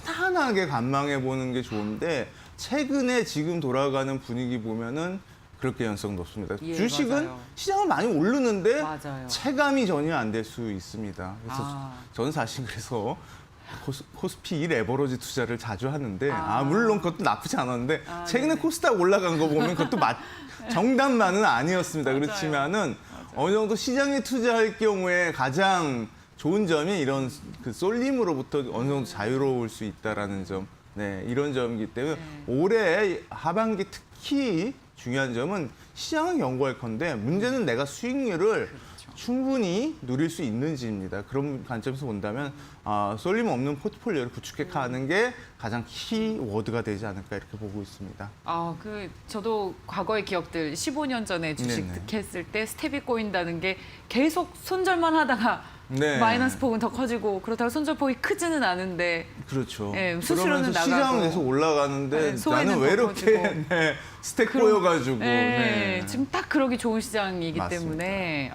편안하게 관망해 보는 게 좋은데 최근에 지금 돌아가는 분위기 보면은 그렇게 연성 높습니다. 주식은 맞아요. 시장은 많이 오르는데 맞아요. 체감이 전혀 안 될 수 있습니다. 그래서 저는 사실 그래서 코스피 레버러지 투자를 자주 하는데 물론 그것도 나쁘지 않았는데 최근에 코스닥 올라간 거 보면 그것도 정답만은 아니었습니다. 그렇지만은 어느 정도 시장에 투자할 경우에 가장 좋은 점이 이런 그 쏠림으로부터 어느 정도 자유로울 수 있다라는 점, 이런 점이기 때문에 올해 하반기 특히 중요한 점은 시장은 견고할 건데 문제는 내가 수익률을 충분히 누릴 수 있는지입니다. 그런 관점에서 본다면 쏠림 없는 포트폴리오를 구축해 가는 게 가장 키워드가 되지 않을까 이렇게 보고 있습니다. 저도 과거의 기억들 15년 전에 주식 득했을 때 스텝이 꼬인다는 게 계속 손절만 하다가 마이너스 폭은 더 커지고 그렇다고 손절폭이 크지는 않은데 그렇죠. 수수료는 나가고 시장은 계속 올라가는데 나는 왜 이렇게 스택 꼬여가지고 지금 딱 그러기 좋은 시장이기 맞습니다. 때문에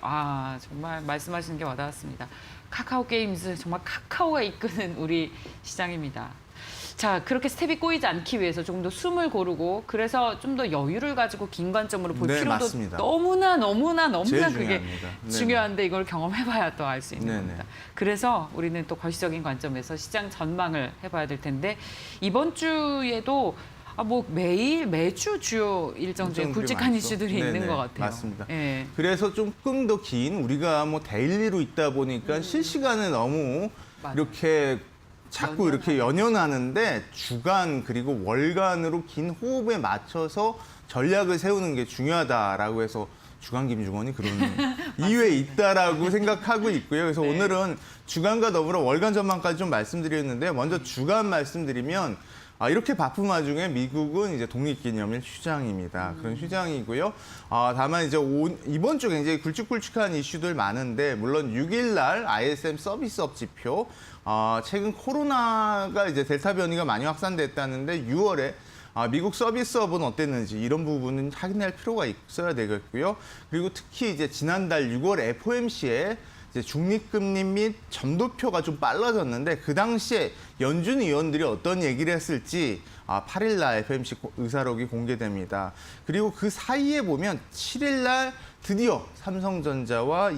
정말 말씀하시는 게 와닿았습니다. 카카오 게임즈 정말 카카오가 이끄는 우리 시장입니다. 자, 그렇게 스텝이 꼬이지 않기 위해서 조금 더 숨을 고르고 그래서 좀 더 여유를 가지고 긴 관점으로 볼 필요도 맞습니다. 너무나 그게 중요합니다. 중요한데 이걸 경험해봐야 또 알 수 있는 겁니다. 그래서 우리는 또 거시적인 관점에서 시장 전망을 해봐야 될 텐데 이번 주에도 매주 주요 일정 중에 굵직한 이슈들이 있는 것 같아요. 맞습니다. 그래서 조금 더 긴 우리가 데일리로 있다 보니까 실시간에 너무 이렇게 자꾸 이렇게 연연하는데 주간 그리고 월간으로 긴 호흡에 맞춰서 전략을 세우는 게 중요하다라고 해서 주간 김중원이 그런 이유에 있다라고 생각하고 있고요. 그래서 오늘은 주간과 더불어 월간 전망까지 좀 말씀드렸는데 먼저 주간 말씀드리면 이렇게 바쁜 와중에 미국은 이제 독립기념일 휴장입니다. 그런 휴장이고요. 다만 이제 이번 주 굉장히 굵직굵직한 이슈들 많은데 물론 6일 날 ISM 서비스업 지표, 최근 코로나가 이제 델타 변이가 많이 확산됐다는데 6월에 미국 서비스업은 어땠는지 이런 부분은 확인할 필요가 있어야 되겠고요. 그리고 특히 이제 지난달 6월 FOMC에 이제 중립금리 및 점도표가 좀 빨라졌는데 그 당시에 연준 의원들이 어떤 얘기를 했을지 8일 날 FOMC 의사록이 공개됩니다. 그리고 그 사이에 보면 7일 날 드디어 삼성전자와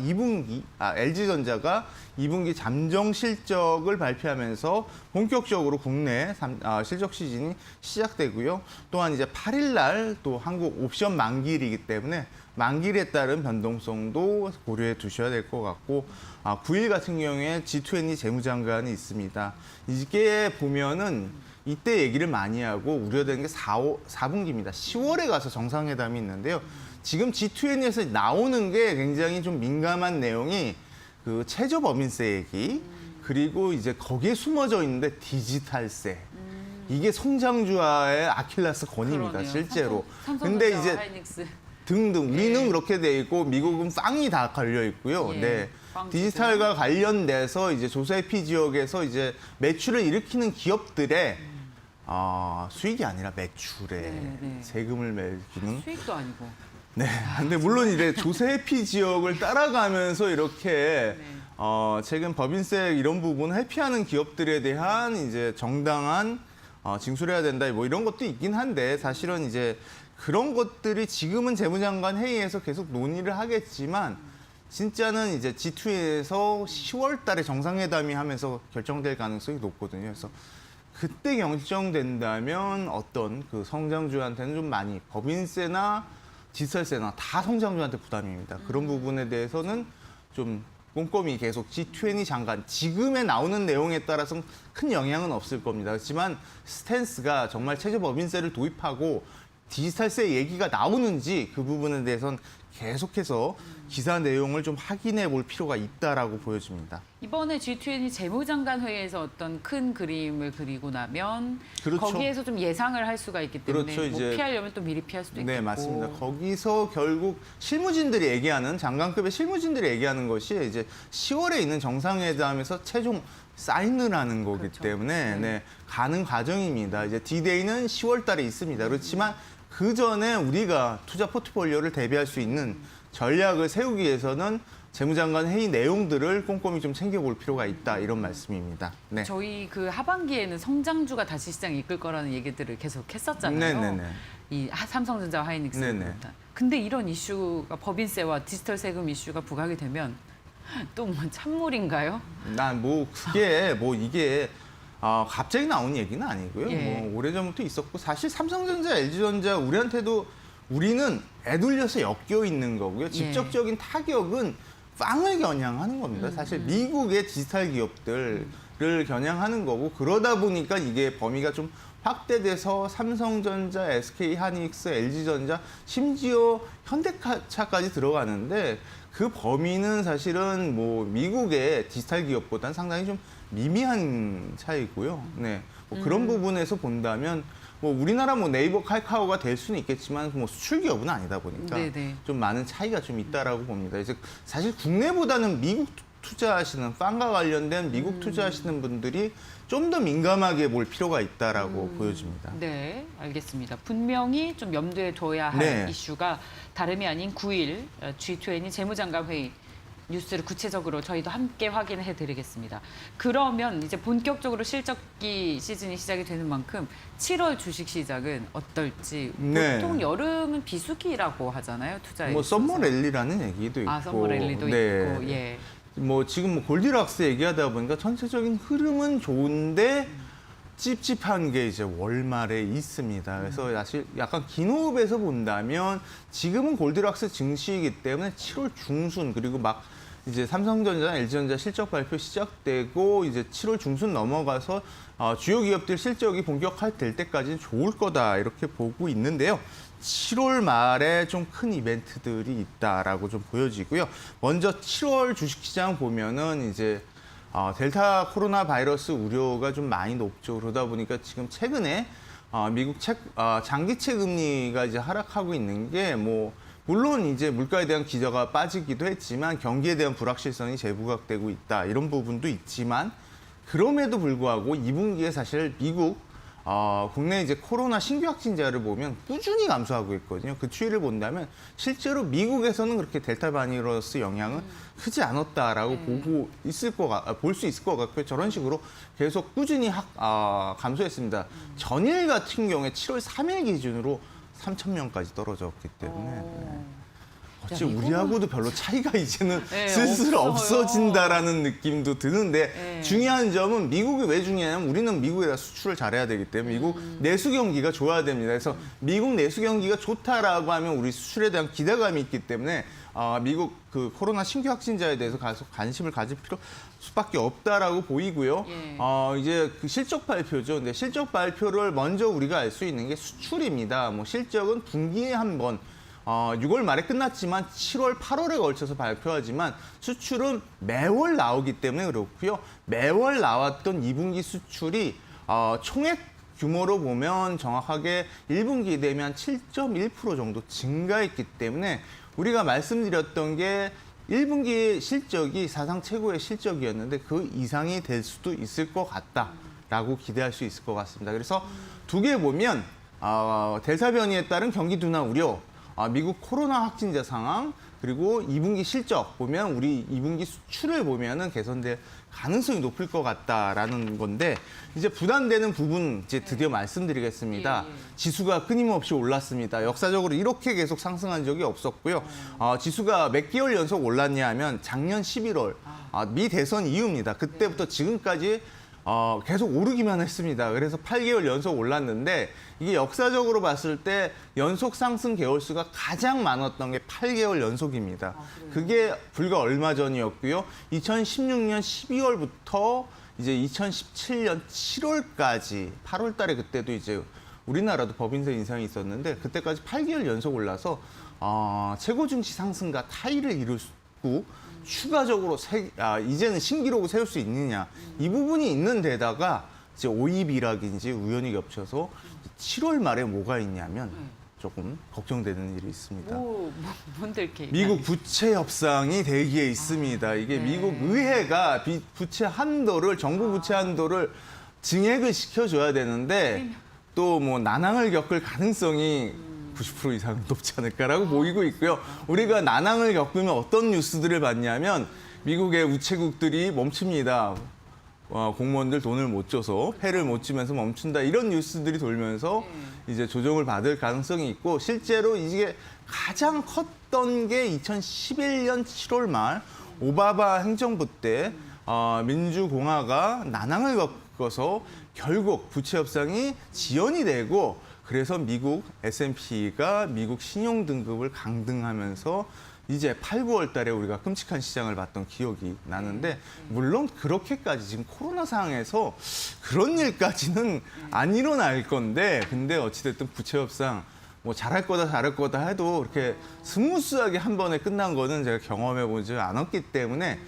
LG전자가 2분기 잠정 실적을 발표하면서 본격적으로 국내 실적 시즌이 시작되고요. 또한 이제 8일 날 또 한국 옵션 만기일이기 때문에 만기일에 따른 변동성도 고려해 두셔야 될 것 같고 9일 같은 경우에 G20 재무장관이 있습니다. 이게 보면은 이때 얘기를 많이 하고 우려되는 게 4분기입니다. 10월에 가서 정상회담이 있는데요. 지금 G20에서 나오는 게 굉장히 좀 민감한 내용이 그 최저법인세 얘기 그리고 이제 거기에 숨어져 있는데 디지털세 이게 성장주와의 아킬레스 건입니다. 그러네요. 실제로. 삼성전자, 근데 이제 하이닉스. 등등 우리는 예. 그렇게 돼 있고 미국은 빵이 다 걸려 있고요. 예, 네. 빵 디지털과 관련돼서 이제 조세피 지역에서 이제 매출을 일으키는 기업들의 수익이 아니라 매출에 네. 세금을 매기는 수익도 아니고. 네. 근데 물론 이제 조세피 지역을 따라가면서 이렇게 최근 법인세 이런 부분을 회피하는 기업들에 대한 이제 정당한 징수를 해야 된다. 뭐 이런 것도 있긴 한데 사실은 이제 그런 것들이 지금은 재무장관 회의에서 계속 논의를 하겠지만 진짜는 이제 G2에서 10월 달에 정상회담이 하면서 결정될 가능성이 높거든요. 그래서 그때 결정된다면 어떤 그 성장주한테는 좀 많이 법인세나 디지털세나 다 성장주한테 부담입니다. 그런 부분에 대해서는 좀 꼼꼼히 계속 G20 장관, 지금에 나오는 내용에 따라서는 큰 영향은 없을 겁니다. 그렇지만 스탠스가 정말 최저법인세를 도입하고 디지털세 얘기가 나오는지 그 부분에 대해서는 계속해서 기사 내용을 좀 확인해 볼 필요가 있다라고 보여집니다. 이번에 G20 재무장관 회의에서 어떤 큰 그림을 그리고 나면 그렇죠. 거기에서 좀 예상을 할 수가 있기 때문에 그렇죠, 뭐 이제 피하려면 또 미리 피할 수도 있고. 네, 맞습니다. 거기서 결국 실무진들이 얘기하는 장관급의 실무진들이 얘기하는 것이 이제 10월에 있는 정상회담에서 최종 사인을 하는 거기 그렇죠. 때문에 네, 가는 과정입니다. 이제 D-Day는 10월 달에 있습니다. 그렇지만 그 전에 우리가 투자 포트폴리오를 대비할 수 있는 전략을 세우기 위해서는 재무장관 회의 내용들을 꼼꼼히 좀 챙겨볼 필요가 있다 이런 말씀입니다. 네. 저희 그 하반기에는 성장주가 다시 시장을 이끌 거라는 얘기들을 계속 했었잖아요. 네네네. 이 삼성전자, 하이닉스. 네네. 근데 이런 이슈가 법인세와 디지털 세금 이슈가 부각이 되면 또 뭐 찬물인가요? 난 뭐 그게 뭐 이게 갑자기 나온 얘기는 아니고요. 예. 뭐 오래전부터 있었고 사실 삼성전자, LG전자 우리한테도 우리는 애둘려서 엮여 있는 거고요. 직접적인 타격은 빵을 겨냥하는 겁니다. 사실 미국의 디지털 기업들을 겨냥하는 거고 그러다 보니까 이게 범위가 좀 확대돼서 삼성전자, SK하이닉스, LG전자, 심지어 현대차까지 들어가는데 그 범위는 사실은 뭐 미국의 디지털 기업보다는 상당히 좀 미미한 차이고요. 네, 뭐 그런 부분에서 본다면 뭐 우리나라 뭐 네이버, 카카오가 될 수는 있겠지만 뭐 수출 기업은 아니다 보니까 네네. 좀 많은 차이가 좀 있다라고 봅니다. 이제 사실 국내보다는 미국 투자하시는 빵과 관련된 미국 투자하시는 분들이 좀 더 민감하게 볼 필요가 있다라고 보여집니다. 네, 알겠습니다. 분명히 좀 염두에 둬야 할 네. 이슈가 다름이 아닌 9일 G20 재무장관 회의 뉴스를 구체적으로 저희도 함께 확인해 드리겠습니다. 그러면 이제 본격적으로 실적기 시즌이 시작이 되는 만큼 7월 주식 시장은 어떨지 네. 보통 여름은 비수기라고 하잖아요, 투자에 뭐 있어서. 썸머 랠리라는 얘기도 있고, 썸머 랠리도 네. 있고, 예. 뭐 지금 뭐 골디락스 얘기하다 보니까 전체적인 흐름은 좋은데 찝찝한 게 이제 월말에 있습니다. 그래서 사실 약간 긴 호흡에서 본다면 지금은 골디락스 증시이기 때문에 7월 중순 그리고 막 이제 삼성전자, LG전자 실적 발표 시작되고 이제 7월 중순 넘어가서 주요 기업들 실적이 본격화될 때까지는 좋을 거다 이렇게 보고 있는데요. 7월 말에 좀 큰 이벤트들이 있다라고 좀 보여지고요. 먼저 7월 주식시장 보면은 이제 델타 코로나 바이러스 우려가 좀 많이 높죠. 그러다 보니까 지금 최근에 미국 장기채 금리가 이제 하락하고 있는 게 뭐 물론 이제 물가에 대한 기저가 빠지기도 했지만 경기에 대한 불확실성이 재부각되고 있다 이런 부분도 있지만 그럼에도 불구하고 2분기에 사실 미국 국내 이제 코로나 신규 확진자를 보면 꾸준히 감소하고 있거든요. 그 추이를 본다면 실제로 미국에서는 그렇게 델타 바이러스 영향은 크지 않았다라고 보고 볼 수 있을 것 같고요. 저런 식으로 계속 꾸준히 감소했습니다. 전일 같은 경우에 7월 3일 기준으로 3,000명까지 떨어졌기 때문에 어찌 우리하고도 별로 차이가 이제는 네, 슬슬 없어요. 없어진다라는 느낌도 드는데 네. 중요한 점은 미국이 왜 중요하냐면 우리는 미국에다 수출을 잘해야 되기 때문에 미국 내수 경기가 좋아야 됩니다. 그래서 미국 내수 경기가 좋다라고 하면 우리 수출에 대한 기대감이 있기 때문에 미국 그 코로나 신규 확진자에 대해서 계속 관심을 가질 필요 수밖에 없다라고 보이고요. 예. 이제 그 실적 발표죠. 근데 실적 발표를 먼저 우리가 알 수 있는 게 수출입니다. 뭐 실적은 분기에 한 번 6월 말에 끝났지만 7월, 8월에 걸쳐서 발표하지만 수출은 매월 나오기 때문에 그렇고요. 매월 나왔던 2분기 수출이 총액 규모로 보면 정확하게 1분기 되면 7.1% 정도 증가했기 때문에 우리가 말씀드렸던 게 1분기 실적이 사상 최고의 실적이었는데 그 이상이 될 수도 있을 것 같다라고 기대할 수 있을 것 같습니다. 그래서 두 개 보면 델타 변이에 따른 경기 둔화 우려, 미국 코로나 확진자 상황, 그리고 2분기 실적 보면 우리 2분기 수출을 보면은 개선될 가능성이 높을 것 같다라는 건데 이제 부담되는 부분 이제 드디어 말씀드리겠습니다. 지수가 끊임없이 올랐습니다. 역사적으로 이렇게 계속 상승한 적이 없었고요. 지수가 몇 개월 연속 올랐냐 하면 작년 11월 미 대선 이후입니다. 그때부터 지금까지 계속 오르기만 했습니다. 그래서 8개월 연속 올랐는데 이게 역사적으로 봤을 때 연속 상승 개월 수가 가장 많았던 게 8개월 연속입니다. 그게 불과 얼마 전이었고요. 2016년 12월부터 이제 2017년 7월까지 8월 달에 그때도 이제 우리나라도 법인세 인상이 있었는데 그때까지 8개월 연속 올라서 최고 증시 상승과 타이를 이루고 추가적으로 이제는 신기록을 세울 수 있느냐 이 부분이 있는 데다가 이제 오이비락인지 우연히 겹쳐서 7월 말에 뭐가 있냐면 조금 걱정되는 일이 있습니다. 뭔데 이렇게 미국 부채 협상이 대기에 있습니다. 이게 미국 의회가 부채 한도를 정부 부채 한도를 증액을 시켜줘야 되는데 또 뭐 난항을 겪을 가능성이 90% 이상 높지 않을까라고 보이고 있고요. 우리가 난항을 겪으면 어떤 뉴스들을 봤냐면 미국의 우체국들이 멈춥니다. 공무원들 돈을 못 줘서 회를 못 주면서 멈춘다. 이런 뉴스들이 돌면서 이제 조정을 받을 가능성이 있고 실제로 이게 가장 컸던 게 2011년 7월 말 오바마 행정부 때 민주공화가 난항을 겪어서 결국 부채 협상이 지연이 되고 그래서 미국 S&P가 미국 신용 등급을 강등하면서 이제 8, 9월 달에 우리가 끔찍한 시장을 봤던 기억이 나는데 물론 그렇게까지 지금 코로나 상황에서 그런 일까지는 안 일어날 건데 근데 어찌됐든 부채 협상 뭐 잘할 거다 해도 이렇게 스무스하게 한 번에 끝난 거는 제가 경험해 보지 않았기 때문에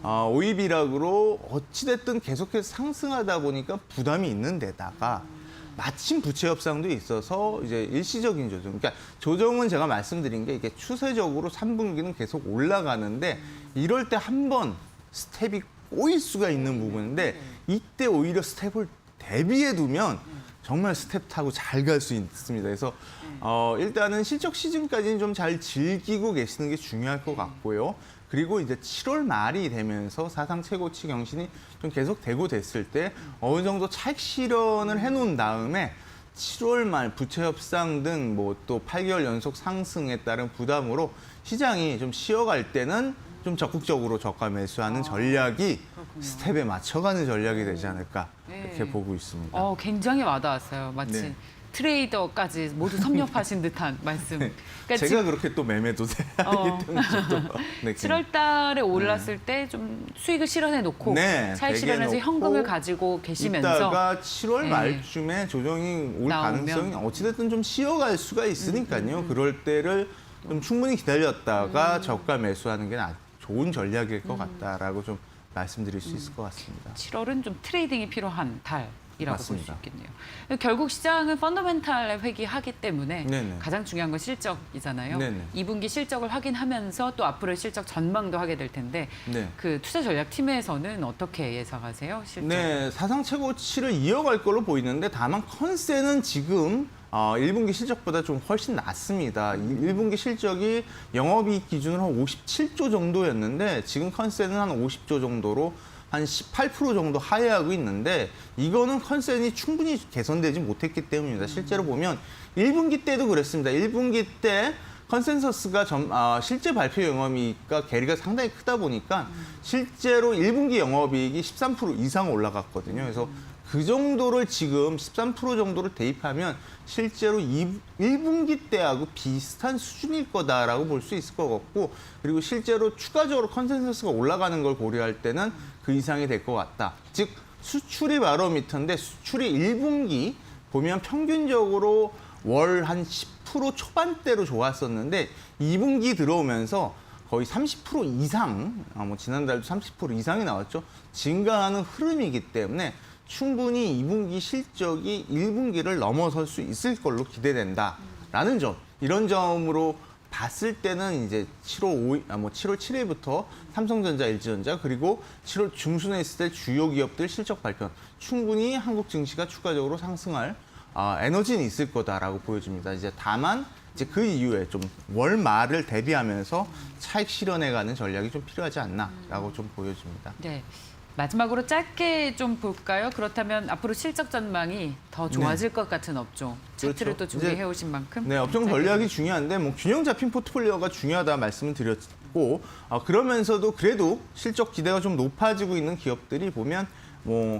오이비락으로 어찌됐든 계속해서 상승하다 보니까 부담이 있는 데다가 마침 부채 협상도 있어서 이제 일시적인 조정. 그러니까 조정은 제가 말씀드린 게 이게 추세적으로 3분기는 계속 올라가는데 이럴 때 한 번 스텝이 꼬일 수가 있는 부분인데 이때 오히려 스텝을 대비해 두면 정말 스텝 타고 잘 갈 수 있습니다. 그래서 일단은 실적 시즌까지는 좀 잘 즐기고 계시는 게 중요할 것 같고요. 그리고 이제 7월 말이 되면서 사상 최고치 경신이 좀 계속 되고 됐을 때 어느 정도 차익 실현을 해놓은 다음에 7월 말 부채 협상 등 뭐 또 8개월 연속 상승에 따른 부담으로 시장이 좀 쉬어갈 때는 좀 적극적으로 저가 매수하는 전략이 스텝에 맞춰가는 전략이 되지 않을까 이렇게 보고 있습니다. 굉장히 와닿았어요. 마치 네. 트레이더까지 모두 섭렵하신 듯한 말씀. 그러니까 제가 그렇게 또 매매도 하기 때문에 또 7월 달에 올랐을 때 좀 수익을 실현해 놓고 차익 실현해서 현금을 가지고 계시면서 이따가 7월 말쯤에 조정이 올 가능성이 어찌됐든 좀 쉬어갈 수가 있으니까요. 그럴 때를 좀 충분히 기다렸다가 저가 매수하는 게 좋은 전략일 것 같다라고 좀 말씀드릴 수 있을 것 같습니다. 7월은 좀 트레이딩이 필요한 달이라고 볼 수 맞습니다. 있겠네요. 결국 시장은 펀더멘탈에 회귀하기 때문에 네네. 가장 중요한 건 실적이잖아요. 네네. 2분기 실적을 확인하면서 또 앞으로의 실적 전망도 하게 될 텐데 네. 그 투자 전략 팀에서는 어떻게 예상하세요? 실적? 네, 사상 최고치를 이어갈 걸로 보이는데 다만 컨센은 지금 1분기 실적보다 좀 훨씬 낮습니다. 1분기 실적이 영업이익 기준으로 한 57조 정도였는데 지금 컨센은 한 50조 정도로 한 18% 정도 하회하고 있는데 이거는 컨센이 충분히 개선되지 못했기 때문입니다. 실제로 보면 1분기 때도 그랬습니다. 1분기 때 컨센서스가 실제 발표 영업이익과 괴리가 상당히 크다 보니까 실제로 1분기 영업이익이 13% 이상 올라갔거든요. 그래서 그 정도를 지금 13% 정도를 대입하면 실제로 1분기 때하고 비슷한 수준일 거다라고 볼 수 있을 것 같고, 그리고 실제로 추가적으로 컨센서스가 올라가는 걸 고려할 때는 그 이상이 될 것 같다. 즉 수출이 바로미터인데 수출이 1분기 보면 평균적으로 월 한 10% 초반대로 좋았었는데 2분기 들어오면서 거의 30% 이상, 지난달도 30% 이상이 나왔죠. 증가하는 흐름이기 때문에 충분히 2분기 실적이 1분기를 넘어설 수 있을 걸로 기대된다라는 점. 이런 점으로 봤을 때는 이제 7월 7일부터 삼성전자, LG전자 그리고 7월 중순에 있을 때 주요 기업들 실적 발표 충분히 한국 증시가 추가적으로 상승할 에너지는 있을 거다라고 보여집니다. 이제 다만 이제 그 이후에 좀 월말을 대비하면서 차익 실현해가는 전략이 좀 필요하지 않나라고 좀 보여집니다. 네. 마지막으로 짧게 좀 볼까요? 그렇다면 앞으로 실적 전망이 더 좋아질 것 같은 업종. 차트를 또 준비해 오신 만큼. 네, 업종 전략이 중요한데 균형 잡힌 포트폴리오가 중요하다 말씀을 드렸고 그러면서도 그래도 실적 기대가 좀 높아지고 있는 기업들이 보면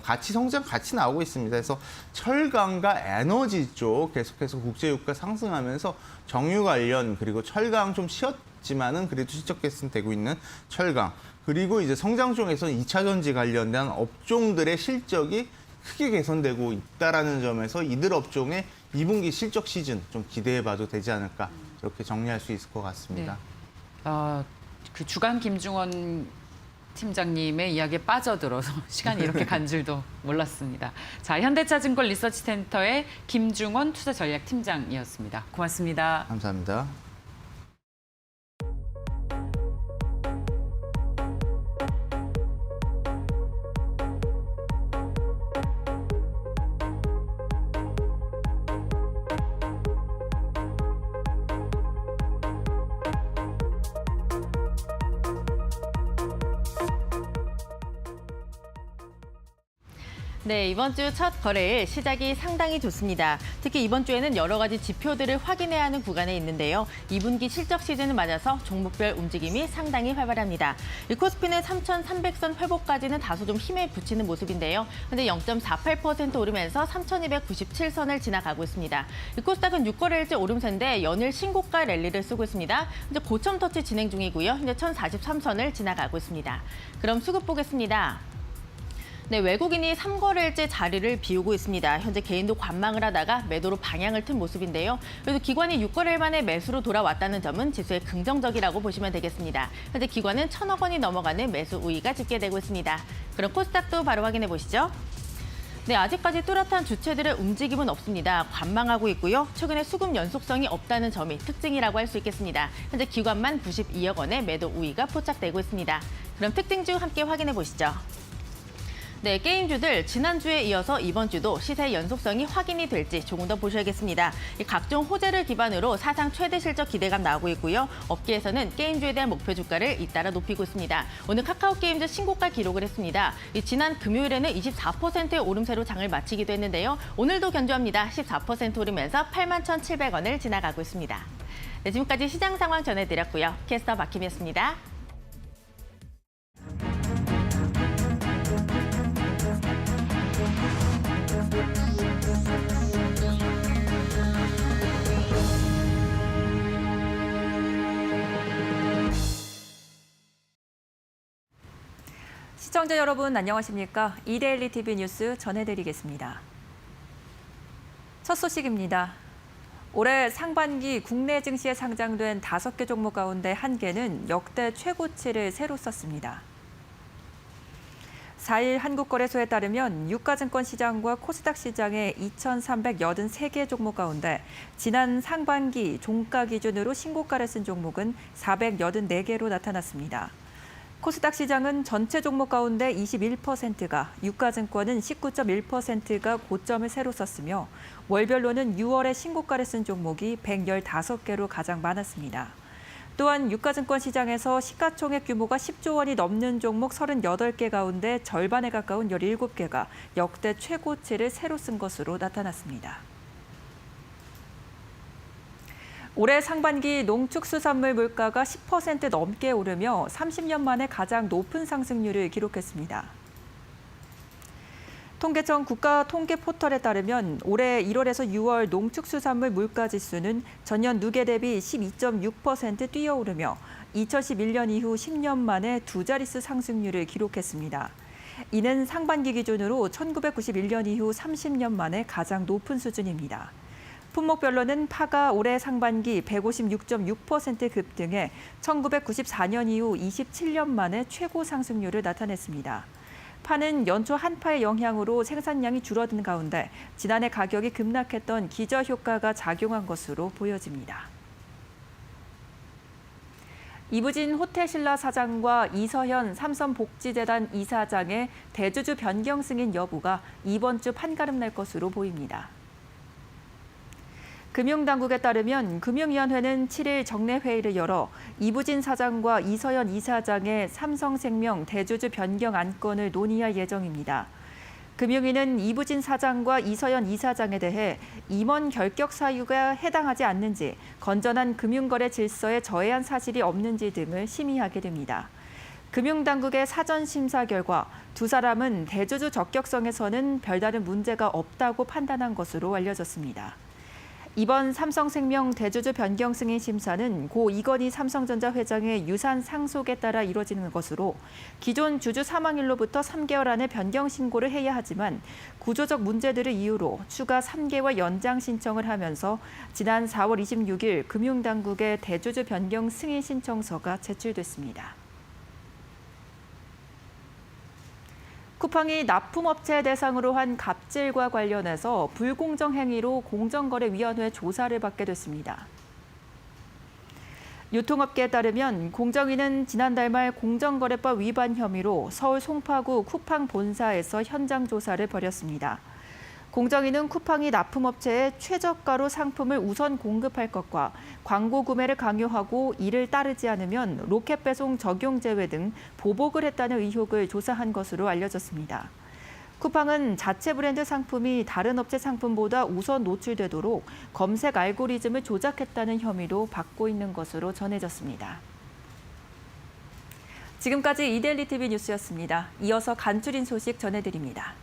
가치 성장 같이 나오고 있습니다. 그래서 철강과 에너지 쪽 계속해서 국제유가 상승하면서 정유 관련 그리고 철강 좀 쉬었지만은 그래도 실적 개선되고 있는 철강. 그리고 이제 성장 쪽에서 2차 전지 관련된 업종들의 실적이 크게 개선되고 있다라는 점에서 이들 업종의 2분기 실적 시즌 좀 기대해봐도 되지 않을까 이렇게 정리할 수 있을 것 같습니다. 네. 그 주간 김중원 팀장님의 이야기에 빠져들어서 시간이 이렇게 간 줄도 몰랐습니다. 자, 현대차증권 리서치센터의 김중원 투자전략팀장이었습니다. 고맙습니다. 감사합니다. 네, 이번 주 첫 거래일 시작이 상당히 좋습니다. 특히 이번 주에는 여러 가지 지표들을 확인해야 하는 구간에 있는데요. 2분기 실적 시즌을 맞아서 종목별 움직임이 상당히 활발합니다. 이 코스피는 3,300선 회복까지는 다소 좀 힘에 부치는 모습인데요. 현재 0.48% 오르면서 3,297선을 지나가고 있습니다. 이 코스닥은 6거래일째 오름세인데 연일 신고가 랠리를 쓰고 있습니다. 현재 고점 터치 진행 중이고요. 현재 1,043선을 지나가고 있습니다. 그럼 수급 보겠습니다. 네, 외국인이 3거래일째 자리를 비우고 있습니다. 현재 개인도 관망을 하다가 매도로 방향을 튼 모습인데요. 그래도 기관이 6거래일 만에 매수로 돌아왔다는 점은 지수에 긍정적이라고 보시면 되겠습니다. 현재 기관은 1,000억 원이 넘어가는 매수 우위가 집계되고 있습니다. 그럼 코스닥도 바로 확인해 보시죠. 네, 아직까지 뚜렷한 주체들의 움직임은 없습니다. 관망하고 있고요. 최근에 수급 연속성이 없다는 점이 특징이라고 할 수 있겠습니다. 현재 기관만 92억 원의 매도 우위가 포착되고 있습니다. 그럼 특징주 함께 확인해 보시죠. 네, 게임주들 지난주에 이어서 이번 주도 시세 연속성이 확인이 될지 조금 더 보셔야겠습니다. 각종 호재를 기반으로 사상 최대 실적 기대감 나오고 있고요. 업계에서는 게임주에 대한 목표 주가를 잇따라 높이고 있습니다. 오늘 카카오게임즈 신고가 기록을 했습니다. 지난 금요일에는 24%의 오름세로 장을 마치기도 했는데요. 오늘도 견조합니다. 14% 오르면서 81,700원을 지나가고 있습니다. 네, 지금까지 시장 상황 전해드렸고요. 캐스터 박힘이었습니다. 시청자 여러분 안녕하십니까? 이데일리 TV 뉴스 전해드리겠습니다. 첫 소식입니다. 올해 상반기 국내 증시에 상장된 5개 종목 가운데 1개는 역대 최고치를 새로 썼습니다. 4일 한국거래소에 따르면 유가증권 시장과 코스닥 시장의 2,383개 종목 가운데 지난 상반기 종가 기준으로 신고가를 쓴 종목은 484개로 나타났습니다. 코스닥 시장은 전체 종목 가운데 21%가, 유가증권은 19.1%가 고점을 새로 썼으며 월별로는 6월에 신고가를 쓴 종목이 115개로 가장 많았습니다. 또한 유가증권 시장에서 시가총액 규모가 10조 원이 넘는 종목 38개 가운데 절반에 가까운 17개가 역대 최고치를 새로 쓴 것으로 나타났습니다. 올해 상반기 농축수산물 물가가 10% 넘게 오르며 30년 만에 가장 높은 상승률을 기록했습니다. 통계청 국가통계포털에 따르면 올해 1월에서 6월 농축수산물 물가지수는 전년 누계 대비 12.6% 뛰어오르며 2011년 이후 10년 만에 두 자릿수 상승률을 기록했습니다. 이는 상반기 기준으로 1991년 이후 30년 만에 가장 높은 수준입니다. 품목별로는 파가 올해 상반기 156.6% 급등해 1994년 이후 27년 만에 최고 상승률을 나타냈습니다. 파는 연초 한파의 영향으로 생산량이 줄어든 가운데 지난해 가격이 급락했던 기저효과가 작용한 것으로 보여집니다. 이부진 호텔신라 사장과 이서현 삼성복지재단 이사장의 대주주 변경 승인 여부가 이번 주 판가름 날 것으로 보입니다. 금융당국에 따르면 금융위원회는 7일 정례회의를 열어 이부진 사장과 이서현 이사장의 삼성생명 대주주 변경 안건을 논의할 예정입니다. 금융위는 이부진 사장과 이서현 이사장에 대해 임원 결격 사유가 해당하지 않는지, 건전한 금융거래 질서에 저해한 사실이 없는지 등을 심의하게 됩니다. 금융당국의 사전 심사 결과 두 사람은 대주주 적격성에서는 별다른 문제가 없다고 판단한 것으로 알려졌습니다. 이번 삼성생명 대주주 변경 승인 심사는 고 이건희 삼성전자 회장의 유산 상속에 따라 이뤄지는 것으로 기존 주주 사망일로부터 3개월 안에 변경 신고를 해야 하지만 구조적 문제들을 이유로 추가 3개월 연장 신청을 하면서 지난 4월 26일 금융당국에 대주주 변경 승인 신청서가 제출됐습니다. 쿠팡이 납품업체 대상으로 한 갑질과 관련해서 불공정 행위로 공정거래위원회 조사를 받게 됐습니다. 유통업계에 따르면 공정위는 지난달 말 공정거래법 위반 혐의로 서울 송파구 쿠팡 본사에서 현장 조사를 벌였습니다. 공정위는 쿠팡이 납품업체에 최저가로 상품을 우선 공급할 것과 광고 구매를 강요하고 이를 따르지 않으면 로켓 배송 적용 제외 등 보복을 했다는 의혹을 조사한 것으로 알려졌습니다. 쿠팡은 자체 브랜드 상품이 다른 업체 상품보다 우선 노출되도록 검색 알고리즘을 조작했다는 혐의로 받고 있는 것으로 전해졌습니다. 지금까지 이데일리 TV 뉴스였습니다. 이어서 간추린 소식 전해드립니다.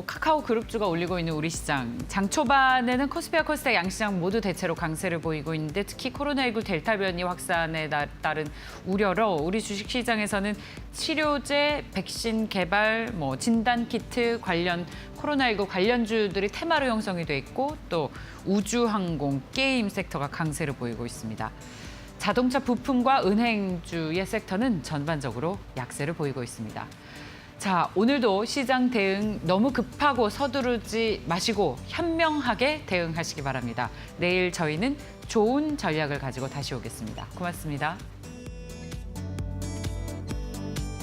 카카오 그룹주가 올리고 있는 우리 시장. 장 초반에는 코스피와 코스닥 양시장 모두 대체로 강세를 보이고 있는데 특히 코로나19 델타 변이 확산에 따른 우려로 우리 주식시장에서는 치료제, 백신 개발, 진단키트 관련 코로나19 관련주들이 테마로 형성이 돼 있고 또 우주항공, 게임 섹터가 강세를 보이고 있습니다. 자동차 부품과 은행주의 섹터는 전반적으로 약세를 보이고 있습니다. 자, 오늘도 시장 대응 너무 급하고 서두르지 마시고 현명하게 대응하시기 바랍니다. 내일 저희는 좋은 전략을 가지고 다시 오겠습니다. 고맙습니다.